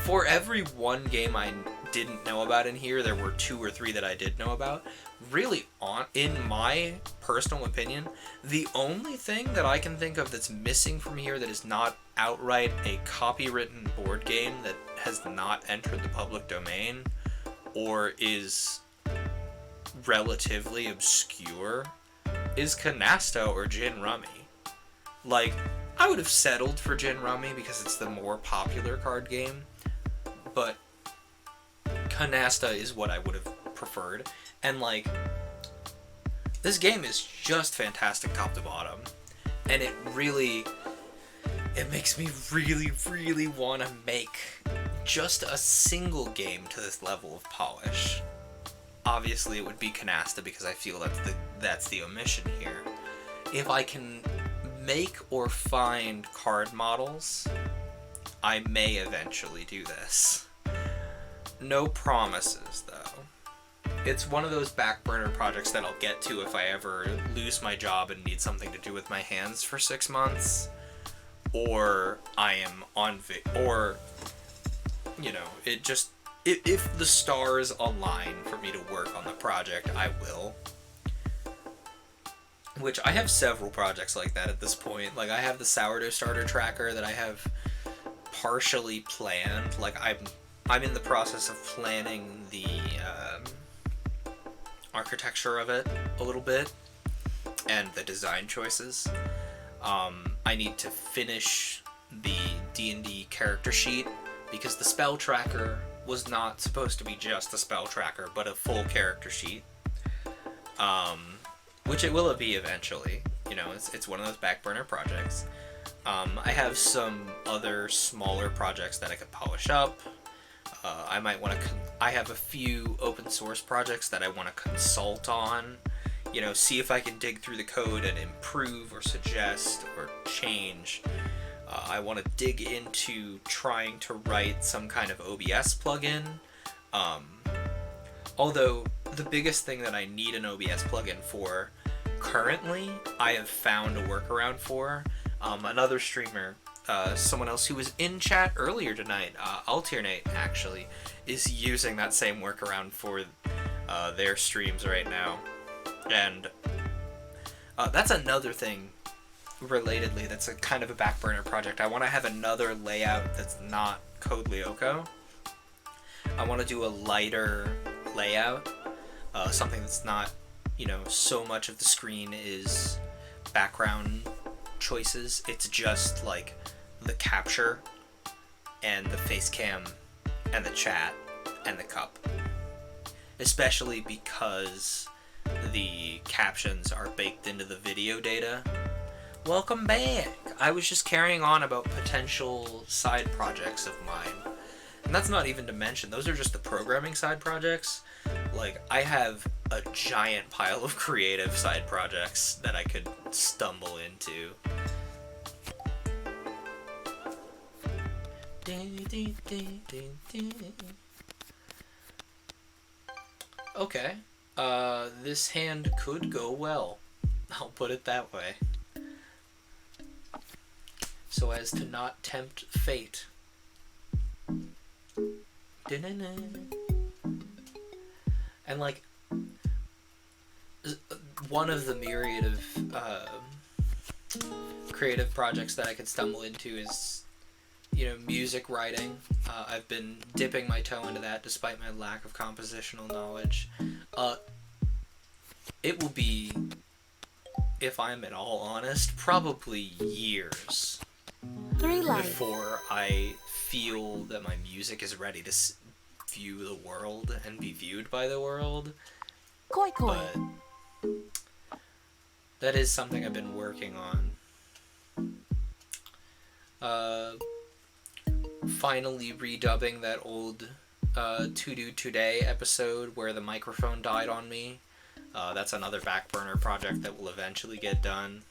For every one game I didn't know about in here, there were 2 or 3 that I did know about. Really, in my personal opinion, the only thing that I can think of that's missing from here that is not outright a copywritten board game that has not entered the public domain or is relatively obscure is Canasta or Gin Rummy. Like, I would have settled for Gin Rummy because it's the more popular card game, but Canasta is what I would have preferred. And, like, this game is just fantastic top to bottom, and it makes me really, really want to make just a single game to this level of polish. Obviously, it would be Canasta because I feel that's the omission here. If I can make or find card models, I may eventually do this. No promises, though. It's one of those back burner projects that I'll get to if I ever lose my job and need something to do with my hands for 6 months, or I am or, you know, it just if the stars align for me to work on the project, I will. Which I have several projects like that at this point. Like, I have the sourdough starter tracker that I have partially planned. Like, I'm in the process of planning the architecture of it a little bit and the design choices. I need to finish the D&D character sheet because the spell tracker was not supposed to be just a spell tracker, but a full character sheet. Which it will be eventually. You know, it's one of those back burner projects. I have some other smaller projects that I could polish up. I might want to. I have a few open source projects that I want to consult on. You know, see if I can dig through the code and improve or suggest or change. I want to dig into trying to write some kind of OBS plugin. Although the biggest thing that I need an OBS plugin for currently, I have found a workaround for. Another streamer, someone else who was in chat earlier tonight, Alternate actually, is using that same workaround for their streams right now. And that's another thing relatedly that's a kind of a back burner project. I want to have another layout that's not Code Lyoko. I want to do a lighter layout, something that's not, you know, so much of the screen is background choices. It's just like the capture and the face cam and the chat and the cup. Especially because the captions are baked into the video data. Welcome back! I was just carrying on about potential side projects of mine. And that's not even to mention, those are just the programming side projects. Like, I have a giant pile of creative side projects that I could stumble into. Okay. This hand could go well. I'll put it that way. So as to not tempt fate. And like, one of the myriad of creative projects that I could stumble into is, you know, music writing. I've been dipping my toe into that despite my lack of compositional knowledge. It will be, if I'm at all honest, probably years 3 lives. before I feel that my music is ready to view the world and be viewed by the world. Koi koi. But that is something I've been working on. Finally redubbing that old To Do Today episode where the microphone died on me. That's another back burner project that will eventually get done.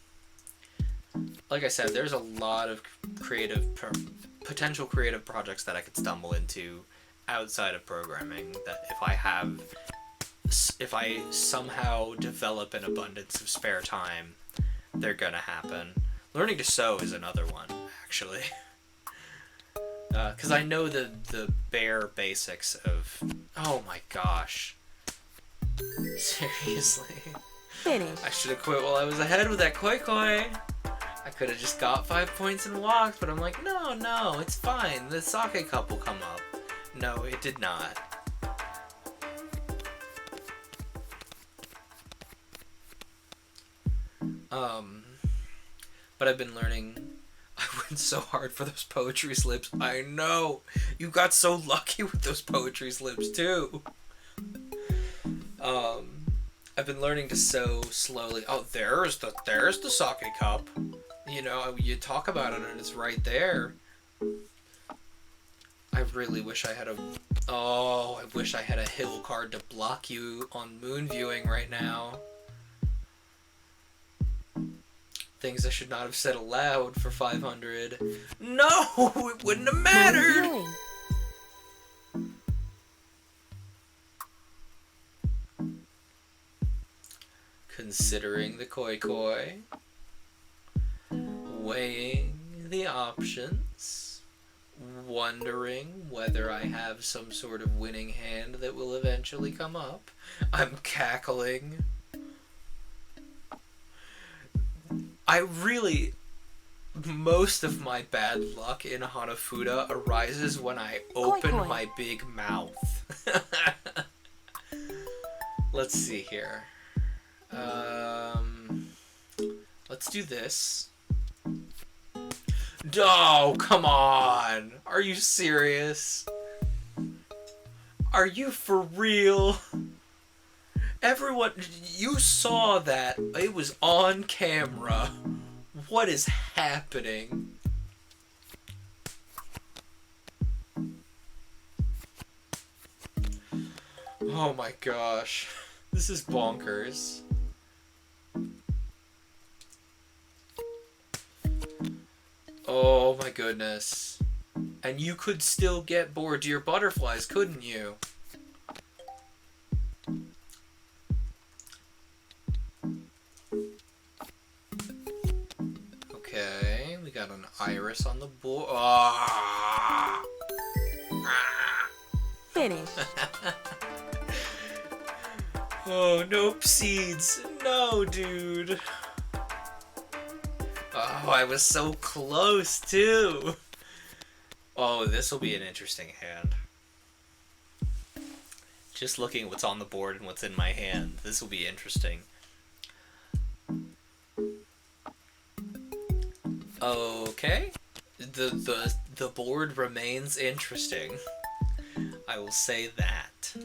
Like I said, there's a lot of potential creative projects that I could stumble into outside of programming that if I somehow develop an abundance of spare time, they're gonna happen. Learning to sew is another one, actually. Because I know the bare basics of... Oh my gosh. Seriously. Finish. I should have quit while I was ahead with that koi koi. I could have just got 5 points and walked, but I'm like, no, it's fine. The sake cup will come up. No, it did not. But I've been learning. I went so hard for those poetry slips. I know. You got so lucky with those poetry slips too. I've been learning to sew slowly. Oh, there's the sake cup. You know, you talk about it and it's right there. I really wish I had I wish I had a hill card to block you on moon viewing right now. Things I should not have said aloud for 500. No! It wouldn't have mattered! Moon viewing. Considering the koi koi. Weighing the options. wondering whether I have some sort of winning hand that will eventually come up. I'm cackling. Most of my bad luck in Hanafuda arises when I open Koi. my big mouth. Let's see here. Let's do this. Oh, come on! Are you serious? Are you for real? Everyone, you saw that. It was on camera. What is happening? Oh my gosh. This is bonkers. Oh my goodness. And you could still get bored to your butterflies, couldn't you? Okay, we got an iris on the board. Ah! Finish. Oh, nope, seeds. No, dude. Oh, I was so close, too. Oh, this will be an interesting hand. Just looking at what's on the board and what's in my hand, this will be interesting. Okay. The board remains interesting. I will say that.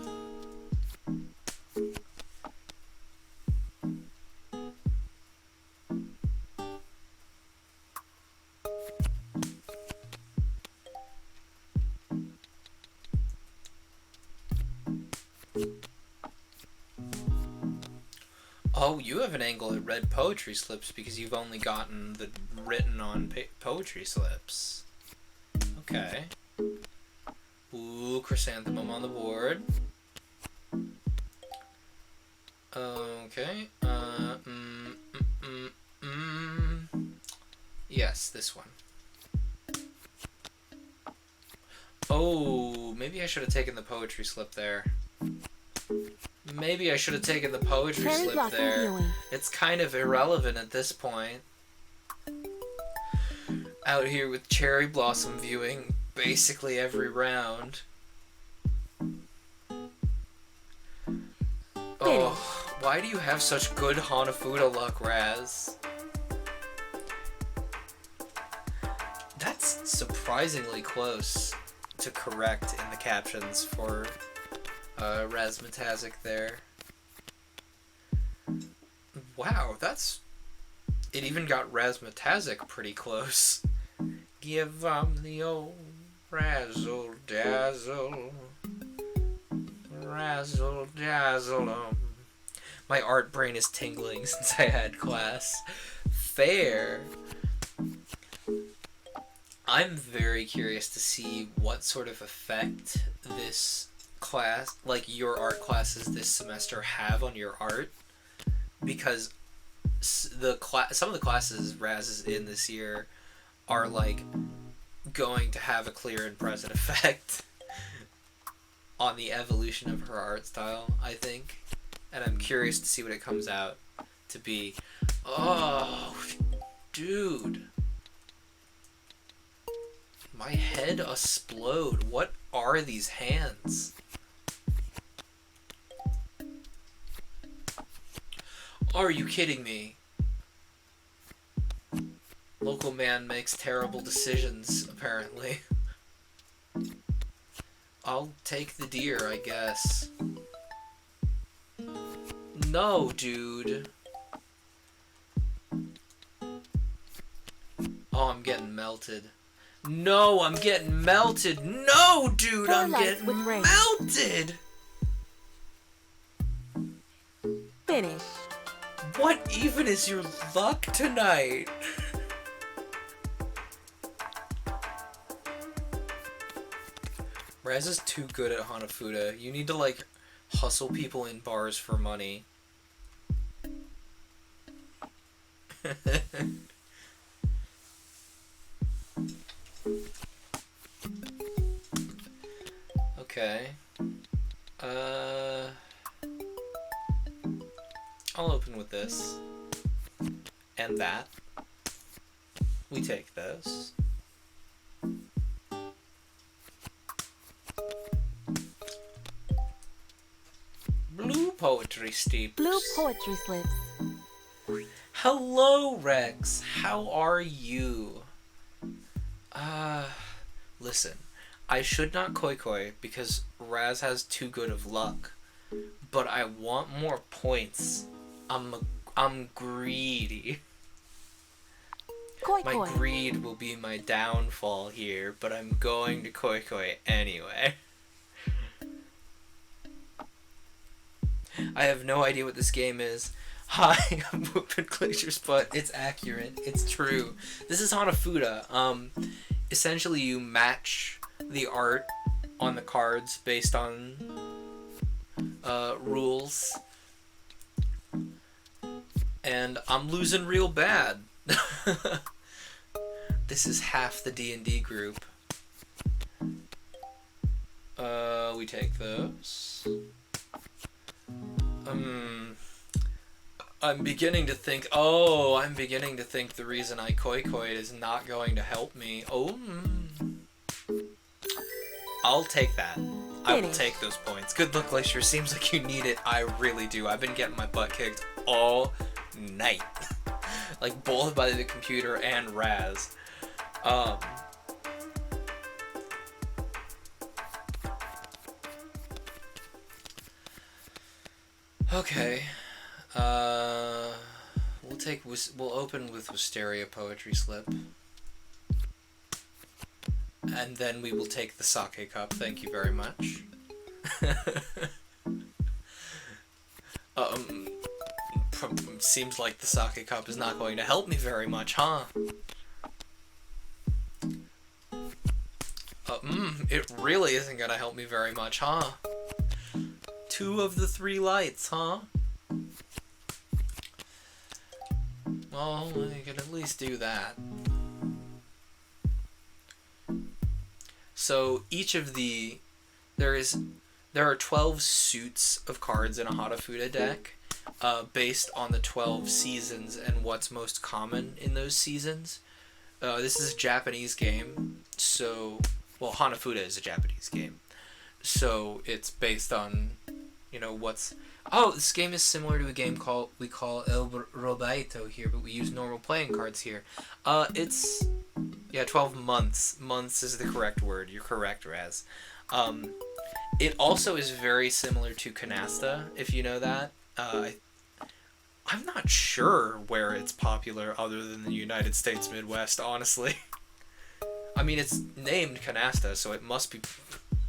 Oh, you have an angle at red poetry slips because you've only gotten the written on poetry slips. Okay. Ooh, chrysanthemum on the board. Okay. Yes, this one. Oh, maybe I should have taken the poetry slip there. Maybe I should have taken the poetry Cherry slip blossom there. viewing. It's kind of irrelevant at this point. Out here with cherry blossom viewing basically every round. Oh, why do you have such good Hanafuda luck, Raz? That's surprisingly close to correct in the captions for Razmatazik there. Wow, that's... It even got Razmatazik pretty close. Give the old razzle dazzle. Razzle dazzle. My art brain is tingling since I had class. Fair. I'm very curious to see what sort of effect this class, like your art classes this semester, have on your art, because some of the classes Raz is in this year are like going to have a clear and present effect on the evolution of her art style, I think, and I'm curious to see what it comes out to be. Oh, dude. My head explode. What are these hands? Are you kidding me? Local man makes terrible decisions, apparently. I'll take the deer, I guess. No, dude. Oh, I'm getting melted. No, I'm getting melted. No, dude, I'm getting melted. Finish. What even is your luck tonight? Raz is too good at Hanafuda. You need to, like, hustle people in bars for money. Okay. I'll open with this. And that. We take those. Blue poetry steeps. Blue poetry slips. Hello, Rex. How are you? Listen. I should not koi because Raz has too good of luck. But I want more points. I'm greedy. Koi My koi. greed will be my downfall here, but I'm going to koi anyway. I have no idea what this game is. Hi, I'm whooping Glacier's butt. It's accurate. It's true. This is Hanafuda. Essentially you match the art on the cards based on rules. And I'm losing real bad. This is half the D&D group. We take those. I'm beginning to think the reason I koi is not going to help me. I'll take that. I will take those points. Good luck, Glacier. Seems like you need it. I really do. I've been getting my butt kicked all night. Like, both by the computer and Raz. Okay. We'll open with Wisteria Poetry Slip. And then we will take the sake cup. Thank you very much. Seems like the sake cup is not going to help me very much, huh? It really isn't gonna help me very much, huh? 2 of the 3 lights, huh? Well, I can at least do that. So each of there are 12 suits of cards in a Hanafuda deck, based on the 12 seasons and what's most common in those seasons. This is a Japanese game, so Hanafuda is a Japanese game, so it's based on, what's. Oh, this game is similar to a game we call El Robaito here, but we use normal playing cards here. It's 12 months. Months is the correct word. You're correct, Raz. It also is very similar to Canasta, if you know that. I'm not sure where it's popular other than the United States Midwest, honestly. I mean, it's named Canasta, so it must be...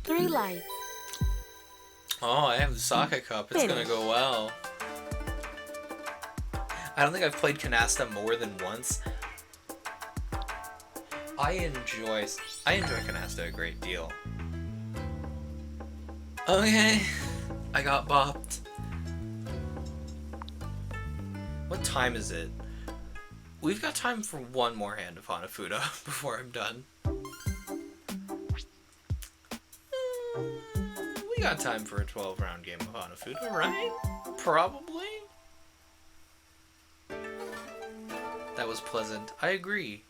3 lights. Oh, I have the sake cup. It's gonna go well. I don't think I've played Canasta more than once. I enjoy Canasta a great deal. Okay, I got bopped. What time is it? We've got time for one more hand of Hanafuda before I'm done. We got time for a 12-round game of Hanafuda, right? Probably? That was pleasant. I agree.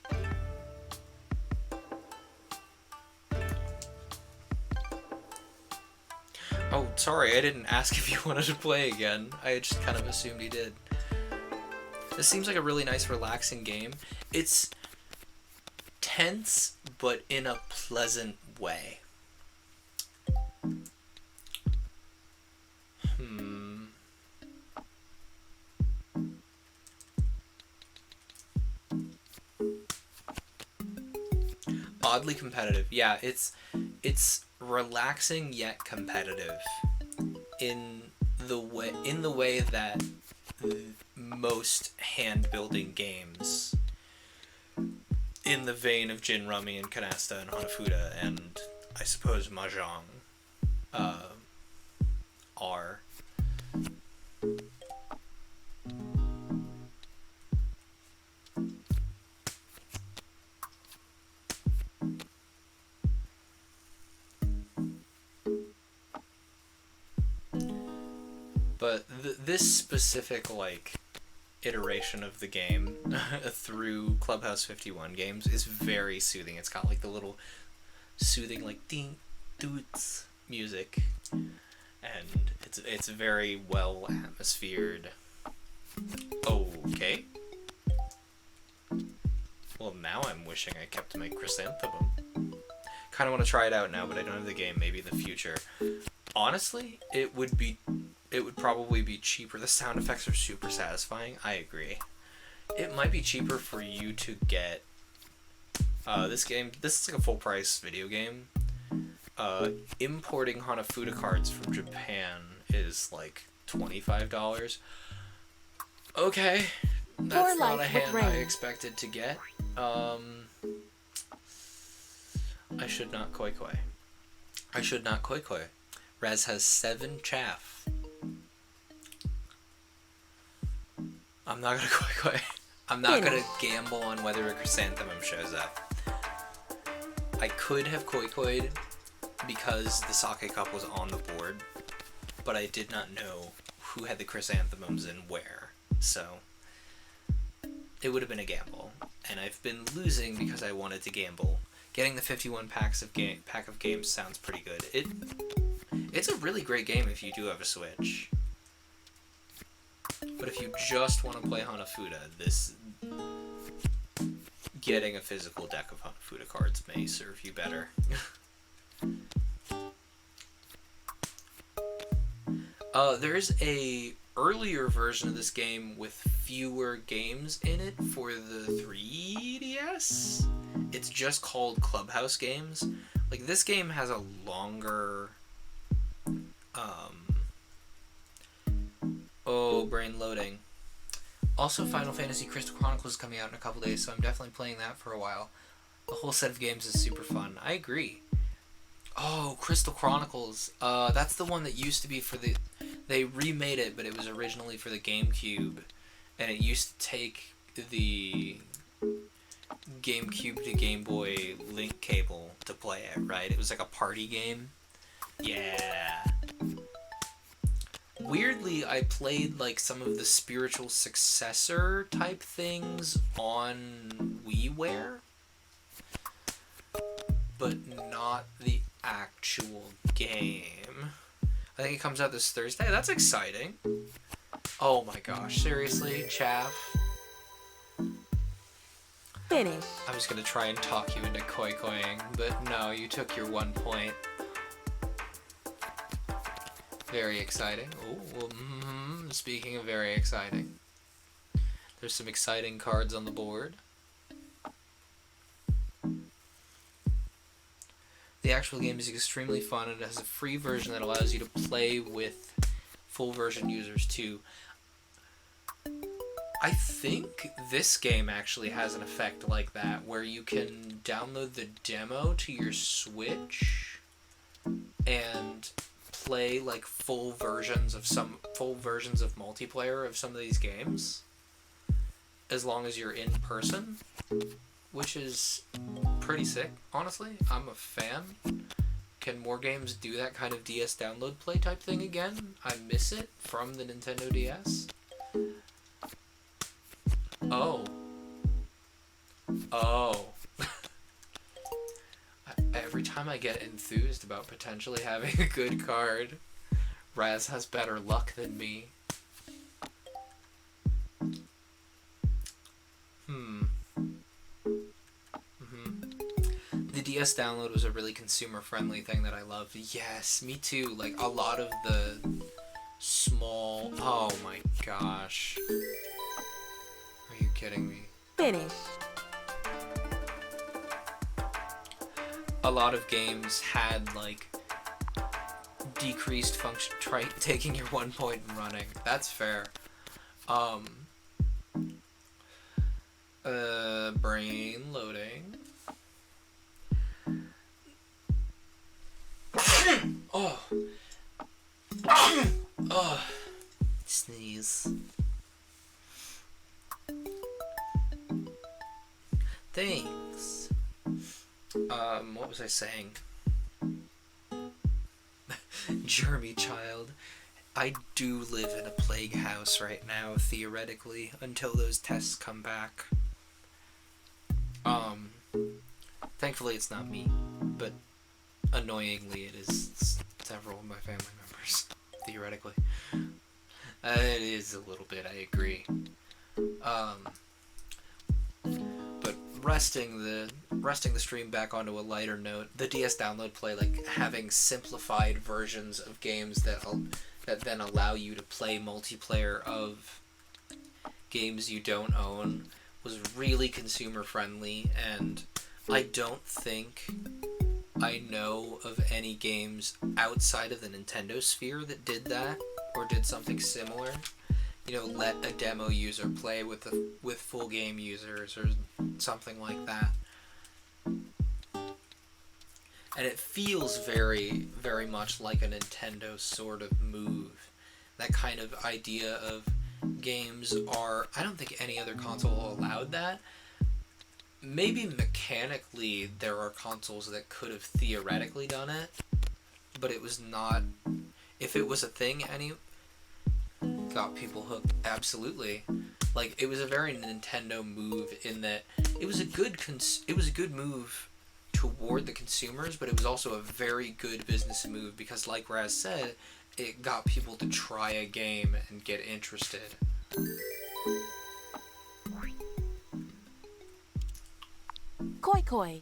Oh, sorry, I didn't ask if you wanted to play again. I just kind of assumed you did. This seems like a really nice, relaxing game. It's tense, but in a pleasant way. Oddly competitive. Yeah, it's relaxing yet competitive in the way that most hand building games in the vein of Gin Rummy and Canasta and Hanafuda and I suppose Mahjong are. But this specific, like, iteration of the game through Clubhouse 51 games is very soothing. It's got, like, the little soothing, like, ding, doots music. And it's very well atmosphered. Okay. Well, now I'm wishing I kept my chrysanthemum. Kind of want to try it out now, but I don't have the game. Maybe in the future. Honestly, it would probably be cheaper. The sound effects are super satisfying. I agree. It might be cheaper for you to get this game. This is like a full price video game. Importing Hanafuda cards from Japan is like $25. Okay, that's not a hand I expected to get. I should not koi koi. I should not koi koi. Raz has 7 chaff. I'm not gonna koi koi. I'm not gonna gamble on whether a chrysanthemum shows up. I could have koi koi'd because the sake cup was on the board, but I did not know who had the chrysanthemums and where, so it would have been a gamble. And I've been losing because I wanted to gamble. Getting the 51 pack of games sounds pretty good. It's a really great game if you do have a Switch. But if you just want to play Hanafuda, getting a physical deck of Hanafuda cards may serve you better. There's a earlier version of this game with fewer games in it for the 3DS. It's just called Clubhouse Games. Like, this game has a longer brain loading. Also, Final Fantasy Crystal Chronicles is coming out in a couple days, so I'm definitely playing that for a while. The whole set of games is super fun. I agree. Oh, Crystal Chronicles. That's the one that used to be for the... They remade it, but it was originally for the GameCube. And it used to take the GameCube to Game Boy link cable to play it, right? It was like a party game. Yeah. Weirdly, I played like some of the spiritual successor type things on WiiWare, but not the actual game. I think it comes out this Thursday. That's exciting. Oh my gosh, seriously, chaff? Finish. I was gonna try and talk you into koi-koing, but no, you took your 1 point. Very exciting. Oh, well, speaking of very exciting, there's some exciting cards on the board. The actual game is extremely fun, and it has a free version that allows you to play with full version users too. I think this game actually has an effect like that, where you can download the demo to your Switch and play like full versions of multiplayer of some of these games, as long as you're in person, which is pretty sick, honestly. I'm a fan. Can more games do that kind of DS download play type thing again? I miss it from the Nintendo DS. Oh. Every time I get enthused about potentially having a good card, Raz has better luck than me. The DS download was a really consumer-friendly thing that I loved. Yes, me too. Like, a lot of the small... Oh my gosh. Are you kidding me? Finish. A lot of games had, like, decreased function... taking your 1 point and running. That's fair. Brain loading. Oh. Sneeze. Thanks. What was I saying? Jeremy Child. I do live in a plague house right now, theoretically, until those tests come back. Thankfully it's not me, but annoyingly it is several of my family members, theoretically. It is a little bit, I agree. But resting the stream back onto a lighter note, the DS download play, like having simplified versions of games that then allow you to play multiplayer of games you don't own was really consumer friendly, and I don't think I know of any games outside of the Nintendo sphere that did that or did something similar. You know, let a demo user play with full game users or something like that. And it feels very, very much like a Nintendo sort of move. That kind of idea of games are... I don't think any other console allowed that. Maybe mechanically there are consoles that could have theoretically done it, but it was not... If it was a thing, got people hooked, absolutely. Like, it was a very Nintendo move in that it was a good move toward the consumers, but it was also a very good business move because, like Raz said, it got people to try a game and get interested. Koi koi.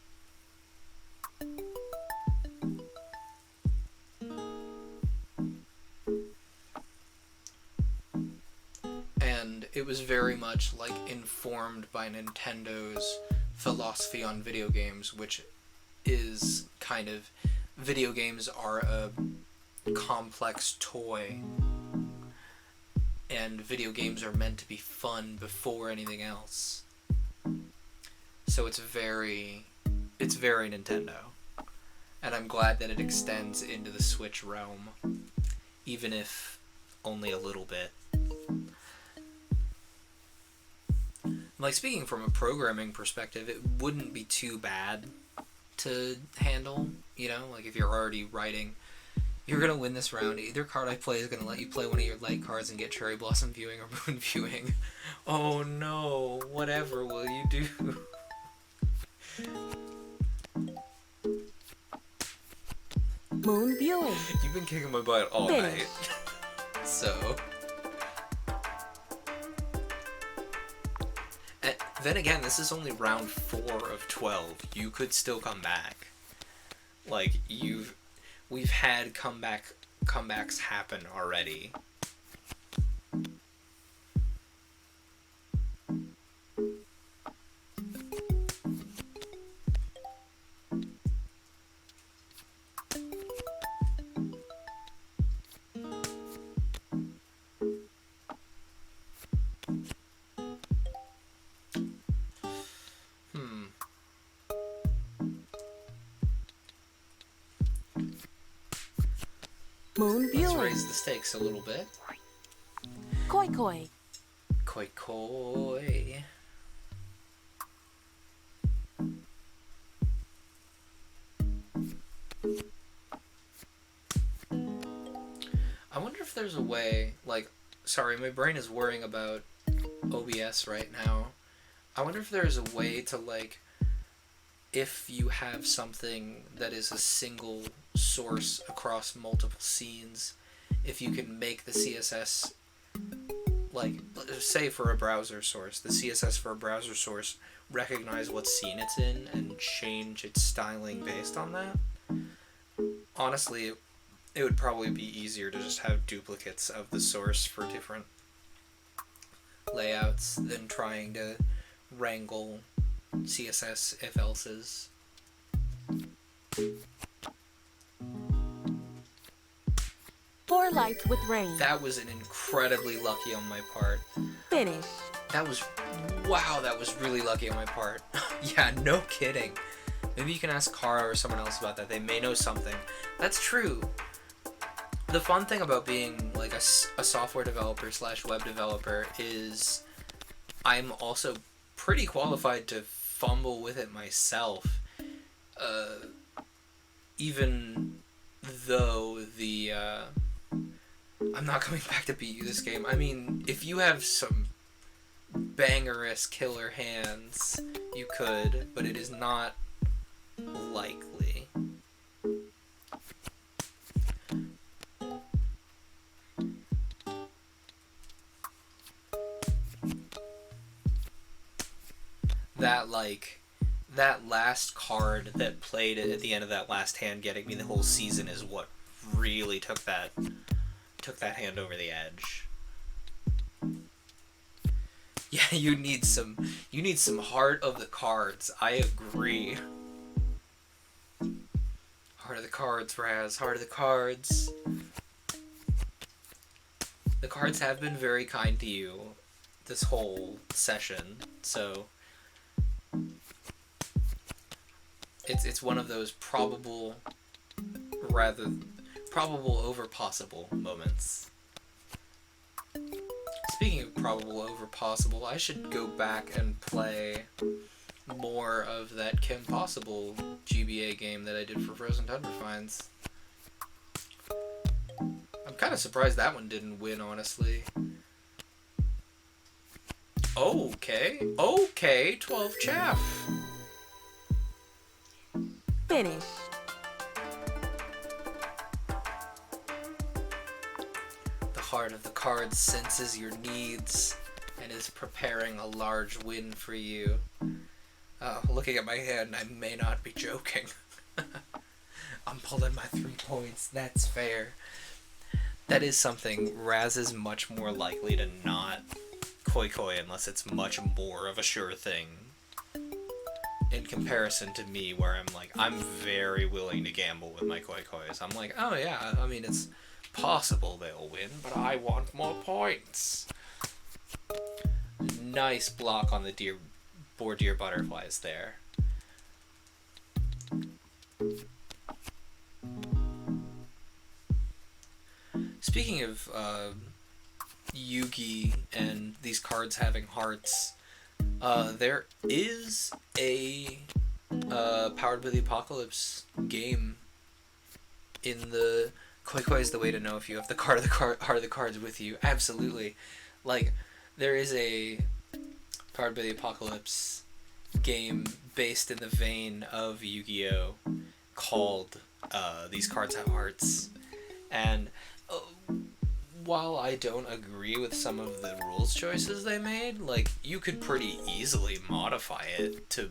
And it was very much like informed by Nintendo's philosophy on video games, which is kind of, video games are a complex toy, and video games are meant to be fun before anything else. So it's very Nintendo. And I'm glad that it extends into the Switch realm, even if only a little bit. Like, speaking from a programming perspective, it wouldn't be too bad to handle, you know? Like, if you're already writing, you're gonna win this round, either card I play is gonna let you play one of your light cards and get Cherry Blossom Viewing or Moon Viewing. Oh no, whatever will you do? Moon viewing. You've been kicking my butt all Finish. night. So... And then again, this is only round 4 of 12. You could still come back. Like, we've had comebacks happen already. Moon Let's viewing. raise the stakes a little bit. Koi koi. Koi koi. I wonder if there's a way, like, sorry, my brain is worrying about OBS right now. I wonder if there's a way to, like, if you have something that is a single source across multiple scenes, if you can make the CSS, like, say for a browser source, the CSS for a browser source recognize what scene it's in and change its styling based on that. Honestly, it would probably be easier to just have duplicates of the source for different layouts than trying to wrangle CSS if-else's. Four lights with rain. That was an incredibly lucky on my part. Finish. That was really lucky on my part. Yeah, no kidding. Maybe you can ask Kara or someone else about that. They may know something. That's true. The fun thing about being like a software developer / web developer is I'm also pretty qualified to fumble with it myself. Even though I'm not coming back to beat you this game. I mean, if you have some bangerous killer hands, you could, but it is not likely. That last card that played at the end of that last hand getting me the whole season is what really took that hand over the edge. Yeah, you need some heart of the cards. I agree. Heart of the cards, Raz. Heart of the cards. The cards have been very kind to you this whole session, so it's one of those probable over possible moments. Speaking of probable over possible, I should go back and play more of that Kim Possible GBA game that I did for Frozen Tundra Finds. I'm kind of surprised that one didn't win, honestly. Okay, 12 chaff. Finish. The heart of the cards senses your needs and is preparing a large win for you. Looking at my hand, I may not be joking. I'm pulling my 3 points, that's fair. That is something. Raz is much more likely to not koi unless it's much more of a sure thing. In comparison to me, where I'm very willing to gamble with my koi-kois. I'm like, oh yeah, I mean, it's possible they'll win, but I want more points. Nice block on the boar deer butterflies there. Speaking of Yugi and these cards having hearts, there is a Powered by the Apocalypse game in the Koi is the way to know if you have the heart of the cards with you. Absolutely. Like, there is a Powered by the Apocalypse game based in the vein of Yu-Gi-Oh! Called These Cards Have Hearts. And while I don't agree with some of the rules choices they made, like, you could pretty easily modify it to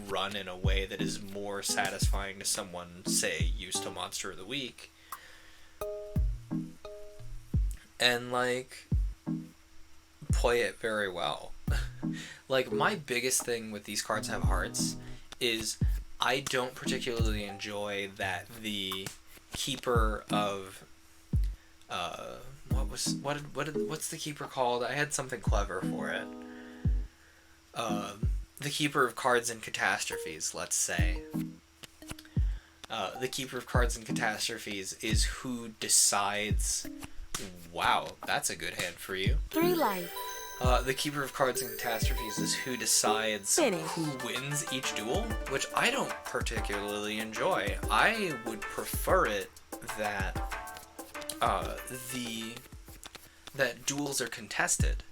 run in a way that is more satisfying to someone, say, used to Monster of the Week. And, like, play it very well. Like, my biggest thing with These Cards Have Hearts is I don't particularly enjoy that the keeper of what's the keeper called? I had something clever for it. The keeper of cards and catastrophes, let's say. The keeper of cards and catastrophes is who decides. Wow, that's a good hand for you. 3 life. The keeper of cards and catastrophes is who decides Finish. who wins each duel, which I don't particularly enjoy. I would prefer it that that duels are contested.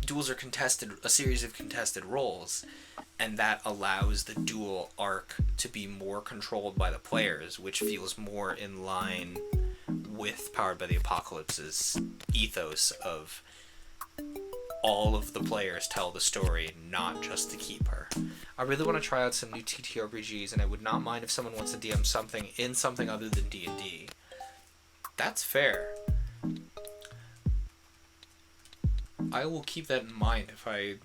Duels are contested, a series of contested roles, and that allows the duel arc to be more controlled by the players, which feels more in line with Powered by the Apocalypse's ethos of all of the players tell the story, not just the keeper. I really want to try out some new TTRPGs, and I would not mind if someone wants to DM something in something other than D&D. That's fair. I will keep that in mind if I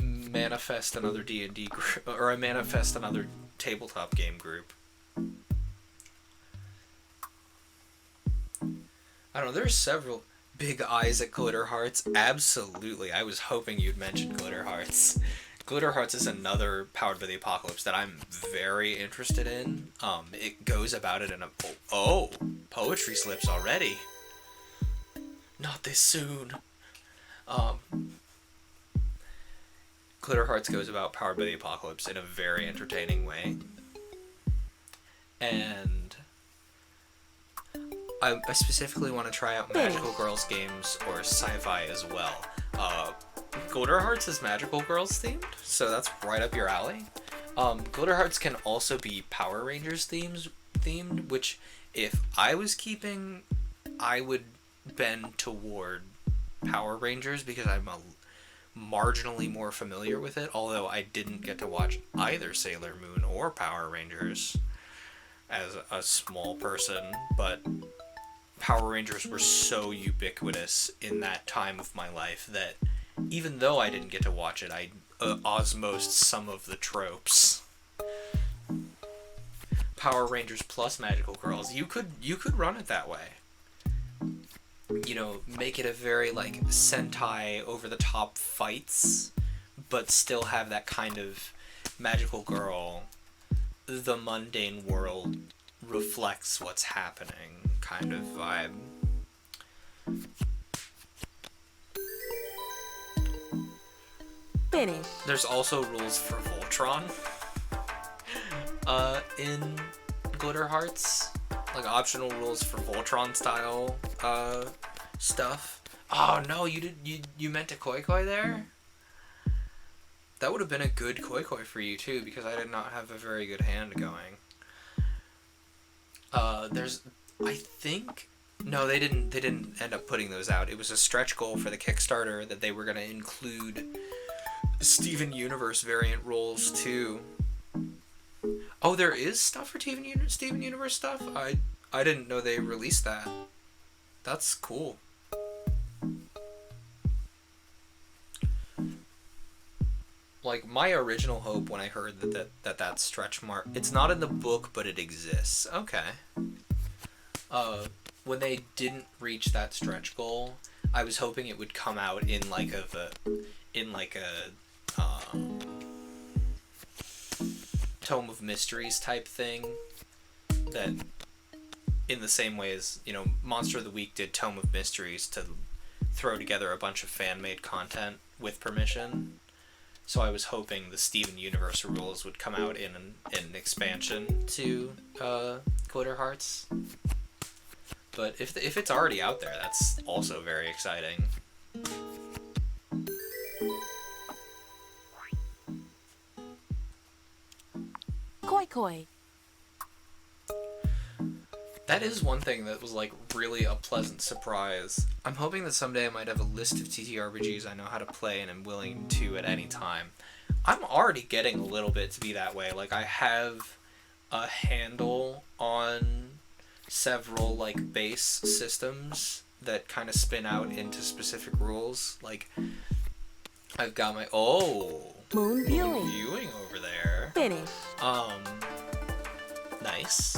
manifest another D&D group, or I manifest another tabletop game group. I don't know, there's several big eyes at Glitter Hearts. Absolutely. I was hoping you'd mention Glitter Hearts. Glitter Hearts is another Powered by the Apocalypse that I'm very interested in. It goes about it in a... Oh! Poetry slips already. Not this soon. Glitter Hearts goes about Powered by the Apocalypse in a very entertaining way. And I specifically want to try out Magical Girls games or sci-fi as well. Glitter Hearts is Magical Girls themed, so that's right up your alley. Glitter Hearts can also be Power Rangers themed, which if I was keeping, I would bend toward Power Rangers because I'm marginally more familiar with it, although I didn't get to watch either Sailor Moon or Power Rangers as a small person, but Power Rangers were so ubiquitous in that time of my life that even though I didn't get to watch it, I osmosed some of the tropes. Power Rangers plus Magical Girls, you could run it that way. You know, make it a very like Sentai over the top fights, but still have that kind of magical girl, the mundane world reflects what's happening kind of vibe. Finish. There's also rules for Voltron in Glitter Hearts, like optional rules for Voltron style stuff. Oh no, you meant a Koi Koi there? That would have been a good Koi Koi for you too, because I did not have a very good hand going. I think no, they didn't end up putting those out. It was a stretch goal for the Kickstarter that they were going to include Steven Universe variant roles too. Oh, there is stuff for Steven Universe stuff? I didn't know they released that. That's cool. Like, my original hope when I heard that stretch mark... It's not in the book, but it exists. Okay. When they didn't reach that stretch goal, I was hoping it would come out in like a Tome of Mysteries type thing, that in the same way as, you know, Monster of the Week did Tome of Mysteries to throw together a bunch of fan-made content with permission. So I was hoping the Steven Universe rules would come out in an expansion to Glitter Hearts. But if it's already out there, that's also very exciting. Koi Koi. That is one thing that was like really a pleasant surprise. I'm hoping that someday I might have a list of TTRPGs I know how to play and am willing to at any time. I'm already getting a little bit to be that way. Like, I have a handle on several like base systems that kind of spin out into specific rules. Like, I've got my Moon viewing. viewing over there. Finish. Nice.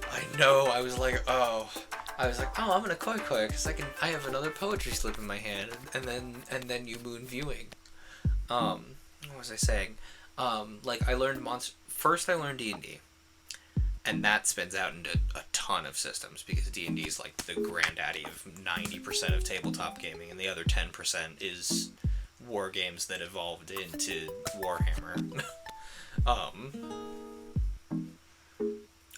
I know. I was like, oh, I'm gonna Koi Koi because I have another poetry slip in my hand, and then you moon viewing. What was I saying? Like, I learned first I learned D&D, and that spins out into a ton of systems because D&D is like the granddaddy of 90% of tabletop gaming, and the other 10% is war games that evolved into Warhammer.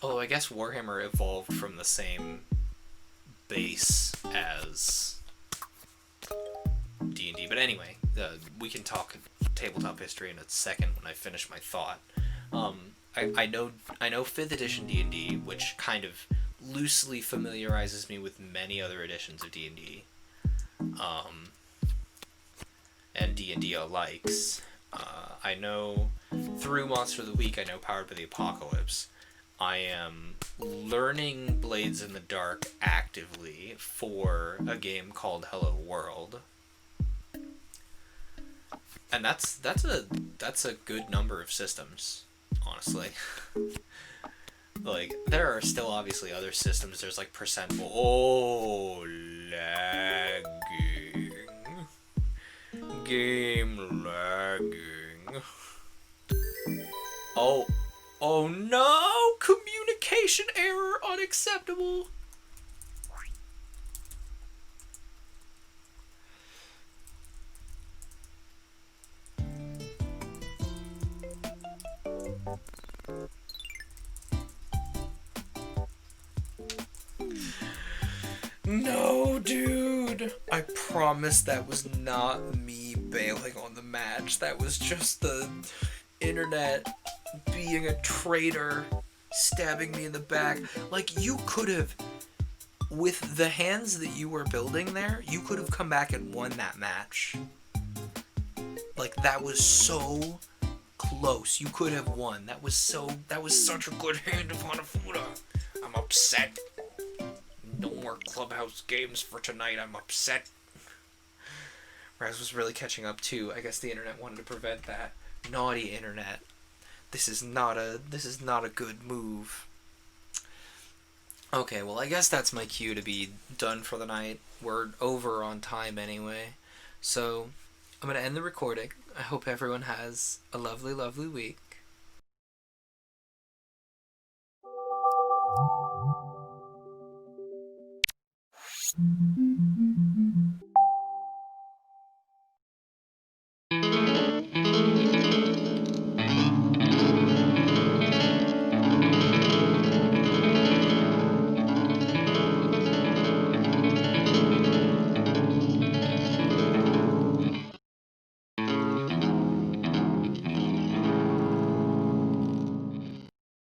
Although I guess Warhammer evolved from the same base as D&D. But anyway, we can talk tabletop history in a second when I finish my thought. I know 5th edition D&D, which kind of loosely familiarizes me with many other editions of D&D. And D&D alikes. I know through Monster of the Week, I know Powered by the Apocalypse. I am learning Blades in the Dark actively for a game called Hello World. And that's a good number of systems, honestly. Like, there are still obviously other systems. There's like percentable. Oh, lagging. Game lagging. Oh no! Communication error unacceptable! No, dude. I promise that was not me bailing on the match. That was just the internet being a traitor, stabbing me in the back. Like, you could have, with the hands that you were building there, you could have come back and won that match. Like, that was so close. You could have won. That was such a good hand of Hanafuda. I'm upset. No more Clubhouse games for tonight. I'm upset. Raz was really catching up too. I guess the internet wanted to prevent that. Naughty internet. This is not a good move. Okay, well, I guess that's my cue to be done for the night. We're over on time anyway. So, I'm going to end the recording. I hope everyone has a lovely, lovely week.